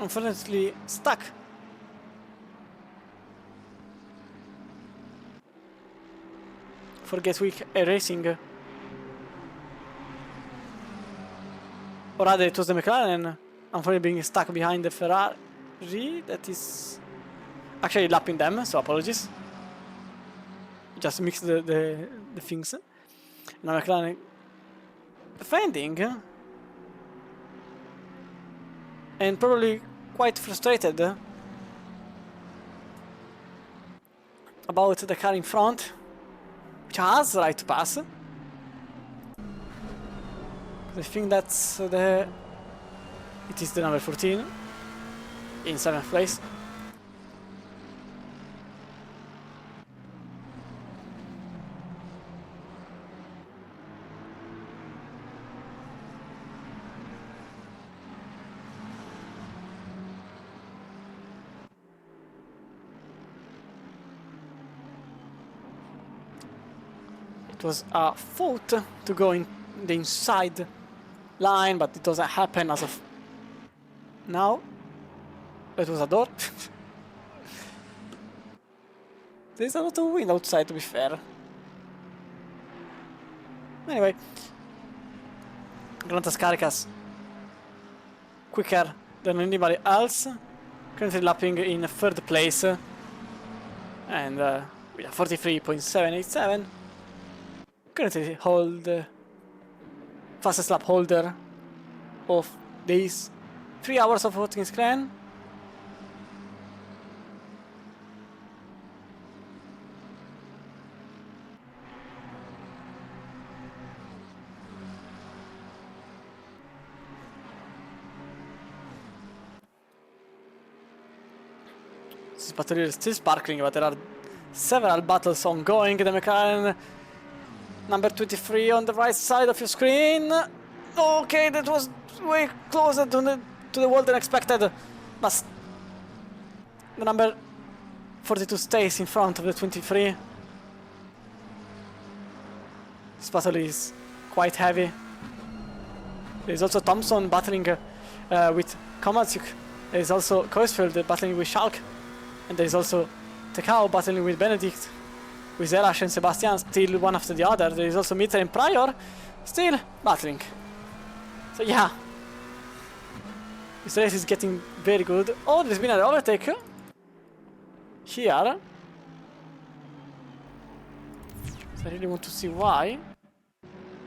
unfortunately stuck. For Gatwick Racing. Or rather, it was the McLaren, unfortunately being stuck behind the Ferrari that is actually lapping them, so apologies. Just mixed the things. Now McLaren defending and probably quite frustrated about the car in front, which has the right to pass. I think that's it is the number 14 in 7th place. It was a fault to go in the inside line, but it doesn't happen as of now. It was a door. There's a lot of wind outside, to be fair. Anyway, Grantas Carikas quicker than anybody else, currently lapping in 3rd place and with a 43.787. Currently hold fastest lap holder of these 3 hours of Watkins Glen. This battle is still sparkling, but there are several battles ongoing. The McLaren number 23 on the right side of your screen. Okay, that was way closer to the wall than expected. But the number 42 stays in front of the 23. This battle is quite heavy. There is also Thompson battling with Komatsuk. There is also Koisfeld battling with Schalk. And there is also Tekau battling with Benedict. With Elash and Sebastian still one after the other. There is also Mitre and Pryor still battling. So yeah, this race is getting very good. Oh, there's been an overtake here. So I really want to see why,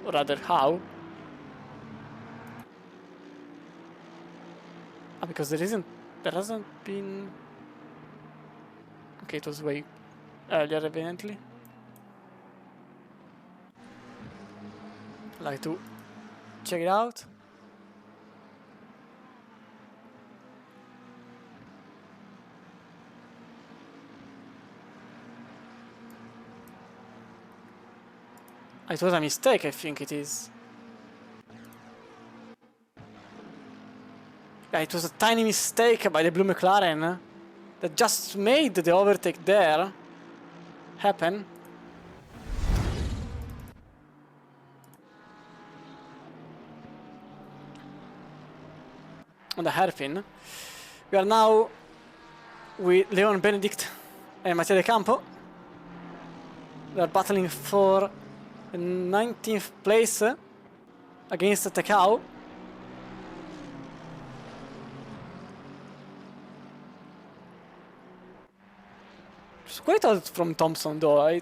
or rather how. Because there hasn't been. Okay, it was way earlier, evidently. I'd like to check it out. It was a mistake, I think it is. Yeah, it was a tiny mistake by the blue McLaren that just made the overtake there happen. On the hairpin. We are now with Leon Benedict and Mattia De Campo. They are battling for the 19th place against Tekau. It's quite odd from Thompson though. I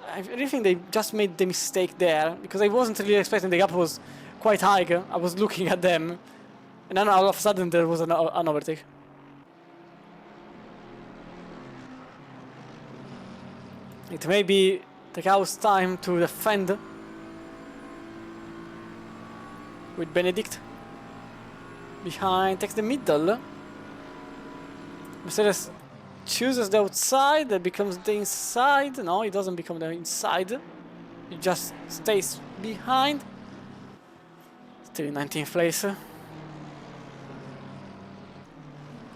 I really think they just made the mistake there, because I wasn't really expecting the gap was quite high. I was looking at them, and then all of a sudden there was an overtake. It may be the cow's time to defend with Benedict. Behind, takes the middle. Mercedes chooses the outside, that becomes the inside. No, it doesn't become the inside. It just stays behind. Still in 19th place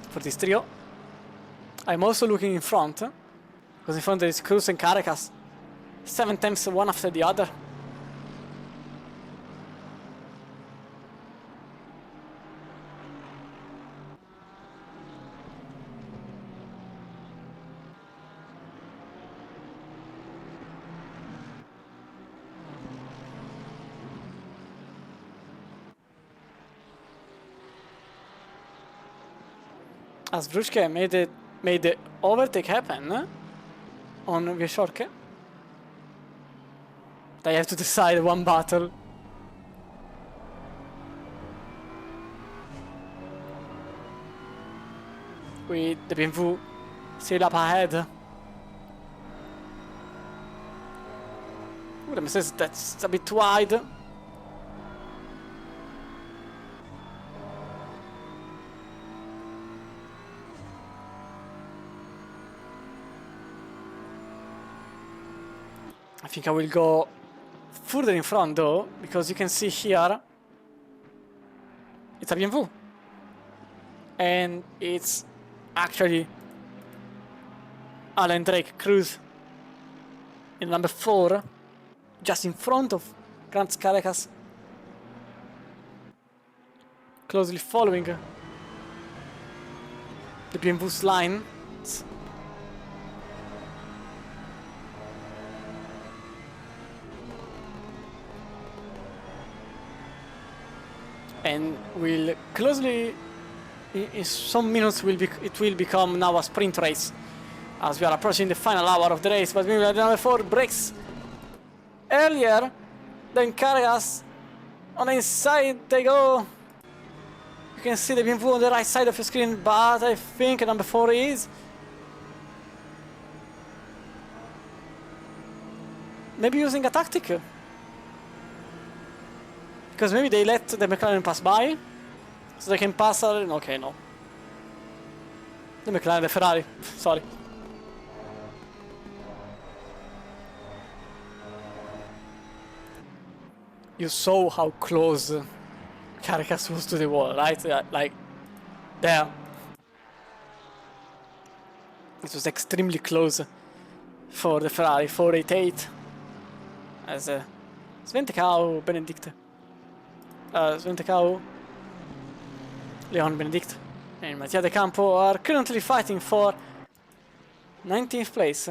for this trio. I'm also looking in front, because in front there is Cruz and Caracas. 7 times one after the other. As Vruchke made the overtake happen on Vieshorke. They have to decide one battle. With the BMW still up ahead. Ooh, the Mercedes, that's a bit wide. I think I will go further in front though, because you can see here it's a BMW, and it's actually Alan Drake Cruz in number 4, just in front of Grant Caracas, closely following the BMW's line. And will closely, in some minutes, it will become now a sprint race, as we are approaching the final hour of the race. But meanwhile, number 4 breaks earlier than Cargas. On the inside they go. You can see the BMW on the right side of your screen, but I think number 4 is maybe using a tactic. Because maybe they let the McLaren pass by, so they can pass her. Okay, no. The McLaren, the Ferrari, sorry. You saw how close Caracas was to the wall, right? Like, there. It was extremely close for the Ferrari 488. As Sventecao, Benedict. Sventecao, Leon Benedict, and Mattia De Campo are currently fighting for 19th place.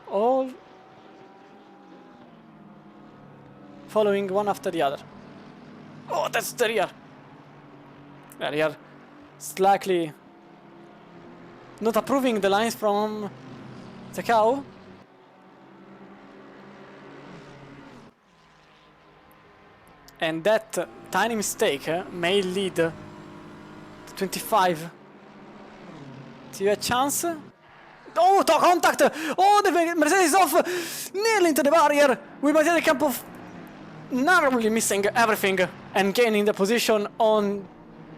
All following one after the other. Oh, that's the rear. The rear slightly not approving the lines from Tecao. And that tiny mistake may lead to 25. Do you have a chance? Oh, contact! Oh, the Mercedes is off! Nearly into the barrier! With Mattia De Campo narrowly missing everything and gaining the position on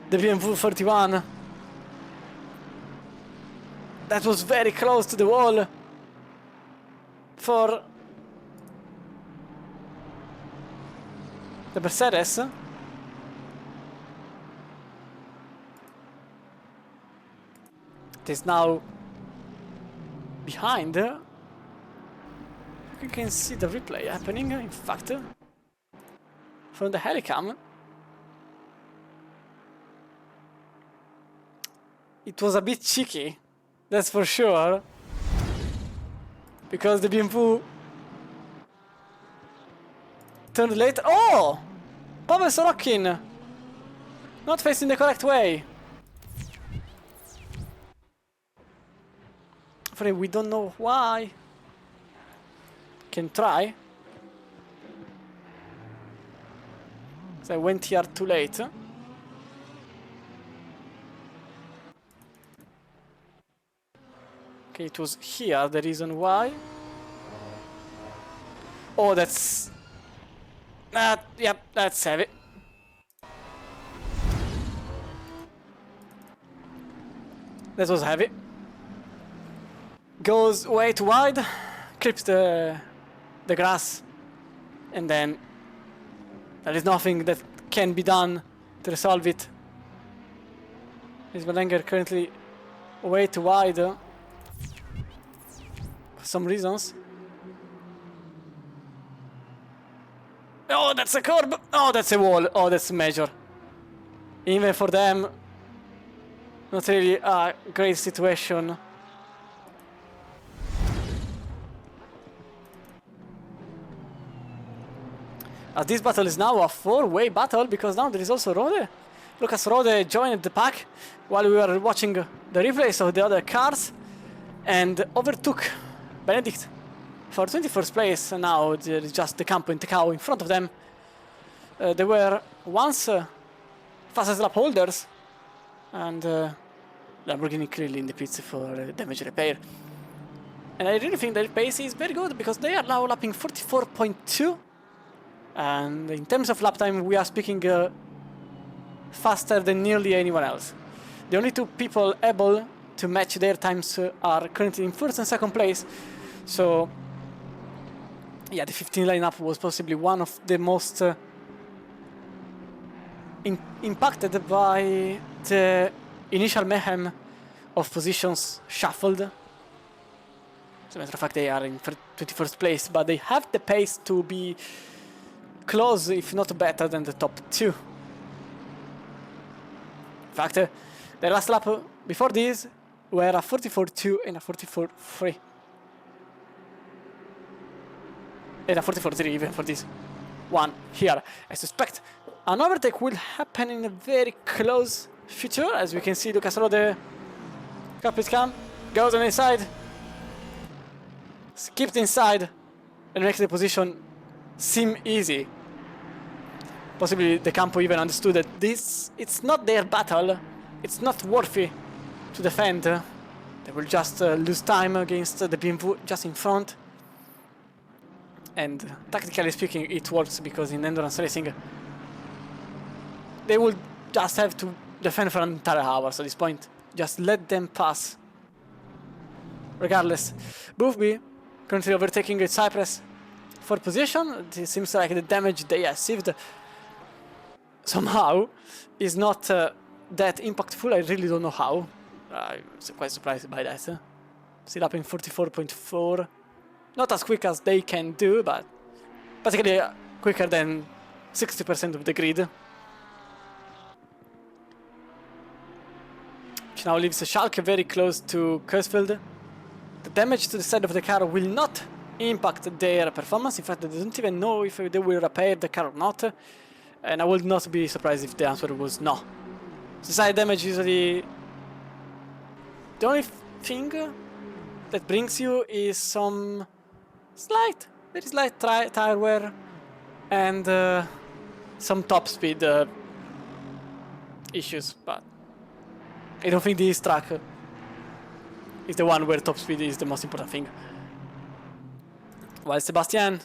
the BMW 31. That was very close to the wall for the Mercedes. It is now behind. You can see the replay happening, in fact, from the helicam. It was a bit cheeky, that's for sure, because the BMW turned late. Oh! Pavel Sorokin! Not facing the correct way. We don't know why. can try. So I went here too late. Okay, it was here the reason why. Oh, that's... yep, that's heavy. That was heavy. Goes way too wide, clips the grass, and then there is nothing that can be done to resolve it. Is Belanger currently way too wide for some reasons. Oh, that's a curb! Oh, that's a wall! Oh, that's a major. Even for them, not really a great situation. This battle is now a four-way battle because now there is also Rode. Lucas Rode joined the pack while we were watching the replays of the other cars and overtook Benedict for 21st place. And now there is just the Campo and Tecao in front of them. They were once fastest lap holders, and Lamborghini clearly in the pits for damage repair. And I really think their pace is very good because they are now lapping 44.2. And in terms of lap time, we are speaking faster than nearly anyone else. The only two people able to match their times are currently in first and second place. So, yeah, the 15 lineup was possibly one of the most impacted by the initial mayhem of positions shuffled. As a matter of fact, they are in 21st place, but they have the pace to be close, if not better, than the top two. In fact, the last lap before this were a 44.2 and a 44.3. And a 44.3 even for this one here. I suspect an overtake will happen in a very close future. As we can see, Lucas Rode, carpet cam, goes on the inside, skipped inside, and makes the position seem easy. Possibly the Campo even understood that it's not their battle, it's not worthy to defend. They will just lose time against the BMW just in front. And tactically speaking, it works because in endurance racing, they will just have to defend for an entire hour. So at this point, just let them pass. Regardless, Boothby currently overtaking Cypress for position. It seems like the damage they received somehow is not that impactful. I really don't know how. I'm quite surprised by that. Still up in 44.4. Not as quick as they can do, but basically quicker than 60% of the grid. Which now leaves Schalke very close to Kursfeld. The damage to the side of the car will not impact their performance. In fact, they don't even know if they will repair the car or not. And I would not be surprised if the answer was no. The side damage usually... The only thing that brings you is some very slight tire wear and some top speed issues, but I don't think this track is the one where top speed is the most important thing. While Sebastian,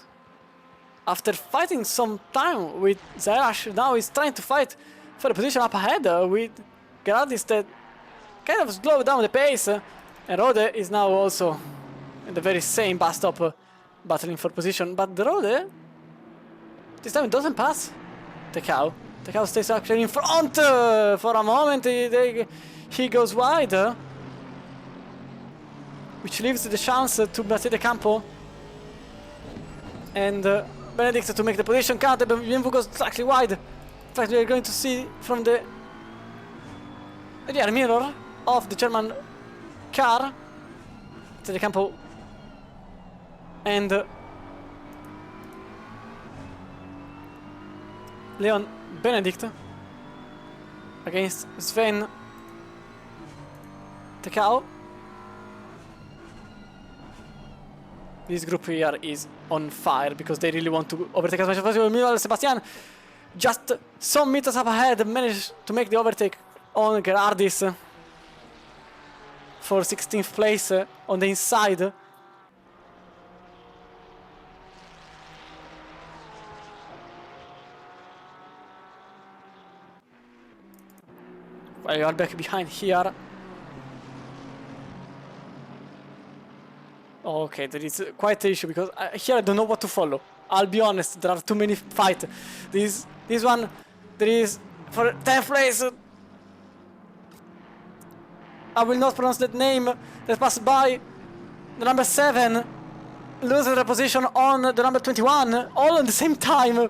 after fighting some time with Zarash, now is trying to fight for a position up ahead with Gerardis that kind of slowed down the pace, and Rode is now also in the very same bus stop battling for position, but the Rode this time doesn't pass Tecao. Tecao stays actually in front for a moment. He goes wide, which leaves the chance to Brasilia Campo and Benedict to make the position count. The BMW goes slightly wide. In fact, we are going to see from the rear mirror of the German car Brasilia Campo and Leon Benedict against Sven Tecao. this group here is on fire because they really want to overtake as much as possible. Meanwhile, Sebastian, just some meters up ahead, managed to make the overtake on Gerardis for 16th place on the inside. Well, you are back behind here. Okay, there is quite an issue because here I don't know what to follow. I'll be honest, there are too many fights. This one, there is for 10th place. I will not pronounce that name that passed by. The number 7 loses the position on the number 21, all at the same time.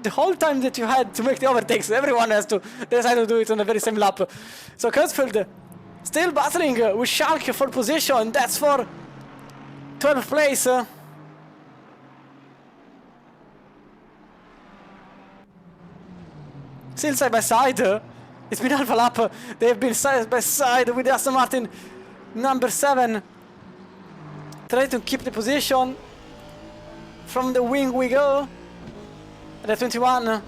The whole time that you had to make the overtakes, everyone has to decide to do it on the very same lap. So Kurzfield still battling with Schalke for position. That's for 12th place. Still side by side. It's been half a lap. They've been side by side with the Aston Martin number 7. Try to keep the position. From the wing we go. The 21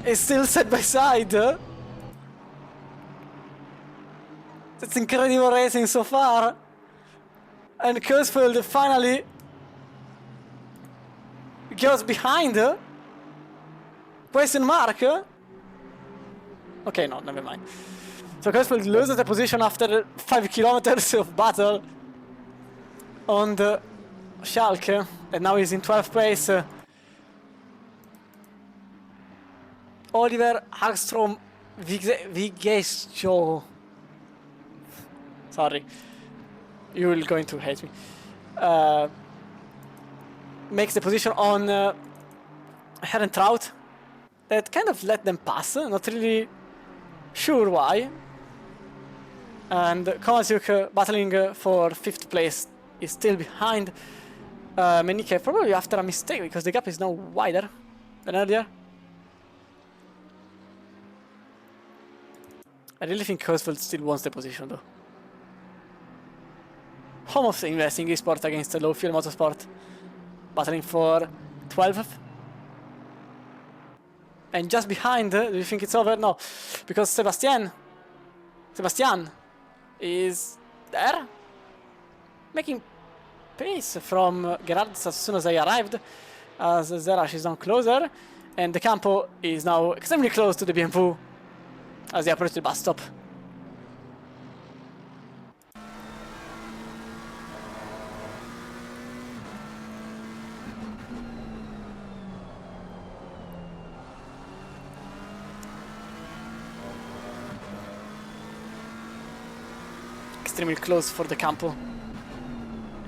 is still side by side. That's incredible racing so far. And Kurzfield finally goes behind. Question mark. Okay, no, never mind. So Kurzfield loses the position after 5 kilometers of battle on the Schalke, and now he's in 12th place. Oliver Hagstrom Vigescio. Sorry, you will going to hate me. Makes the position on Herrentraut. That kind of let them pass, not really sure why. And Kovacic battling for 5th place is still behind Menike, probably after a mistake because the gap is now wider than earlier. I really think Kurzfield still wants the position though. Home of investing eSport against the Low Fuel Motorsport, battling for 12th. And just behind, do you think it's over? No, because Sebastian is there, making pace from Gerard as soon as I arrived, as Zerash is now closer, and the Campo is now extremely close to the BMW as they approach the bus stop. Extremely close for the Campo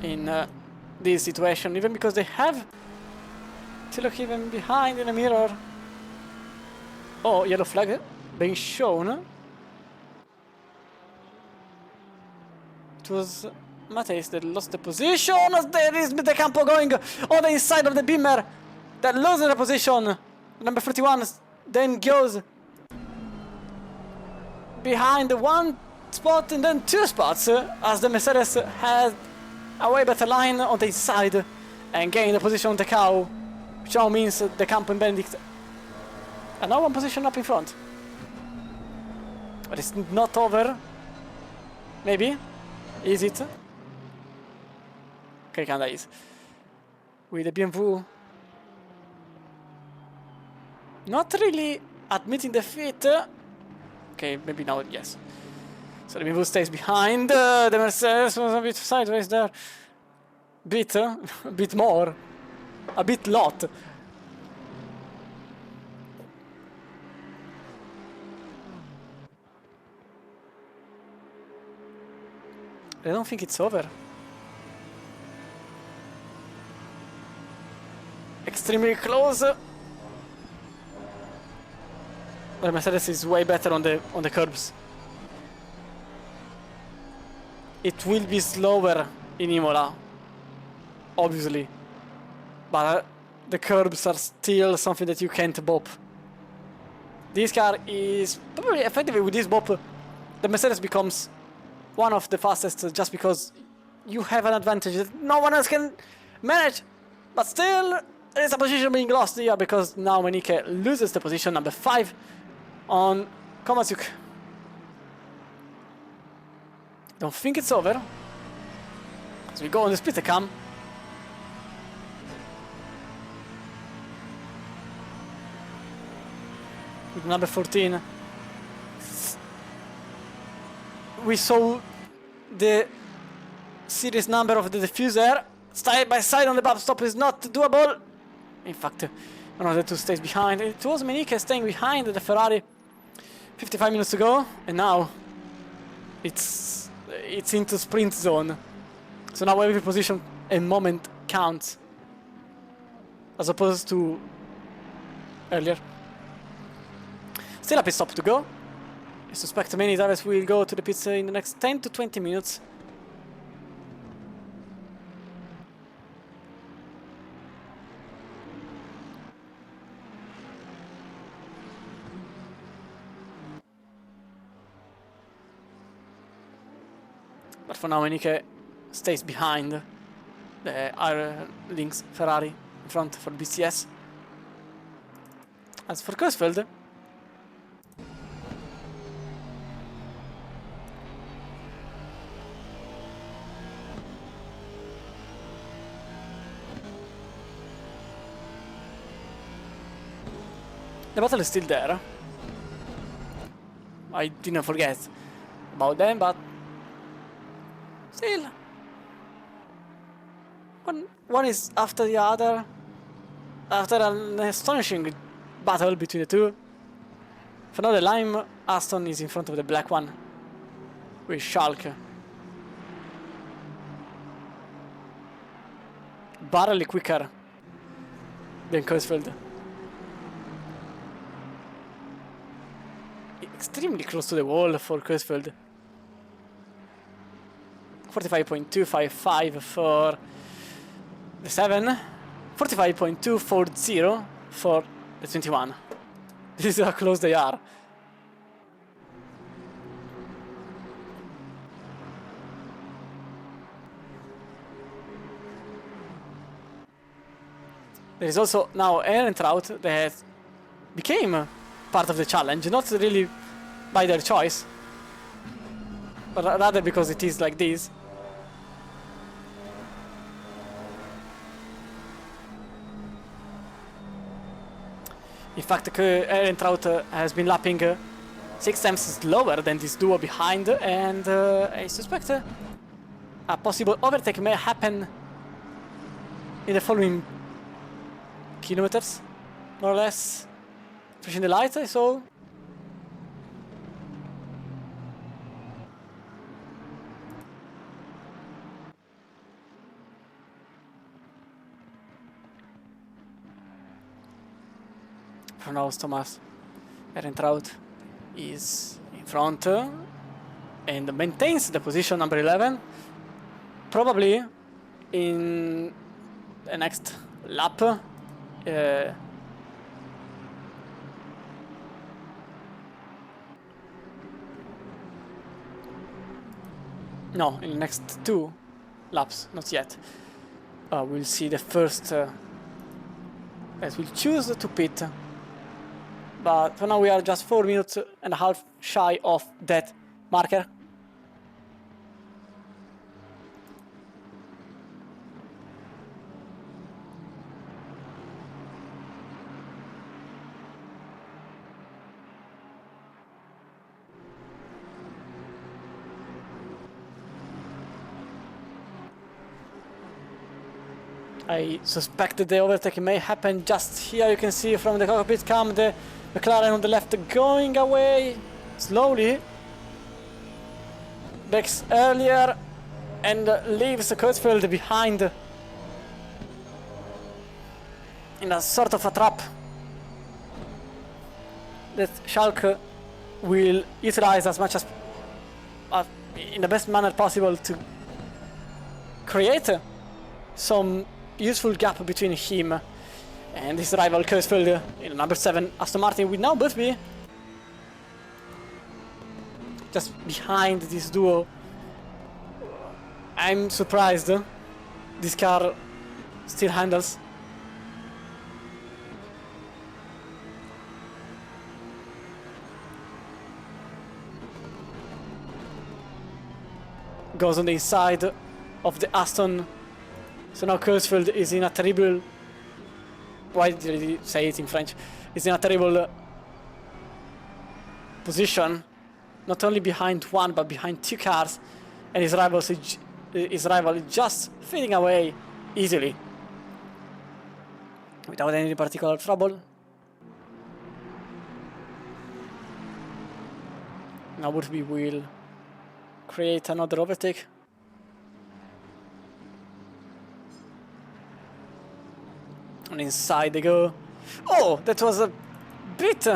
in this situation, even because they have to look even behind in the mirror. Oh, yellow flag being shown. It was Mateus that lost the position, as there is the Campo going on the inside of the Beamer that loses the position. Number 31 then goes behind one spot and then 2 spots as the Mercedes had a way better line on the inside and gained the position on the cow, which now means the Campo and Benedict are now 1 position up in front. But it's not over. Maybe. Is it? Okay, kinda is. With the BMW not really admitting defeat. Okay, maybe now yes. So the BMW stays behind. The Mercedes was a bit sideways there. A bit more. A bit lot. I don't think it's over. Extremely close. The Mercedes is way better on the curbs. It will be slower in Imola, obviously, but the curbs are still something that you can't bop. This car is probably effectively with this bop, the Mercedes becomes one of the fastest just because you have an advantage that no one else can manage. But still, there is a position being lost here because now Manike loses the position number 5 on Komatsuk. Don't think it's over. As we go on the split cam. With number 14. We saw the series number of the diffuser. Side by side on the bump stop is not doable. In fact, one of the two stays behind. It was Manike staying behind the Ferrari 55 minutes ago, and now it's into sprint zone. So now every position and moment counts, as opposed to earlier. Still a pit stop to go. I suspect many drivers will go to the pits in the next 10 to 20 minutes. But for now, Manike stays behind the Links Ferrari in front for BCS. As for Kursfeld, the battle is still there. I didn't forget about them, but still, one is after the other, after an astonishing battle between the two. For now, the lime Aston is in front of the black one, with Schalke. Barely quicker than Kursfeld. Extremely close to the wall for Kursfeld. 45.255 for the 7, 45.240 for the 21. This is how close they are. There is also now Ehrentraut that became part of the challenge, not really by their choice, but rather because it is like this. In fact, Ehrentraut has been lapping 6 times slower than this duo behind, and I suspect a possible overtake may happen in the following kilometers, more or less. Pushing the light, I saw. For now, Thomas Ehrentraut is in front and maintains the position number 11. Probably in the next lap. No, in the next 2 laps, not yet. We'll see the first as we'll choose to pit. But for now we are just 4 minutes and a half shy of that marker. I suspect that the overtake may happen just here. You can see from the cockpit cam the McLaren on the left going away slowly. Brakes earlier and leaves Kursfeld behind in a sort of a trap that Schalke will utilize as much as in the best manner possible to create some useful gap between him and his rival Kursfeld in number 7 Aston Martin will now both be just behind this duo I'm surprised this car still handles. Goes on the inside of the Aston. So now Kurzfeld is in a terrible... Why did he say it in French? He's in a terrible position. Not only behind one, but behind two cars. And his rival is just fading away easily. Without any particular trouble. Now Woodby will create another overtake. And inside they go. Oh, that was a bit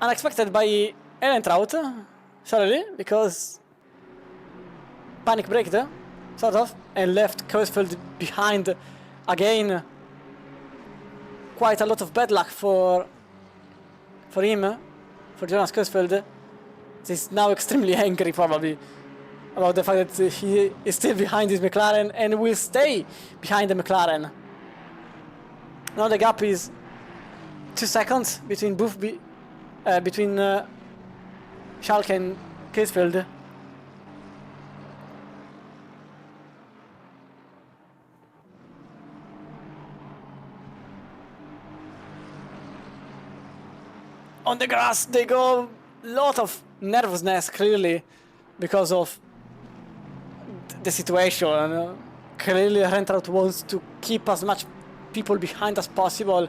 unexpected by Ehrentraut, surely, because panic braked, sort of, and left Kurzfeld behind again. Quite a lot of bad luck for him, for Jonas Kurzfeld. He's now extremely angry, probably, about the fact that he is still behind his McLaren and will stay behind the McLaren. Now the gap is 2 seconds between between Schalke and Kurzfeld. On the grass they go. Lot of nervousness, clearly, because of the situation. Clearly Ehrentraut wants to keep as much people behind as possible,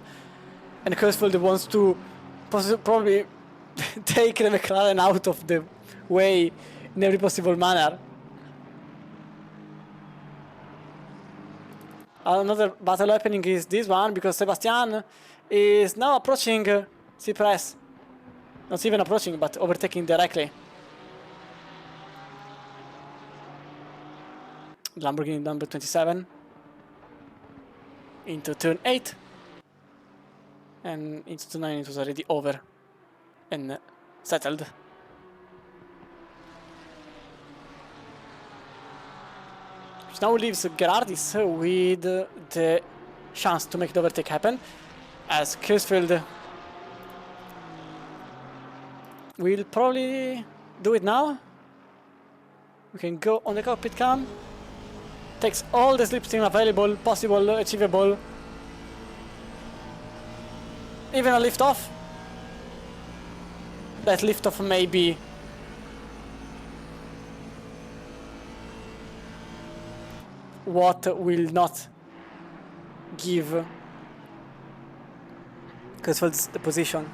and Kurzfeld wants to probably take the McLaren out of the way in every possible manner. Another battle happening is this one, because Sebastian is now approaching Cypress. Not even approaching, but overtaking directly. Lamborghini number 27 into turn 8, and into turn 9 it was already over and settled. Which now leaves Gerardis with the chance to make the overtake happen, as Kurzfeld will probably do it now. We can go on the cockpit cam. Takes all the slipstream available, possible, achievable. Even a lift off. That lift off may be what will not give Kurzfeld's the position.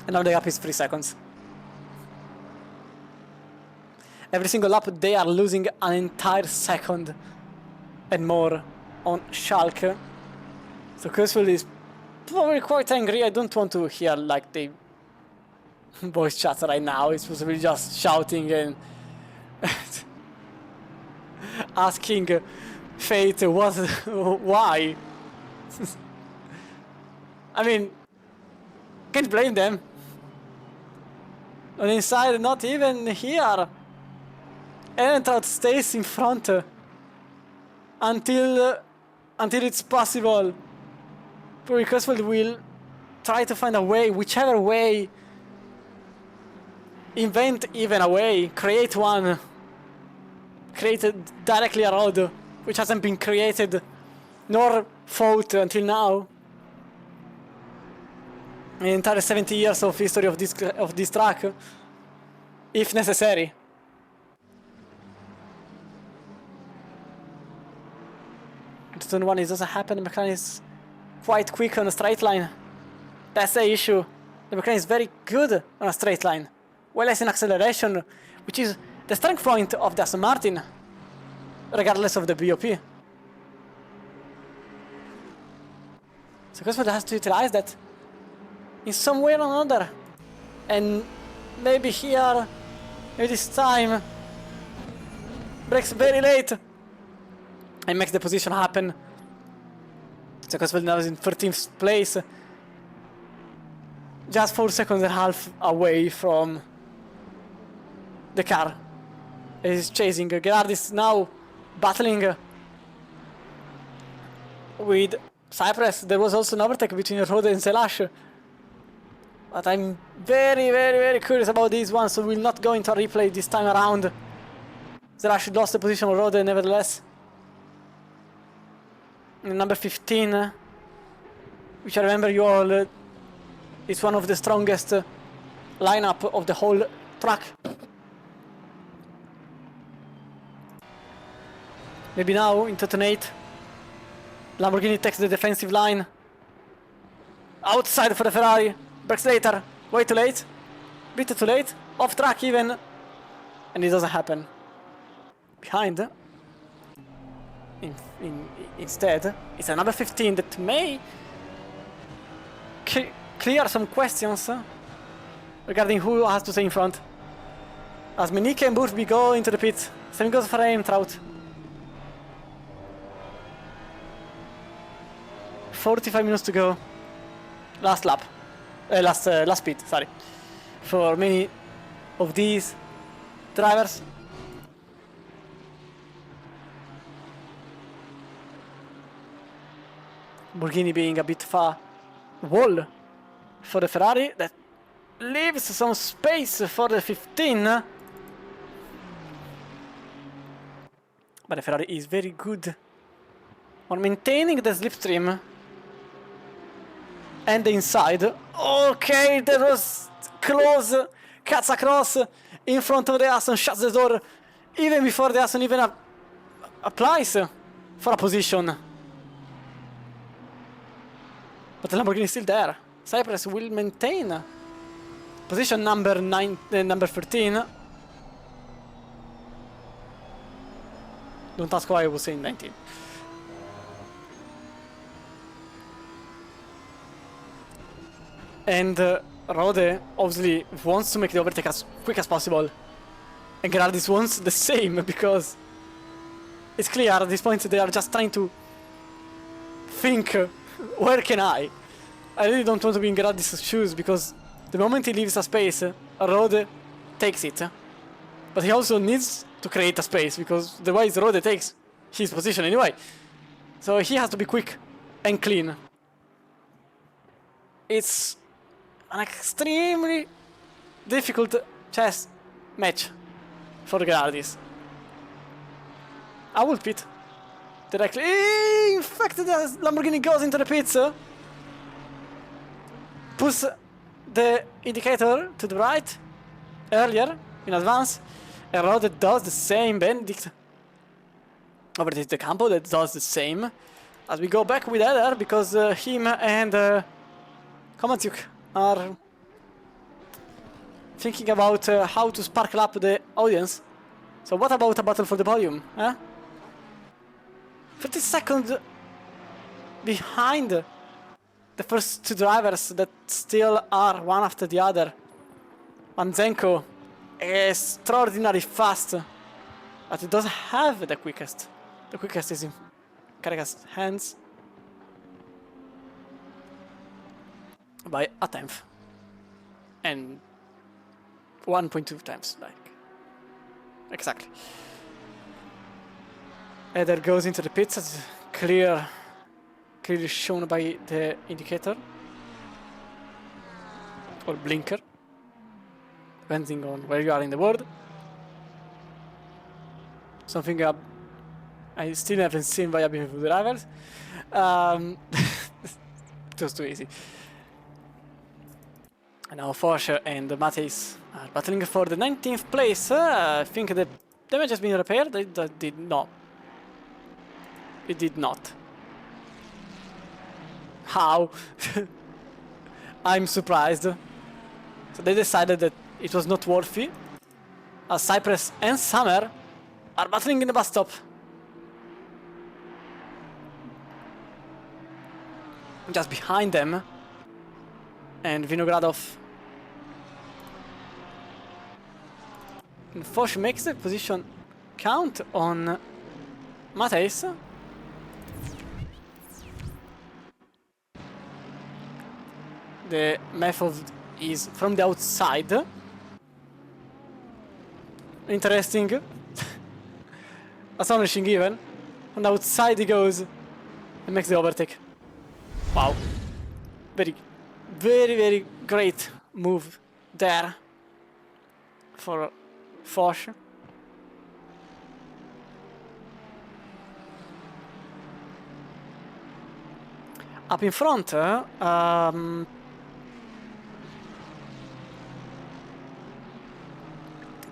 And now the gap is 3 seconds. Every single lap they are losing an entire second and more on Schalke. So Kurzfeld is probably quite angry. I don't want to hear like the voice chat right now. It's supposed to be just shouting and asking fate why. I mean, can't blame them. On the inside, not even here. Ehrentraut stays in front until it's possible. Probably Kurzfeld will try to find a way, whichever way. Invent even a way, create one. Create directly a road, which hasn't been created nor fought until now. The entire 70 years of history of this track, if necessary. Turn 1 is doesn't happen. The McLaren is quite quick on a straight line. That's the issue. The McLaren is very good on a straight line, well as in acceleration, which is the strength point of the Aston Martin, regardless of the BOP. So Kurzfeld has to utilize that in some way or another, and maybe here, maybe this time, brakes very late and makes the position happen. So Kurzfeld now is in 13th place. just 4 seconds and a half away from the car. He's chasing. Gerard is now battling with Cypress. There was also an overtake between Rode and Zelash. But I'm very curious about this one, so we'll not go into a replay this time around. Zelash lost the position on Rode nevertheless. And number 15, which I remember you all, is one of the strongest lineup of the whole track. Maybe now in turn 8, Lamborghini takes the defensive line. Outside for the Ferrari. Brakes later. Way too late. Bit too late. Off track even. And it doesn't happen. Behind. Instead, it's a number 15 that may clear some questions regarding who has to stay in front. As Menicke and Burby go into the pit. Same goes for Trout. 45 minutes to go. Last lap. Last pit, sorry. For many of these drivers. Borghini being a bit far wall for the Ferrari. That leaves some space for the 15. But the Ferrari is very good on maintaining the slipstream. And the inside. Okay, that was close. Cuts across in front of the Aston, shuts the door even before the Aston even applies for a position. But the Lamborghini is still there. Cypress will maintain position number 13. Don't ask why I was saying 19. And Rode obviously wants to make the overtake as quick as possible. And Gerardis wants the same, because it's clear at this point they are just trying to think, where can I really don't want to be in Gerardis' shoes, because the moment he leaves a space, Rode takes it. But he also needs to create a space, because otherwise Rode takes his position anyway. So he has to be quick and clean. It's an extremely difficult chess match for Gerardis. I will pit directly. In fact, the Lamborghini goes into the pits. Puts the indicator to the right earlier in advance. And Rode does the same. Benedict overtakes the Campo that does the same. As we go back with Eder, because him and Komatyuk are thinking about how to sparkle up the audience. So what about a battle for the podium? 30 seconds behind the first two drivers that still are one after the other. Manzenko is extraordinarily fast, but it doesn't have the quickest. The quickest is in Carraga's hands by a tenth and 1.2 times, like exactly. Eder goes into the pits as clearly shown by the indicator or blinker, depending on where you are in the world. Something I still haven't seen by a BMW drivers. It was too easy. And now Porsche and Matthijs are battling for the 19th place. I think the damage has been repaired. It did not. It did not. How? I'm surprised. So they decided that it was not worthy. As Cypress and Summer are battling in the bus stop. Just behind them. And Vinogradov. And Foch makes the position count on Matthijs. The method is from the outside. Interesting. Astonishing even. On the outside he goes and makes the overtake. Wow. Very, very, very great move there for Foch. Up in front,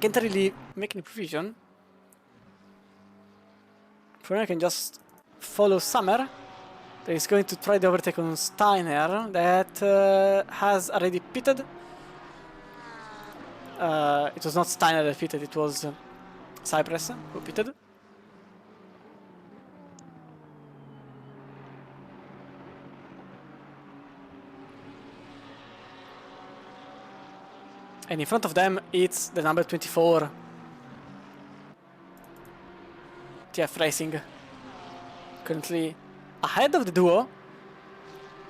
can't really make any provision. For now I can just follow Summer. That is going to try the overtake on Steiner, that has already pitted. It was not Steiner that pitted, it was Cypress who pitted. And in front of them, it's the number 24. TF Racing. Currently ahead of the duo.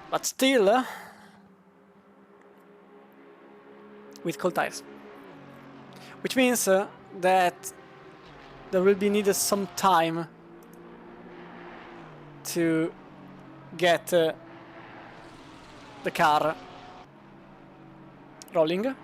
But still with cold tires. Which means that there will be needed some time to get the car rolling.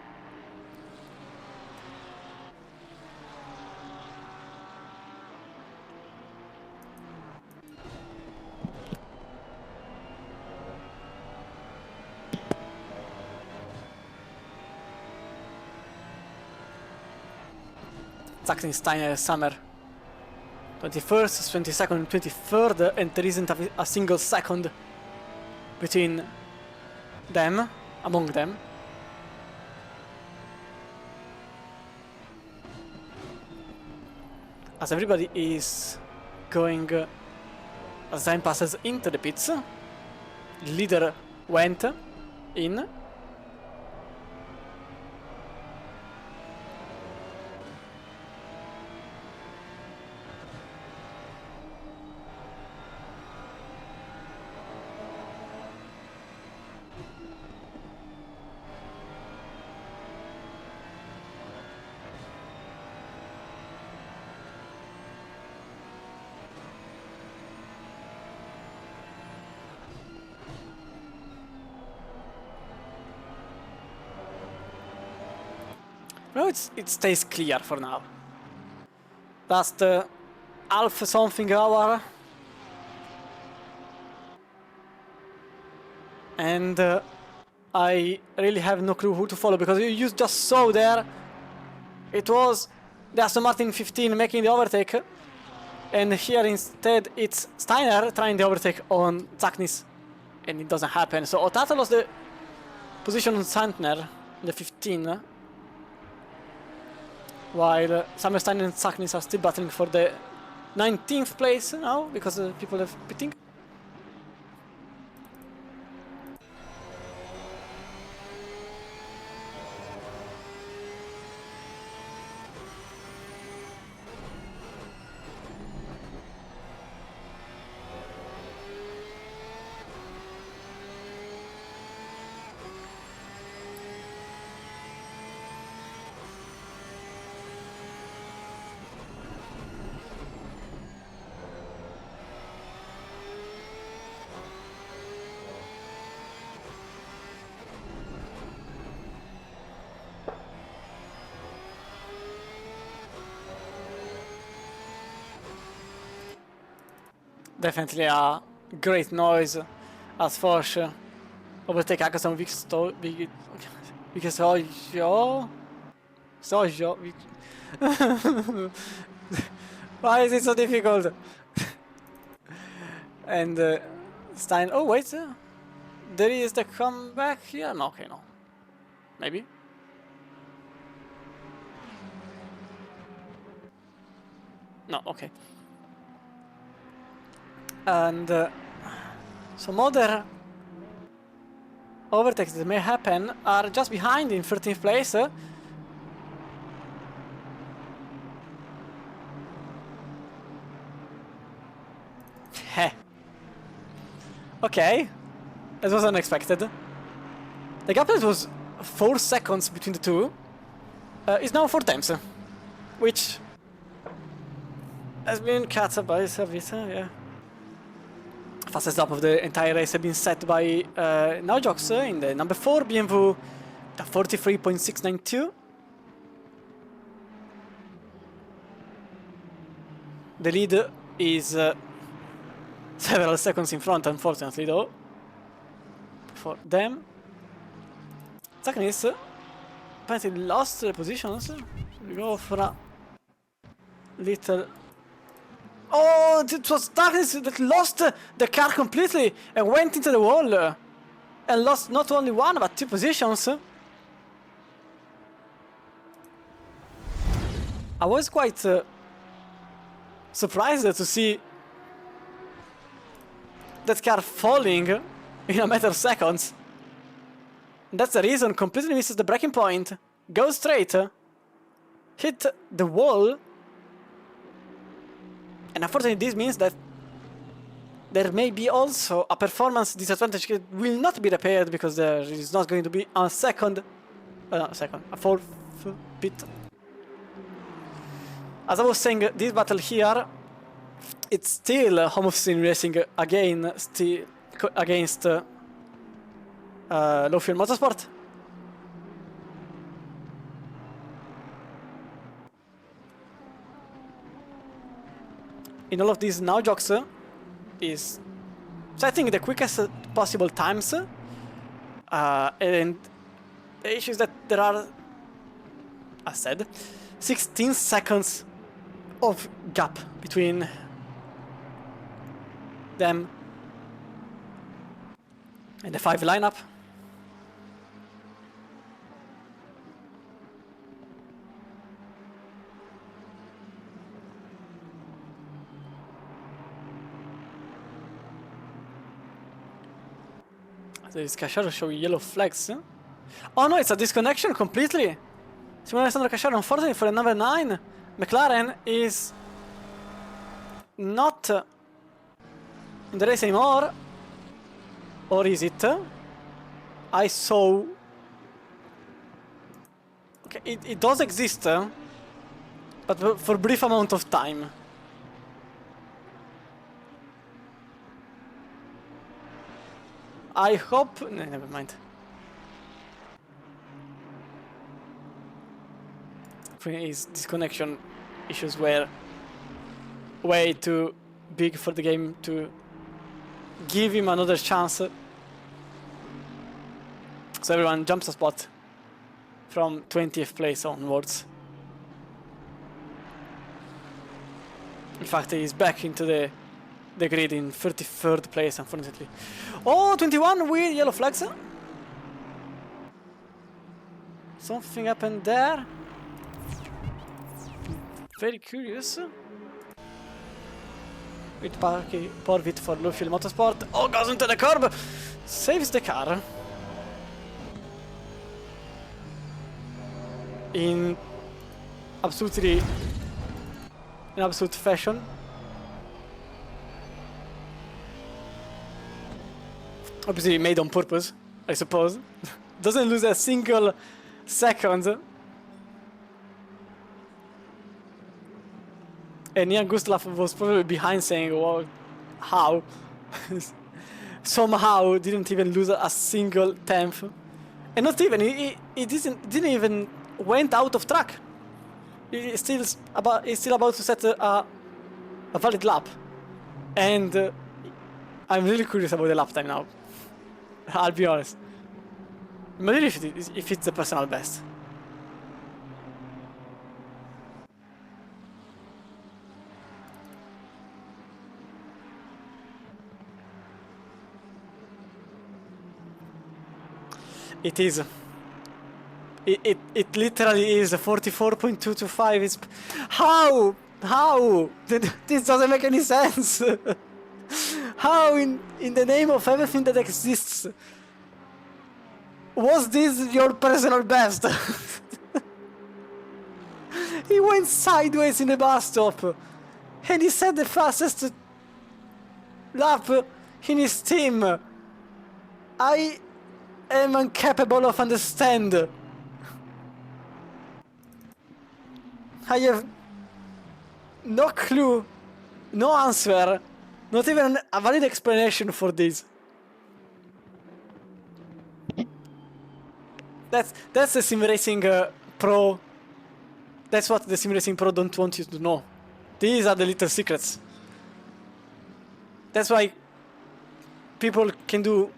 Saxon, Steiner, Summer. 21st, 22nd, 23rd, and there isn't a single second between them, among them. As everybody is going, as time passes into the pits, the leader went in. No, it stays clear for now. That's the half something hour. And I really have no clue who to follow, because you just saw there, it was the Aston Martin 15 making the overtake, and here instead it's Steiner trying the overtake on Zaknis, and it doesn't happen. So Otata lost the position on Santner, the 15, while Summerstein and Zaknis are still battling for the 19th place now, because people are pitting. Definitely a great noise as Foch overtake Agason Sojo. Why is it so difficult? And Stein, oh wait, there is the comeback here? No, okay, no. Maybe? No, okay. And some other overtakes that may happen are just behind in 13th place. Heh. Okay. That was unexpected. The gap was 4 seconds between the two is now 4 times, which has been cut by Savita, yeah. Fastest lap of the entire race has been set by Naujox in the number 4 BMW, the 43.692. The lead is several seconds in front, unfortunately, though, for them. Technis apparently lost the positions. We go for a little... Oh, it was Technis that lost the car completely and went into the wall and lost not only 1 but 2 positions. I was quite surprised to see that car falling in a matter of seconds. That's the reason. Completely misses the braking point, goes straight, hit the wall, and unfortunately this means that there may be also a performance disadvantage that will not be repaired because there is not going to be a a fourth pit. As I was saying, this battle here, it's still home of sim racing again, still against Low Fuel Motorsport. In all of these Naujox is setting the quickest possible times, and the issue is that there are, as said, 16 seconds of gap between them and the 5 lineup. This Cacharo show yellow flags. Oh no, it's a disconnection completely. Simone Alessandro Cacharo, unfortunately for the number 9, McLaren is not in the race anymore. Or is it? I saw... Okay, it does exist, but for a brief amount of time. I hope... No, never mind. His disconnection issues were way too big for the game to give him another chance. So everyone jumps a spot from 20th place onwards. In fact, he's back into the grid in 33rd place, unfortunately. Oh, 21 with yellow flags. Something happened there. Very curious. With Porvit for Low Fuel Motorsport. Oh, goes into the curb! Saves the car. In absolute fashion. Obviously made on purpose, I suppose. Doesn't lose a single second. And Ian Gustav was probably behind saying, well, how? Somehow didn't even lose a single tenth. And not even, he didn't even went out of track. He's still about to set a valid lap. And I'm really curious about the lap time now. I'll be honest. Maybe if it's the personal best. It is. It literally is 44.225. It's how? This doesn't make any sense. How in the name of everything that exists was this your personal best? He went sideways in the bus stop and he set the fastest lap in his team. am incapable of understand. I have no clue, no answer, not even a valid explanation for this. That's the Sim Racing Pro. That's what the Sim Racing Pro don't want you to know. These are the little secrets. That's why people can do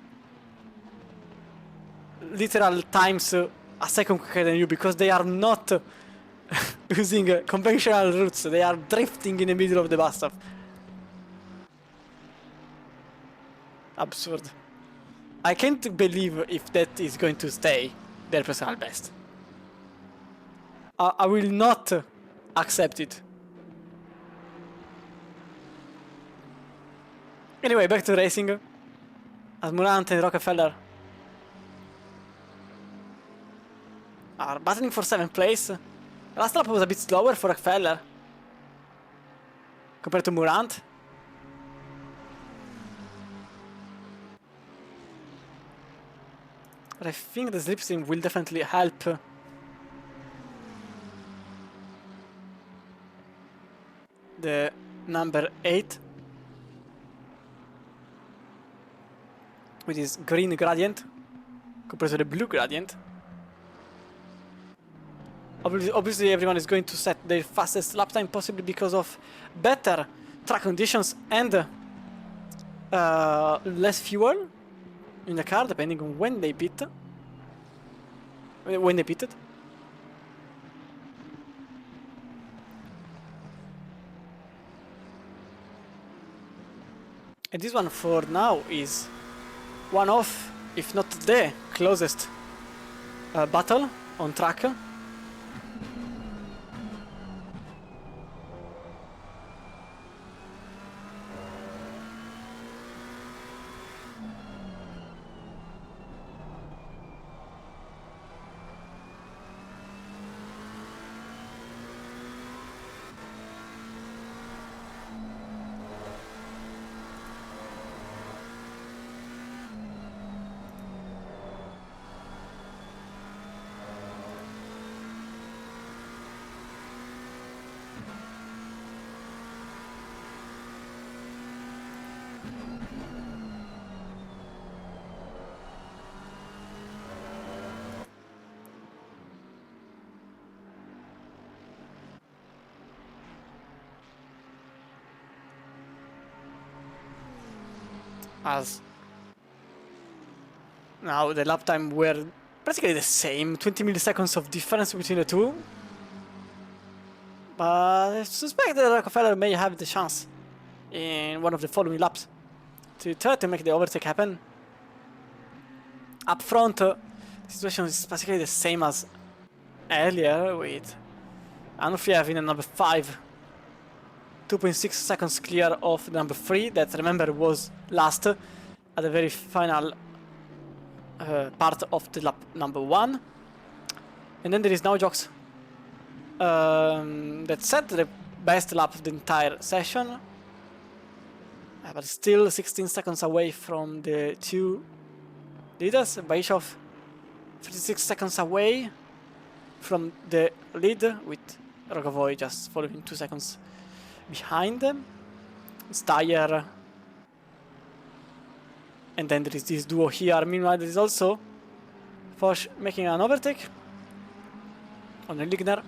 literal times a second quicker than you, because they are not using conventional routes. They are drifting in the middle of the bus stop. Absurd. I can't believe if that is going to stay their personal best. I will not accept it. Anyway, back to racing. As Morant and Rockefeller are battling for 7th place. Last lap was a bit slower for Rockefeller compared to Morant. But I think the slipstream will definitely help the number 8 with his green gradient compared to the blue gradient. Obviously everyone is going to set their fastest lap time, possibly because of better track conditions and less fuel in the car, depending on when they pit. When they pitted. And this one for now is one of, if not the closest battle on track. As now the lap time were basically the same, 20 milliseconds of difference between the two. But I suspect that Rockefeller may have the chance in one of the following laps to try to make the overtake happen. Up front, the situation is basically the same as earlier, with Anufiev in number 5. 2.6 seconds clear of the number 3, that remember was last at the very final part of the lap number 1. And then there is now Jox that set the best lap of the entire session, but still 16 seconds away from the two leaders. Baishov 56 seconds away from the lead, with Rogovoy just following 2 seconds behind them. Steyer, and then there is this duo here. Meanwhile, there is also Foch making an overtake on Ligner.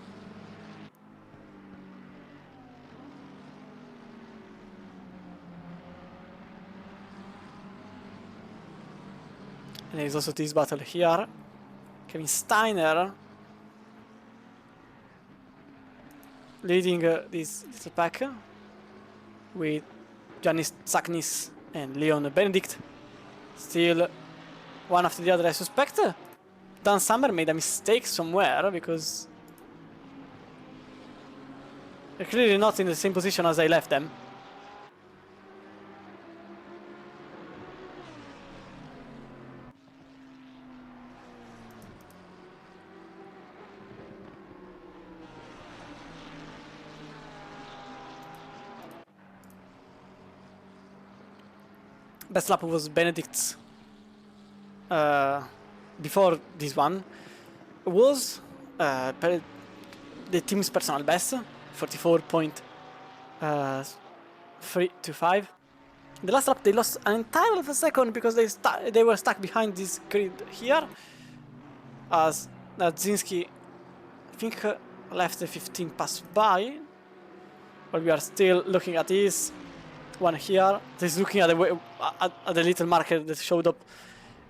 And there is also this battle here. Kevin Steiner leading this little pack with Janis Tsaknis and Leon Benedict. Still one after the other. I suspect Dan Summer made a mistake somewhere, because they're clearly not in the same position as I left them. Best lap was Benedict's before this one was the team's personal best, 44.325. The last lap they lost an entire of a second because they were stuck behind this grid here, as Nadzinski, I think, left the 15 pass by. But we are still looking at this one here. This is looking at the little marker that showed up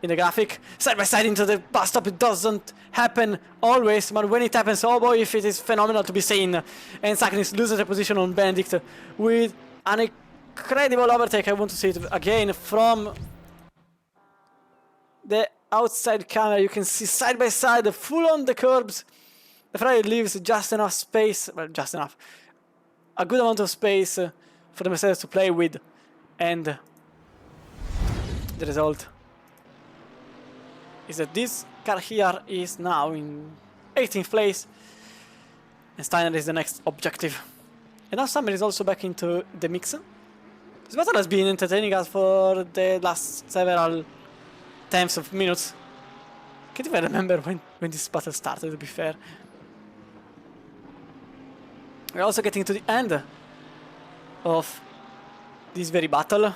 in the graphic. Side by side into the bus stop. It doesn't happen always, but when it happens, oh boy, if it is phenomenal to be seen. And Saknis loses the position on Benedict with an incredible overtake. I want to see it again from the outside camera. You can see side by side, full on the curbs. The Ferrari leaves just enough space, well, just enough, a good amount of space for the Mercedes to play with, and the result is that this car here is now in 18th place, and Steiner is the next objective. And now Summer is also back into the mix. This battle has been entertaining us for the last several tenths of minutes. Can't even remember when this battle started, to be fair. We're also getting to the end of this very battle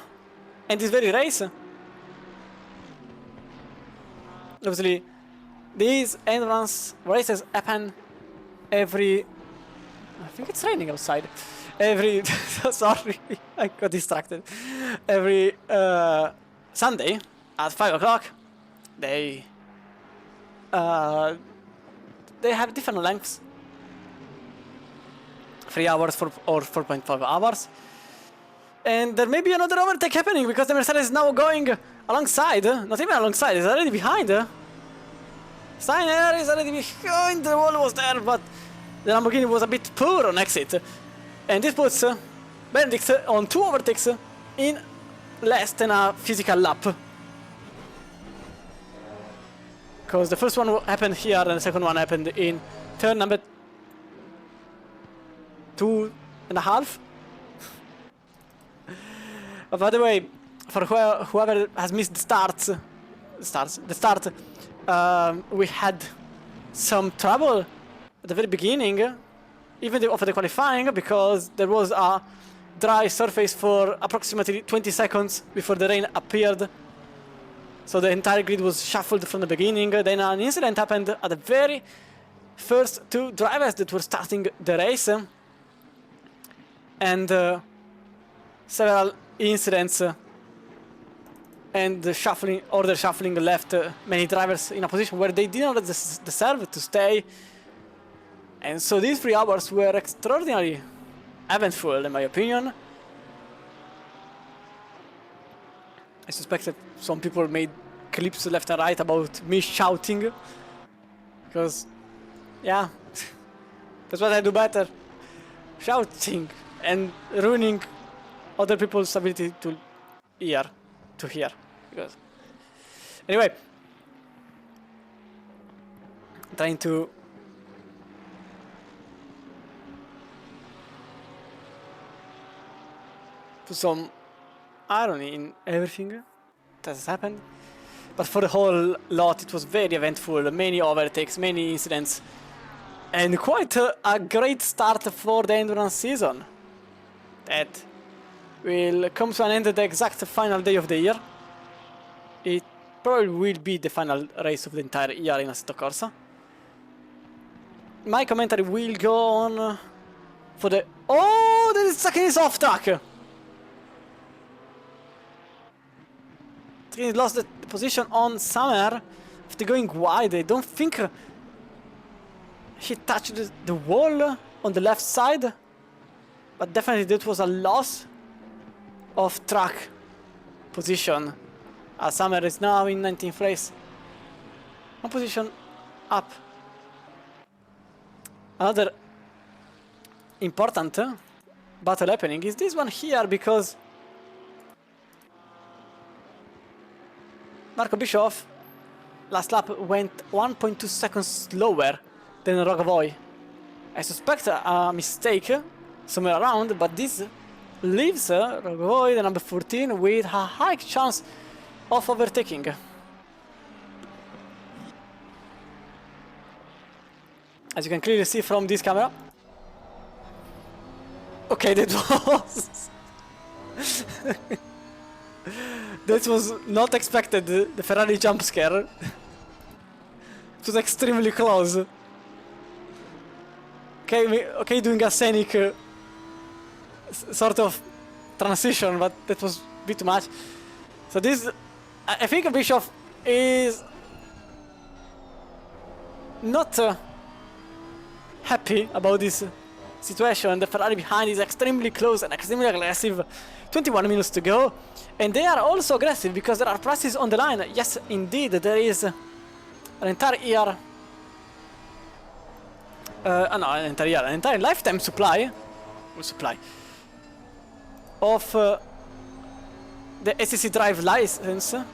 and this very race. Obviously, these endurance races happen every... I think it's raining outside. Every... sorry, I got distracted. Every Sunday at 5 o'clock, they have different lengths. 3 hours or 4.5 hours. And there may be another overtake happening because the Mercedes is now going alongside. Not even alongside, it's already behind. Steiner is already behind. The wall was there, but the Lamborghini was a bit poor on exit. And this puts Benedict on 2 overtakes in less than a physical lap. Because the first one happened here and the second one happened in turn number 2.5. By the way, for whoever has missed the start, we had some trouble at the very beginning, even of the qualifying, because there was a dry surface for approximately 20 seconds before the rain appeared. So the entire grid was shuffled from the beginning. Then an incident happened at the very first 2 drivers that were starting the race. And several incidents and the order shuffling left many drivers in a position where they did not deserve to stay. And so these 3 hours were extraordinarily eventful, in my opinion. I suspect that some people made clips left and right about me shouting, because, yeah, that's what I do better. Shouting and ruining other people's ability to hear. Because anyway, trying to put some irony in everything that has happened, but for the whole lot it was very eventful. Many overtakes, many incidents, and quite a great start for the endurance season that will come to an end the exact final day of the year. It probably will be the final race of the entire year in Assetto Corsa. My commentary will go on for the... Oh, there is Saknis off track! Saknis lost the position on Summer after going wide. I don't think he touched the wall on the left side, but definitely that was a loss of track position. Summer is now in 19th place, 1 position up. Another important battle happening is this one here, because Marco Bischoff last lap went 1.2 seconds slower than Rogovoy. I suspect a mistake somewhere around, but this leaves Rogovoy, the number 14, with a high chance of overtaking. as you can clearly see from this camera. Okay, that was... that was not expected, the Ferrari jump scare. It was extremely close. Okay, doing a scenic sort of transition, but that was a bit too much. So this, I think Bischoff is not happy about this situation. The Ferrari behind is extremely close and extremely aggressive. 21 minutes to go, and they are also aggressive because there are prices on the line. Yes, indeed, there is an entire year, an entire lifetime supply of the ACC Drive license. There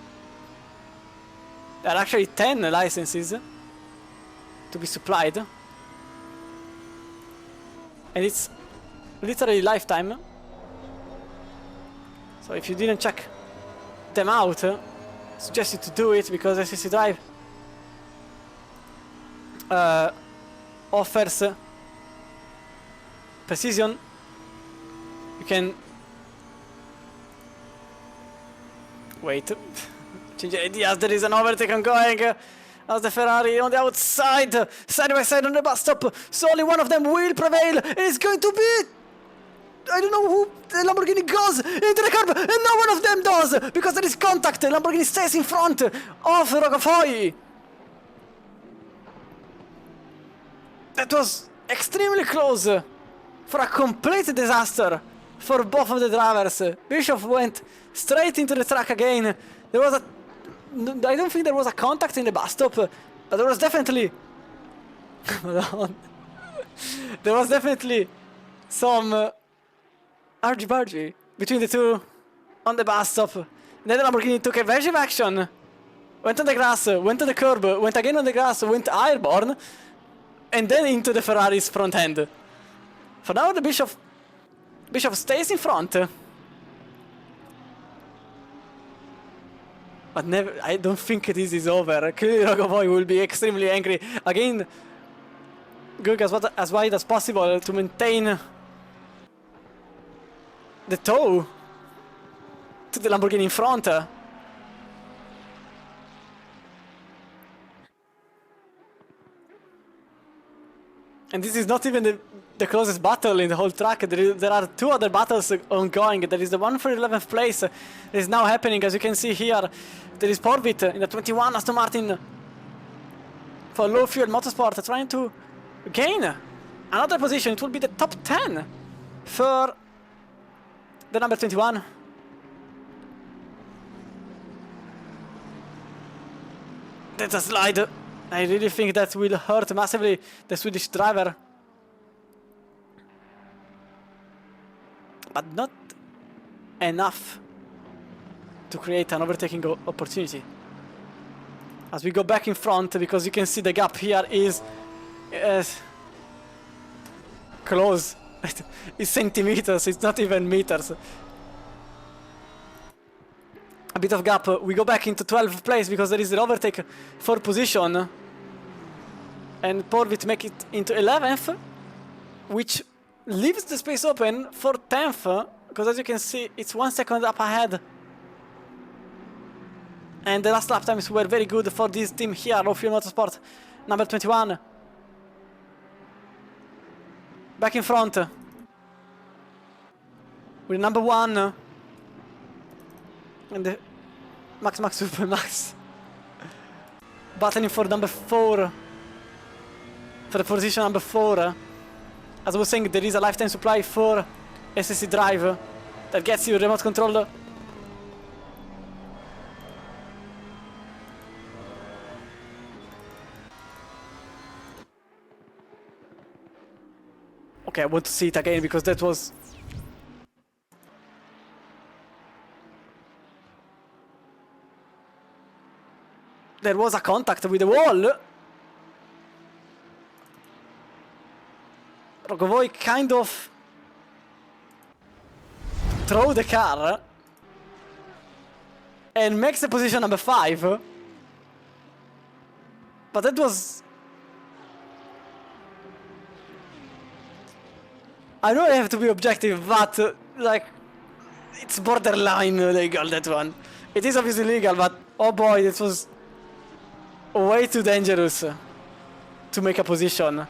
are actually 10 licenses to be supplied, and it's literally lifetime. So if you didn't check them out, I suggest you to do it, because ACC Drive offers precision. You can wait. Change ideas. There is an overtake ongoing as the Ferrari on the outside, side by side on the bus stop. So only one of them will prevail. It's going to be, I don't know who the Lamborghini goes into the curb, and no one of them does, because there is contact. Lamborghini stays in front of Rogafoy. That was extremely close for a complete disaster for both of the drivers. Bischoff went straight into the track again. There was I don't think there was a contact in the bus stop, but there was definitely there was definitely some argy-bargy between the two on the bus stop. Then the Lamborghini took evasive action, went on the grass, went to the curb, went again on the grass, went airborne, and then into the Ferrari's front end. For now, the Bischoff stays in front. But I don't think this is over. Clearly Rogovoy will be extremely angry. Again, going as wide as possible to maintain the tow to the Lamborghini in front. And this is not even the closest battle in the whole track. There are two other battles ongoing. There is the one for 11th place that is now happening, as you can see here. There is Porvit in the 21 Aston Martin for Low Fuel Motorsport, trying to gain another position. It will be the top 10 for the number 21. That's a slide. I really think that will hurt massively the Swedish driver. But not enough to create an overtaking opportunity. As we go back in front, because you can see the gap here is close. It's centimeters, it's not even meters. A bit of gap. We go back into 12th place because there is an overtake for position. And Porvit make it into 11th, which leaves the space open for 10th, because as you can see, it's 1 second up ahead. And the last lap times were very good for this team here, Low Fuel Motorsport, number 21. Back in front with number 1 and the Max Super Max battling for number 4, for the position number 4. As I was saying, there is a lifetime supply for ACC Drive that gets you remote control. Okay, I want to see it again because that was... There was a contact with the wall. Rogovoy kind of throw the car and makes the position number 5. But that was I know I have to be objective, but like, it's borderline legal, that one. It is obviously legal, but oh boy, this was way too dangerous to make a position.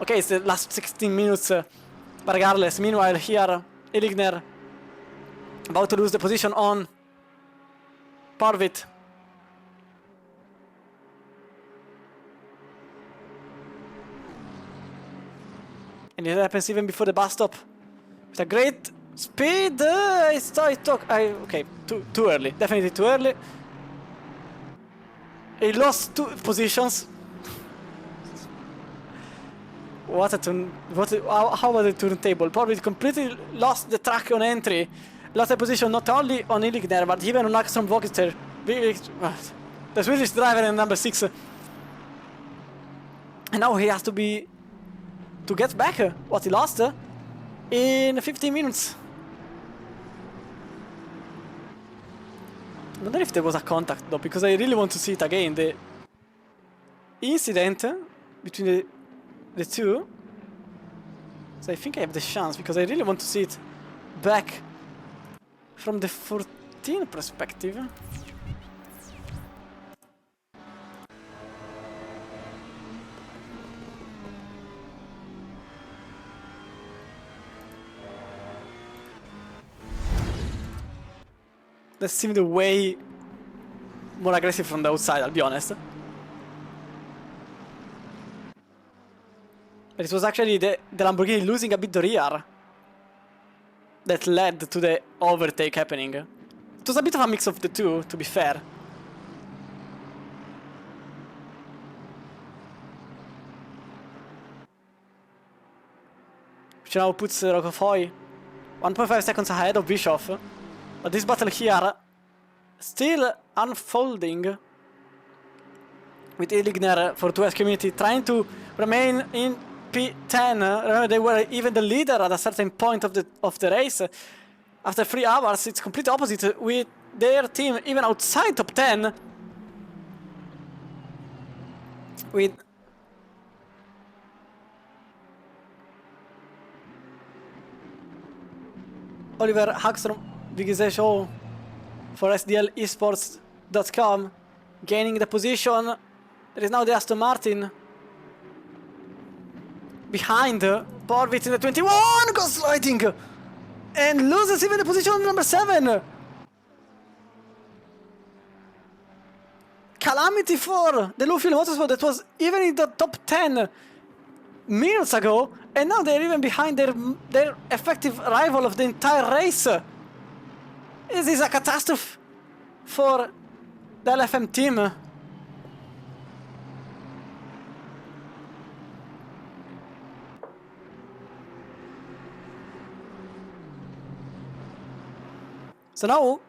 Okay, it's the last 16 minutes, but regardless. Meanwhile, here, Iligner about to lose the position on Parvit. And it happens even before the bus stop. With a great speed, okay, too early, definitely too early. He lost 2 positions. What a turn! How was the turntable? Probably completely lost the track on entry. Lost the position not only on Iligner, but even on Axel Vogter. The Swedish driver in number 6. And now he has to get back what he lost in 15 minutes. I wonder if there was a contact though, because I really want to see it again. The incident between the two. So I think I have the chance, because I really want to see it back from the 14 perspective. That seemed way more aggressive from the outside, I'll be honest. But it was actually the Lamborghini losing a bit the rear that led to the overtake happening. It was a bit of a mix of the two, to be fair. Which now puts Rokofoy 1.5 seconds ahead of Bischoff. But this battle here still unfolding, with Iligner for 2S Community trying to remain in P10. Remember, they were even the leader at a certain point of the race. After 3 hours, it's complete opposite, with their team even outside top 10. With Oliver Hagström, Vigise Show for SDLesports.com gaining the position. There is now the Aston Martin behind Porvit in the 21, goes sliding and loses even the position on number 7. Calamity for the Low Fuel Motorsport that was even in the top 10 minutes ago, and now they're even behind their effective rival of the entire race. This is a catastrophe for the LFM team. So now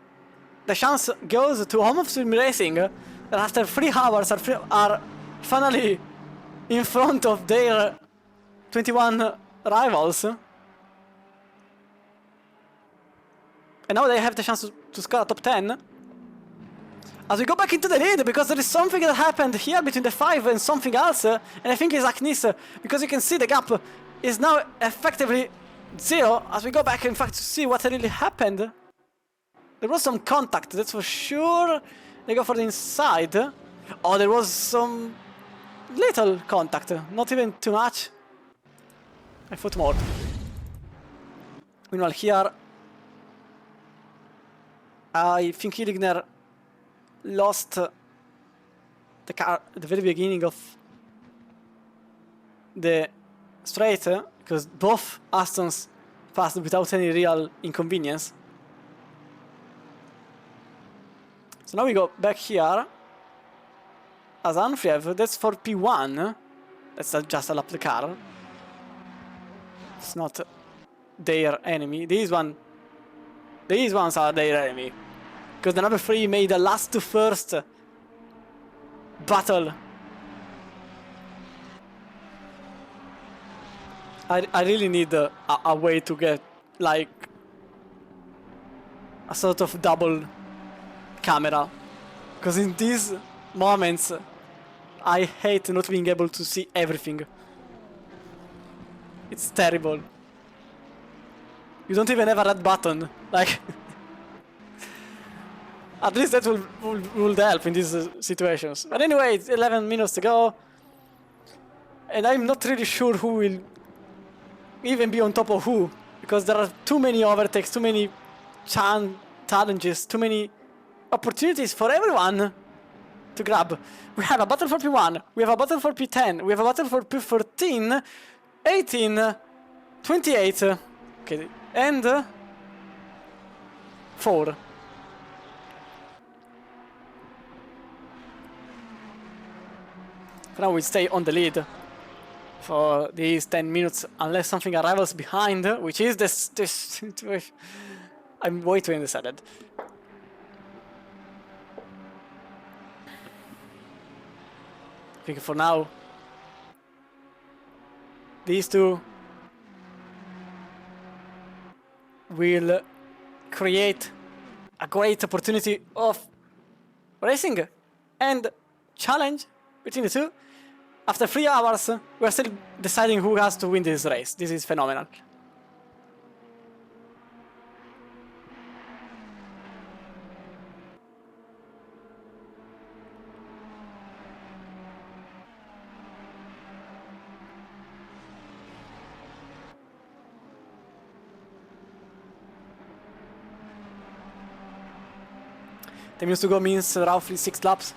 the chance goes to Home of Swim Racing, that after 3 hours are finally in front of their 21 rivals. And now they have the chance to score a top 10. As we go back into the lead, because there is something that happened here between the 5 and something else, and I think it's Aknis, because you can see the gap is now effectively 0. As we go back, in fact, to see what really happened. There was some contact, that's for sure. They go for the inside. Oh, there was some little contact, not even too much. I thought more. Meanwhile here, I think Iligner lost the car at the very beginning of the straight, because both Astons passed without any real inconvenience. So now we go back here as Anfriev. That's for P1. That's just a lap the car. It's not their enemy. These ones are their enemy, because the number 3 made the last to first battle. I really need a way to get like a sort of double camera, because in these moments I hate not being able to see everything. It's terrible. You don't even have a red button. Like, at least that will help in these situations. But anyway, it's 11 minutes to go. And I'm not really sure who will even be on top of who. Because there are too many overtakes, too many challenges, too many opportunities for everyone to grab. We have a battle for P1, we have a battle for P10, we have a battle for P14, 18, 28, okay, and 4. For now we stay on the lead for these 10 minutes unless something arrives behind, which is this situation. I'm way too undecided. I think for now these two will create a great opportunity of racing and challenge between the two. After 3 hours, we're still deciding who has to win this race. This is phenomenal. The minutes to go means roughly 6 laps.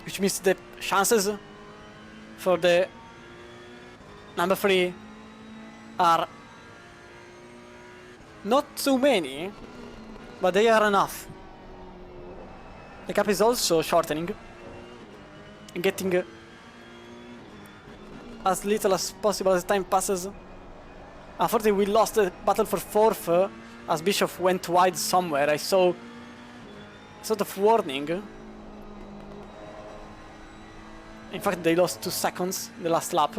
Which means the chances for the number 3 are not too many, but they are enough. The gap is also shortening and getting as little as possible as time passes. Unfortunately, we lost the battle for 4th as Bishop went wide somewhere. I saw sort of warning. In fact, they lost 2 seconds in the last lap.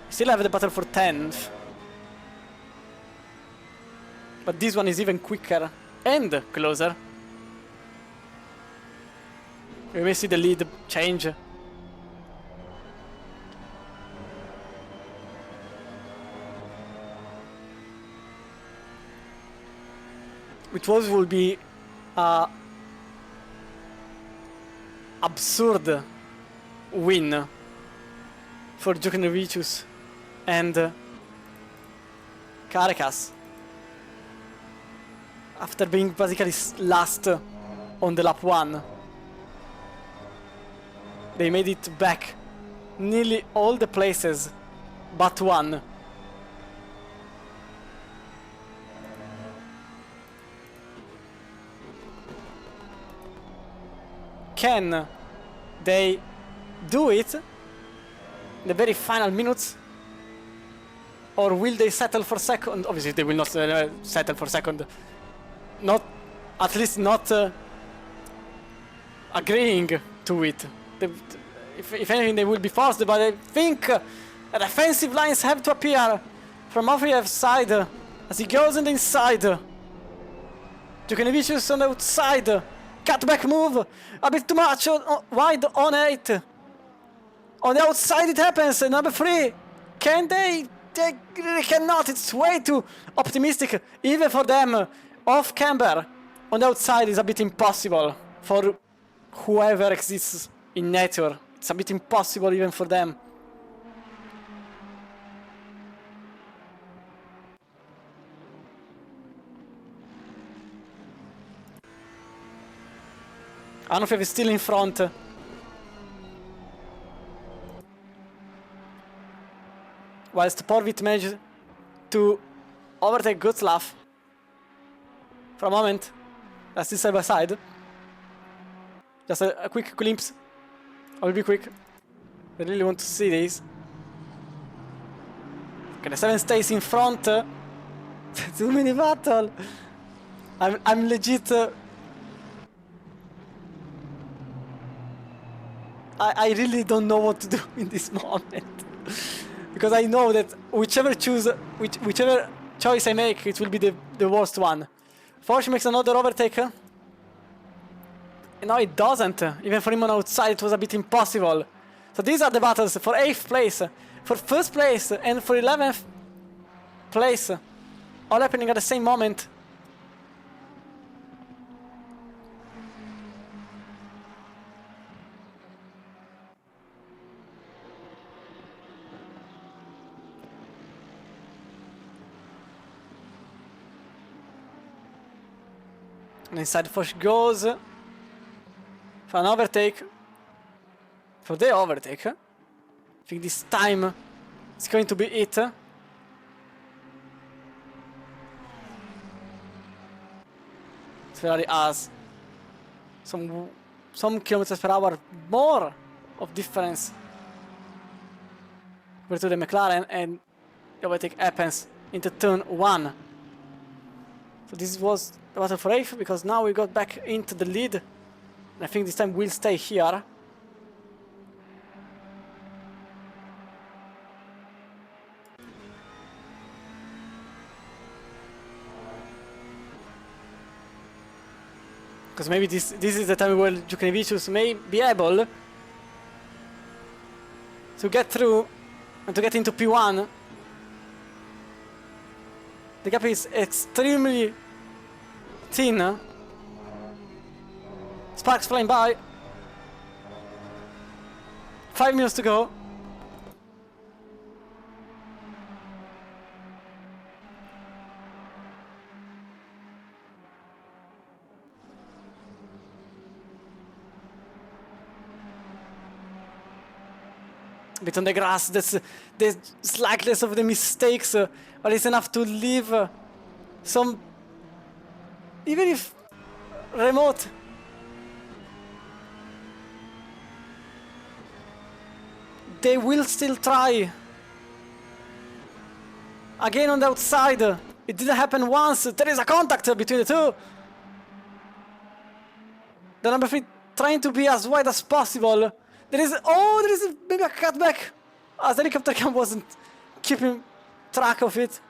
Still have the battle for 10th. But this one is even quicker and closer. We may see the lead change. Which will be absurd win for Djokovic and Caracas after being basically last on the lap 1. They made it back nearly all the places but one. Can they do it in the very final minutes, or will they settle for second? Obviously they will not settle for second, not at least not agreeing to it. If anything, they will be forced, but I think defensive lines have to appear from Mafriev's side as he goes on the inside. Djokovic on the outside. Cutback move, a bit too much wide on 8. On the outside it happens, number 3. Can they? They really cannot, it's way too optimistic, even for them. Off camber, on the outside is a bit impossible for whoever exists in nature. It's a bit impossible even for them. Anofiev is still in front. Whilst Porvit managed to overtake Gutslav for a moment. That's still side by side. Just a quick glimpse. I will be quick. I really want to see this. Okay, the 7 stays in front. Too many battle. I'm legit. I really don't know what to do in this moment. Because I know that whichever choice I make, it will be the worst one. Forsh makes another overtake. And now it doesn't. Even for him on outside, it was a bit impossible. So these are the battles for 8th place, for 1st place, and for 11th place. All happening at the same moment. And inside Foch goes for an overtake. For the overtake. I think this time it's going to be it. Ferrari has some kilometers per hour more of difference compared to the McLaren, and the overtake happens into turn 1. So this was the battle for 8th, because now we got back into the lead, and I think this time we'll stay here. Because maybe this is the time where Juknevicius may be able to get through and to get into P1. The gap is extremely thin. Sparks flying by. 5 minutes to go. Bit on the grass, that's the slightest of the mistakes, but it's enough to leave some, even if remote, they will still try. Again on the outside, it didn't happen once, there is a contact between the two. The number 3 trying to be as wide as possible. There is maybe a cutback, as the helicopter cam wasn't keeping track of it.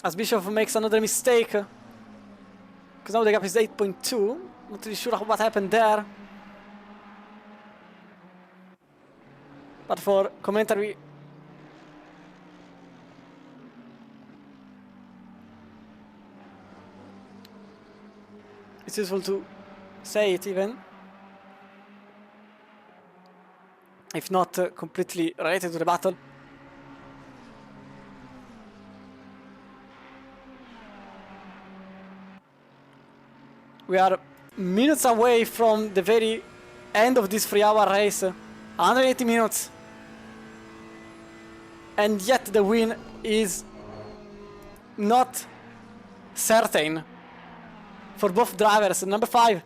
As Bishop makes another mistake, because now the gap is 8.2. Not really sure what happened there. But for commentary, it's useful to say it even, if not completely related to the battle. We are minutes away from the very end of this 3-hour race, 180 minutes, and yet the win is not certain for both drivers. Number 5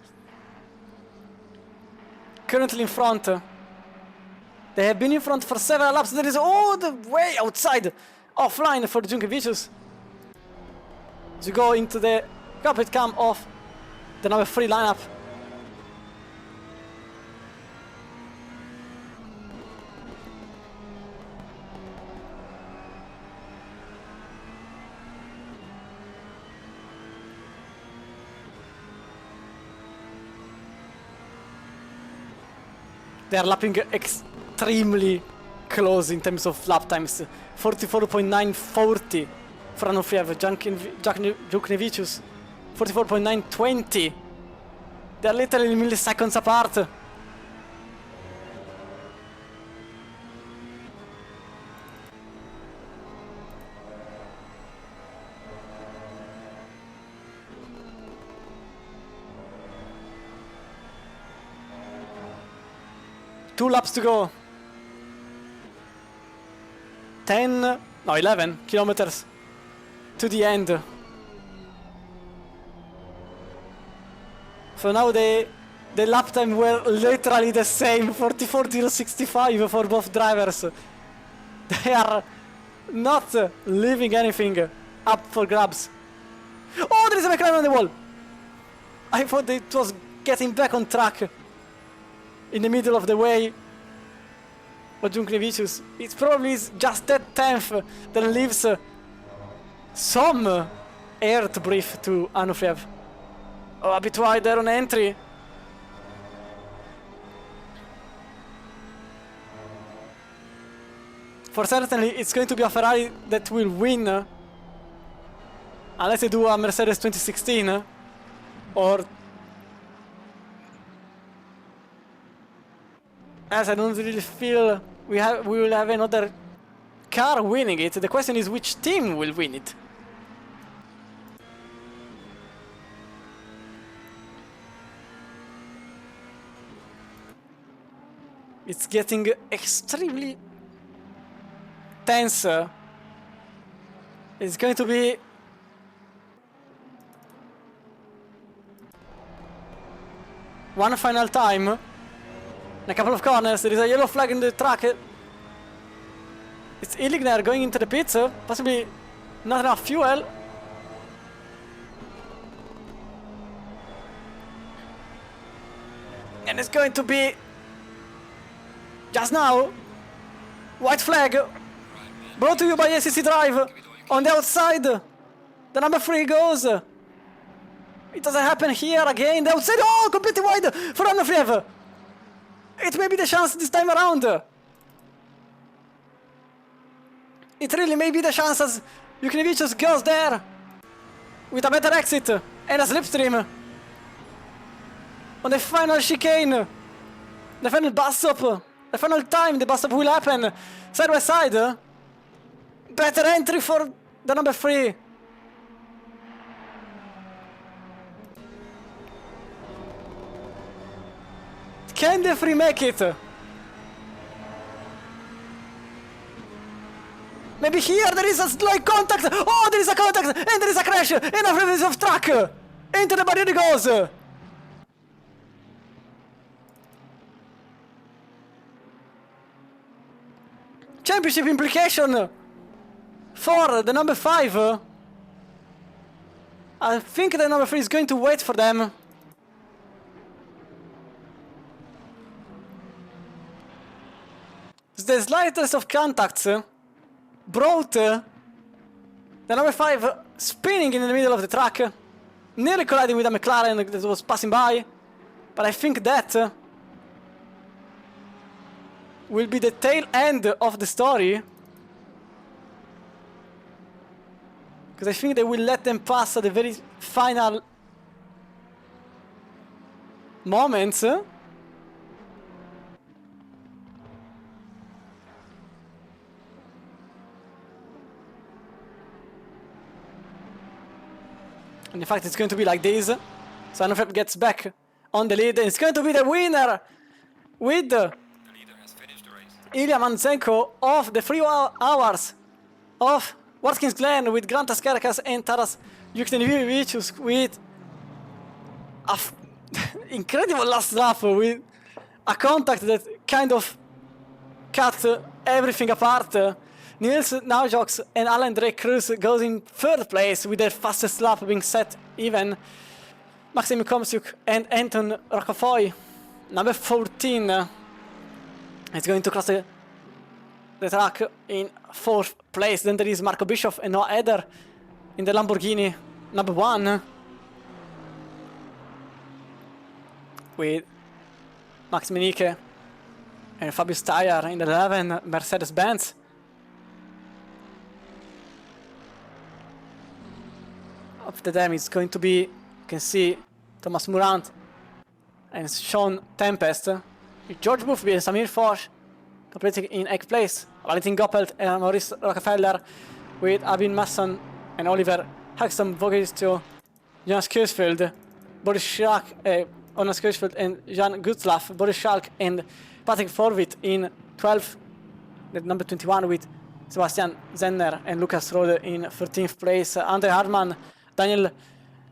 currently in front. They have been in front for several laps. There is all the way outside, offline for Juknevicius to go into the cockpit cam of the number 3 lineup. They are lapping extremely close in terms of lap times. 44.940 for Anofriev, Juknevicius 44.920. They are literally milliseconds apart. Two laps to go. 11 kilometers to the end. So now the lap time were literally the same, 44.065 for both drivers. They are not leaving anything up for grabs. Oh, there is a McLaren on the wall. I thought it was getting back on track in the middle of the way. But Juknevicius, it's probably just that 10th that leaves some air to breathe to Anufriev. Oh, a bit wide there on entry. For certainly, it's going to be a Ferrari that will win. Unless they do a Mercedes 2016. Or... As I don't really feel we will have another car winning it. The question is which team will win it. It's getting extremely tense. It's going to be one final time. In a couple of corners, there is a yellow flag in the track. It's Illigner going into the pits, possibly not enough fuel. And it's going to be just now white flag brought to you by ACC Drive on the outside. The number 3 goes. It doesn't happen here again. The outside, oh, completely wide for Anufriev. It may be the chance this time around. It really may be the chance as Juknevicius goes there with a better exit and a slipstream on the final chicane, the final bus up, the final time the bus up will happen side by side. Better entry for the number 3. Can the 3 make it? Maybe here there is a slight contact. Oh, there is a contact and there is a crash and a is off track. Into the barrier he goes. Championship implication for the number 5. I think the number 3 is going to wait for them. The slightest of contacts brought the number 5 spinning in the middle of the track, nearly colliding with a McLaren that was passing by. But I think that will be the tail end of the story, because I think they will let them pass at the very final moments. And in fact, it's going to be like this. So Anufriev gets back on the lead, and it's going to be the winner with Ilya Manzenko of the 3 hours of Watkins Glen with Grant Askarkas and Taras Juknevicius with a incredible last lap with a contact that kind of cut everything apart. Niels Naujoks and Alan Drake Cruz goes in 3rd place with their fastest lap being set even. Maxim Komsyuk and Anton Rokofoy, number 14, is going to cross the track in 4th place. Then there is Marco Bischoff and Noah Eder in the Lamborghini number 1 with Max Menike and Fabio Steyer in the 11 Mercedes-Benz. After them it's going to be, you can see Thomas Morant and Sean Tempest, George Boothby and Samir Foch completing in 8th place. Valentin Goppelt and Maurice Rockefeller with Abin Masson and Oliver Hagstrom Vogistio, Jonas Kursfield, Boris Schrak, Jonas Kursfield and Jan Gutzlaff, Boris Schalk and Patrick Forvit in 12th, the number 21 with Sebastian Zenner and Lucas Rode in 13th place. Andre Hartmann, Daniel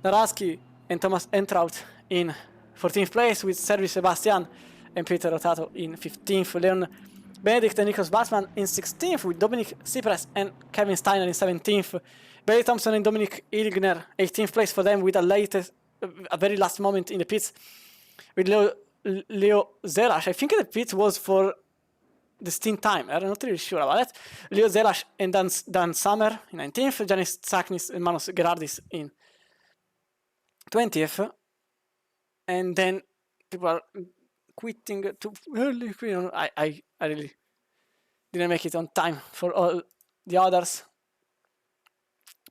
Naraski and Thomas Entraut in 14th place with Sergi Sebastian and Peter Rotato in 15th. Leon Benedict and Nikos Batman in 16th with Dominic Cypress and Kevin Steiner in 17th. Barry Thompson and Dominic Ilgner 18th place for them with a very last moment in the pits with Leo Zerash. I think the pit was for the stint timer. I'm not really sure about that. Leo Zelash and Dan Summer in 19th, Janis Tsaknis and Manos Gerardis in 20th, and then people are quitting too early. I really didn't make it on time for all the others.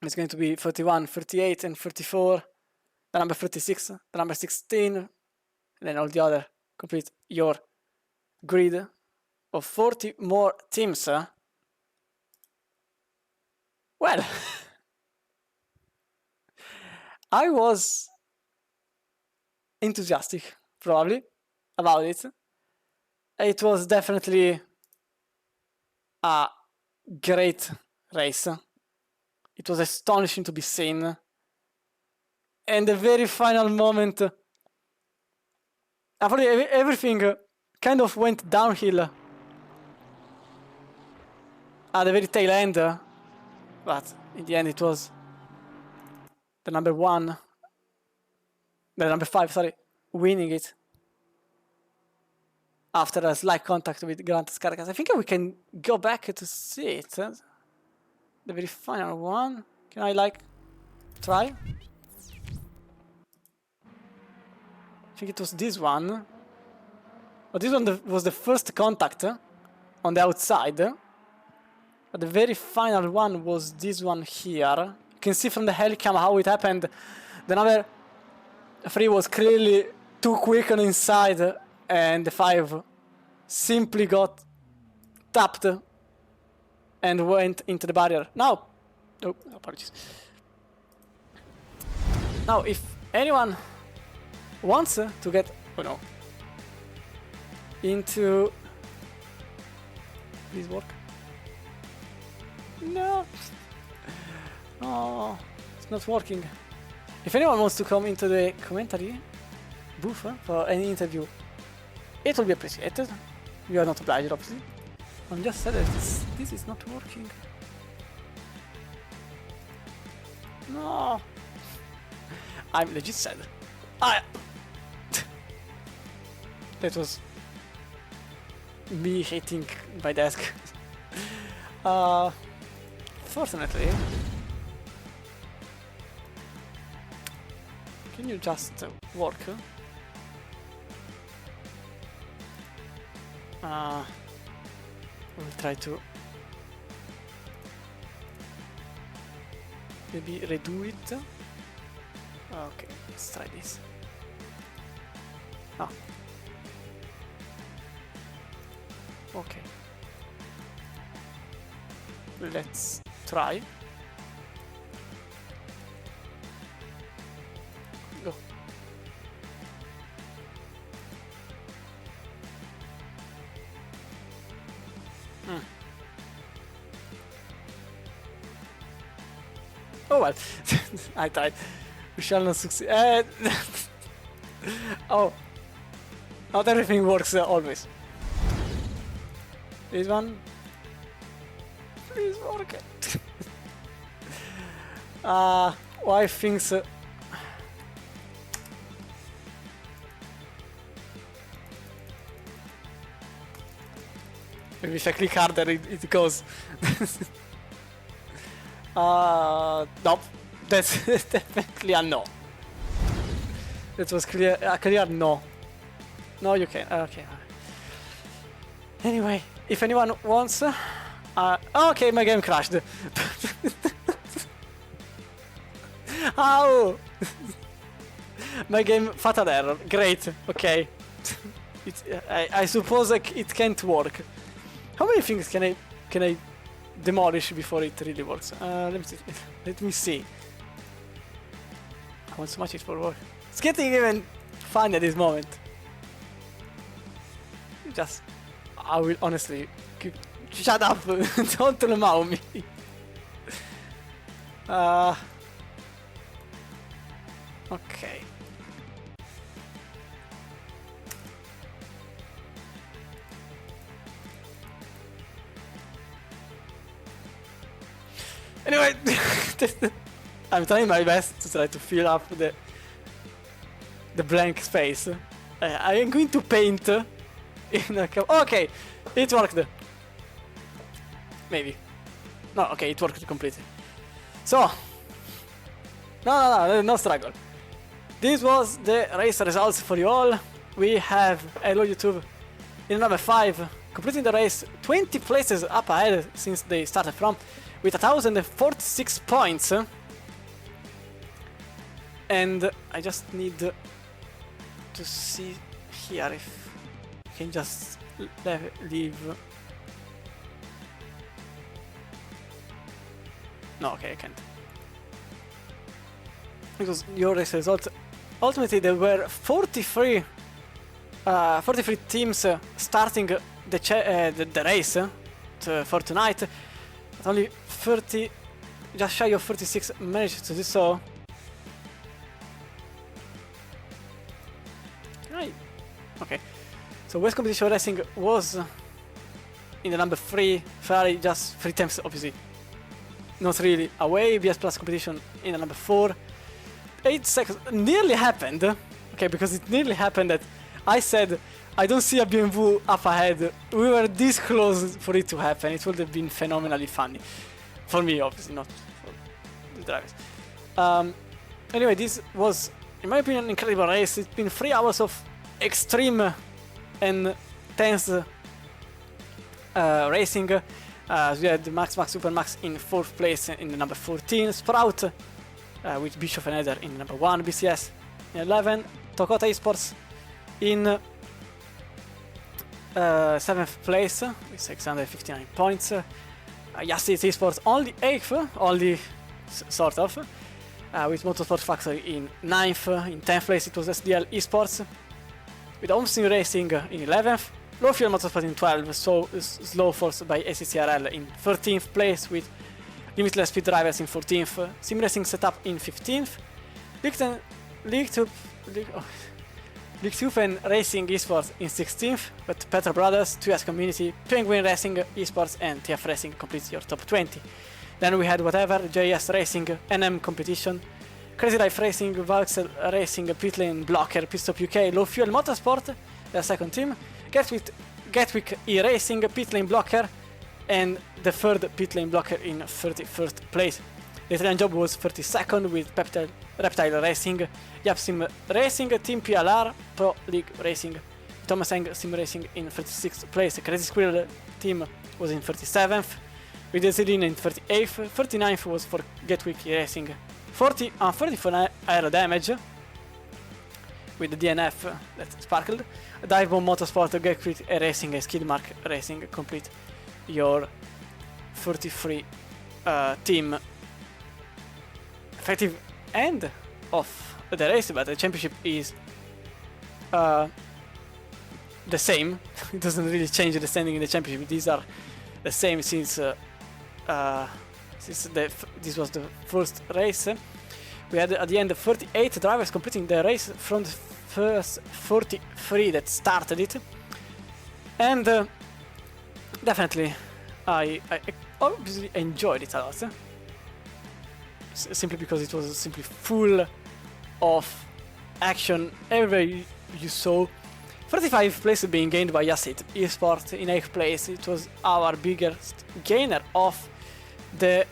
It's going to be 31, 38, and 34. The number 36, the number 16, and then all the other complete your grid of 40 more teams. Well, I was enthusiastic, probably, about it. It was definitely a great race. It was astonishing to be seen. And the very final moment, after everything kind of went downhill at the very tail end, but in the end it was the number 5, sorry, winning it after a slight contact with Grant Scarcas. I think we can go back to see it. The very final one. Can I try? I think it was this one. But this one was the first contact on the outside. But the very final one was this one here. You can see from the helicam how it happened. The number 3 was clearly too quick on inside, and the 5 simply got tapped and went into the barrier. Now, oh, apologies. Now, if anyone wants to get, into, please work. No. Oh, it's not working. If anyone wants to come into the commentary booth for any interview, it will be appreciated. You are not obliged, obviously. I'm just sad that this is not working. No. I'm legit sad. That was me hitting my desk. Fortunately, can you just work? We'll try to maybe redo it. Okay, let's try this. Oh. Okay. Let's try. Go. Oh well, I tried. We shall not succeed. Oh, not everything works always. This one, please work it. Why things? Maybe if I click harder, it goes. Nope. That's definitely a no. That was clear. A clear no. No, you can. Okay. Anyway, if anyone wants, okay, my game crashed. How? My game fatal error. Great. Okay. I suppose it can't work. How many things can I demolish before it really works? Let me see. I want so much it for work. It's getting even fun at this moment. I will honestly shut up. Don't allow me. Okay. Anyway, I'm trying my best to try to fill up the blank space. I am going to paint in a okay, it worked. maybe. No, okay, it worked completely. So, no struggle. This was the race results for you all. We have Hello YouTube in number 5, completing the race 20 places up ahead since they started from, with 1046 points. And I just need to see here if I can just leave. No, okay, I can't. Because your race results, ultimately there were 43 teams starting the race for tonight, but only 30, just shy of 36 managed to do so. Okay, so West Competition Racing was in the number 3, Ferrari just 3 times, obviously not really away. BS Plus Competition in the number 4. 8 seconds nearly happened, okay, because it nearly happened that I said I don't see a BMW up ahead. We were this close for it to happen. It would have been phenomenally funny for me, obviously, not for the drivers. Anyway, this was, in my opinion, an incredible race. It's been 3 hours of extreme and tense racing. We had Max Super Max in 4th place in the number 14, Sprout with Bischoff and Eder in the number 1, BCS in 11, Tokota Esports in 7th place with 659 points, Yassit Esports only 8th, only sort of, with Motorsport Factory in 9th, in 10th place it was SDL Esports, with Omsim Racing in 11th, Low Fuel Motorsport in 12th, so Slow Force by ACCRL in 13th place, with Limitless Speed Drivers in 14th, Sim Racing Setup in 15th, Lichthofen Racing Esports in 16th, but Petra Brothers, 2S Community, Penguin Racing Esports and TF Racing completes your top 20. Then we had whatever, JS Racing, NM Competition, Crazy Life Racing, Vauxhall Racing, Pitlane Blocker, Pitstop UK, Low Fuel Motorsport, the second team, Gatwick E-Racing, Pitlane Blocker, and the third Pitlane Blocker in 31st place. The Italian job was 32nd with Reptile Racing, Yapsim Racing, Team PLR, Pro League Racing, Thomas Eng Sim Racing in 36th place. Crazy Squirrel team was in 37th, with the Zilin in 38th, 39th was for Gatwick Racing, 40 and 30 for Aero Damage, with the DNF that sparkled. Divebomb Motorsport, Gatwick Racing and Skidmark Racing complete your 43 team effective end of the race, but the championship is the same. It doesn't really change the standing in the championship. These are the same since this was the first race. We had at the end 38 drivers completing the race from the first 43 that started it, and definitely I obviously enjoyed it a lot, simply because it was simply full of action everywhere you saw. 35 places being gained by Yassit Esports in 8th place. It was our biggest gainer of the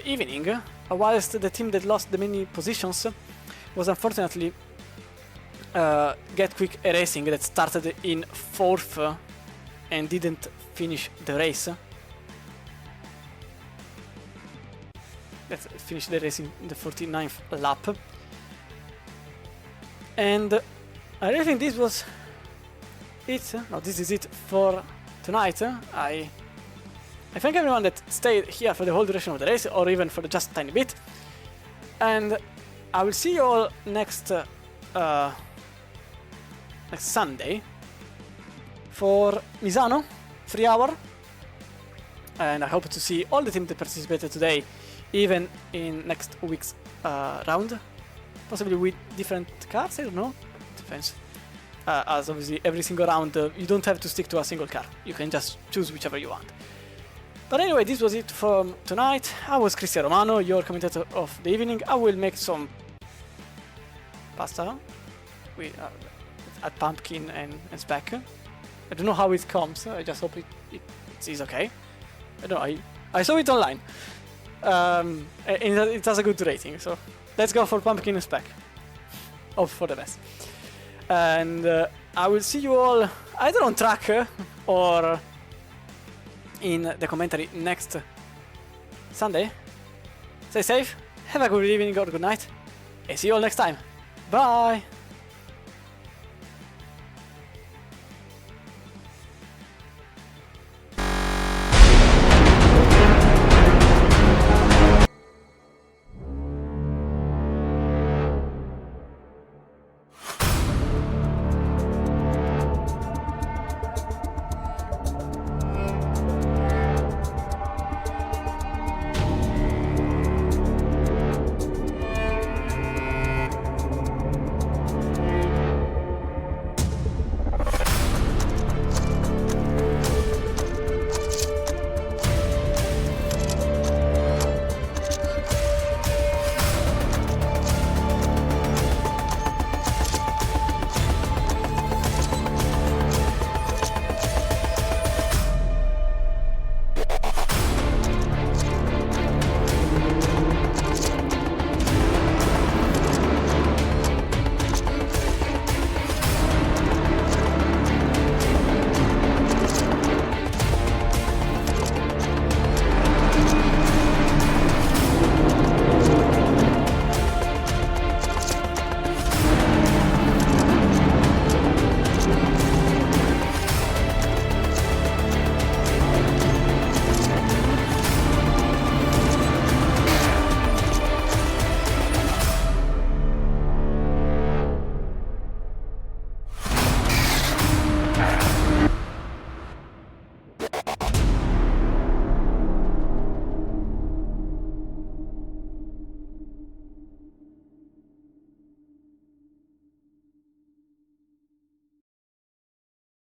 evening, whilst the team that lost the many positions was unfortunately Gatwick Racing, that started in 4th and didn't finish the race. Let's finish the race in the 49th lap. And I really think this was it. No, this is it for tonight. I thank everyone that stayed here for the whole duration of the race, or even for just a tiny bit. And I will see you all next Sunday for Misano, 3 hour. And I hope to see all the teams that participated today, even in next week's round. Possibly with different cars, I don't know. Depends. As obviously every single round, you don't have to stick to a single car. You can just choose whichever you want. But anyway, this was it from tonight. I was Cristian Romano, your commentator of the evening. I will make some pasta with at pumpkin and speck. I don't know how it comes. I just hope it is okay. I don't know, I saw it online. And it has a good rating, so let's go for Pumpkin Spec. Hope for the best. And I will see you all either on track or in the commentary next Sunday. Stay safe, have a good evening or good night, and see you all next time. Bye!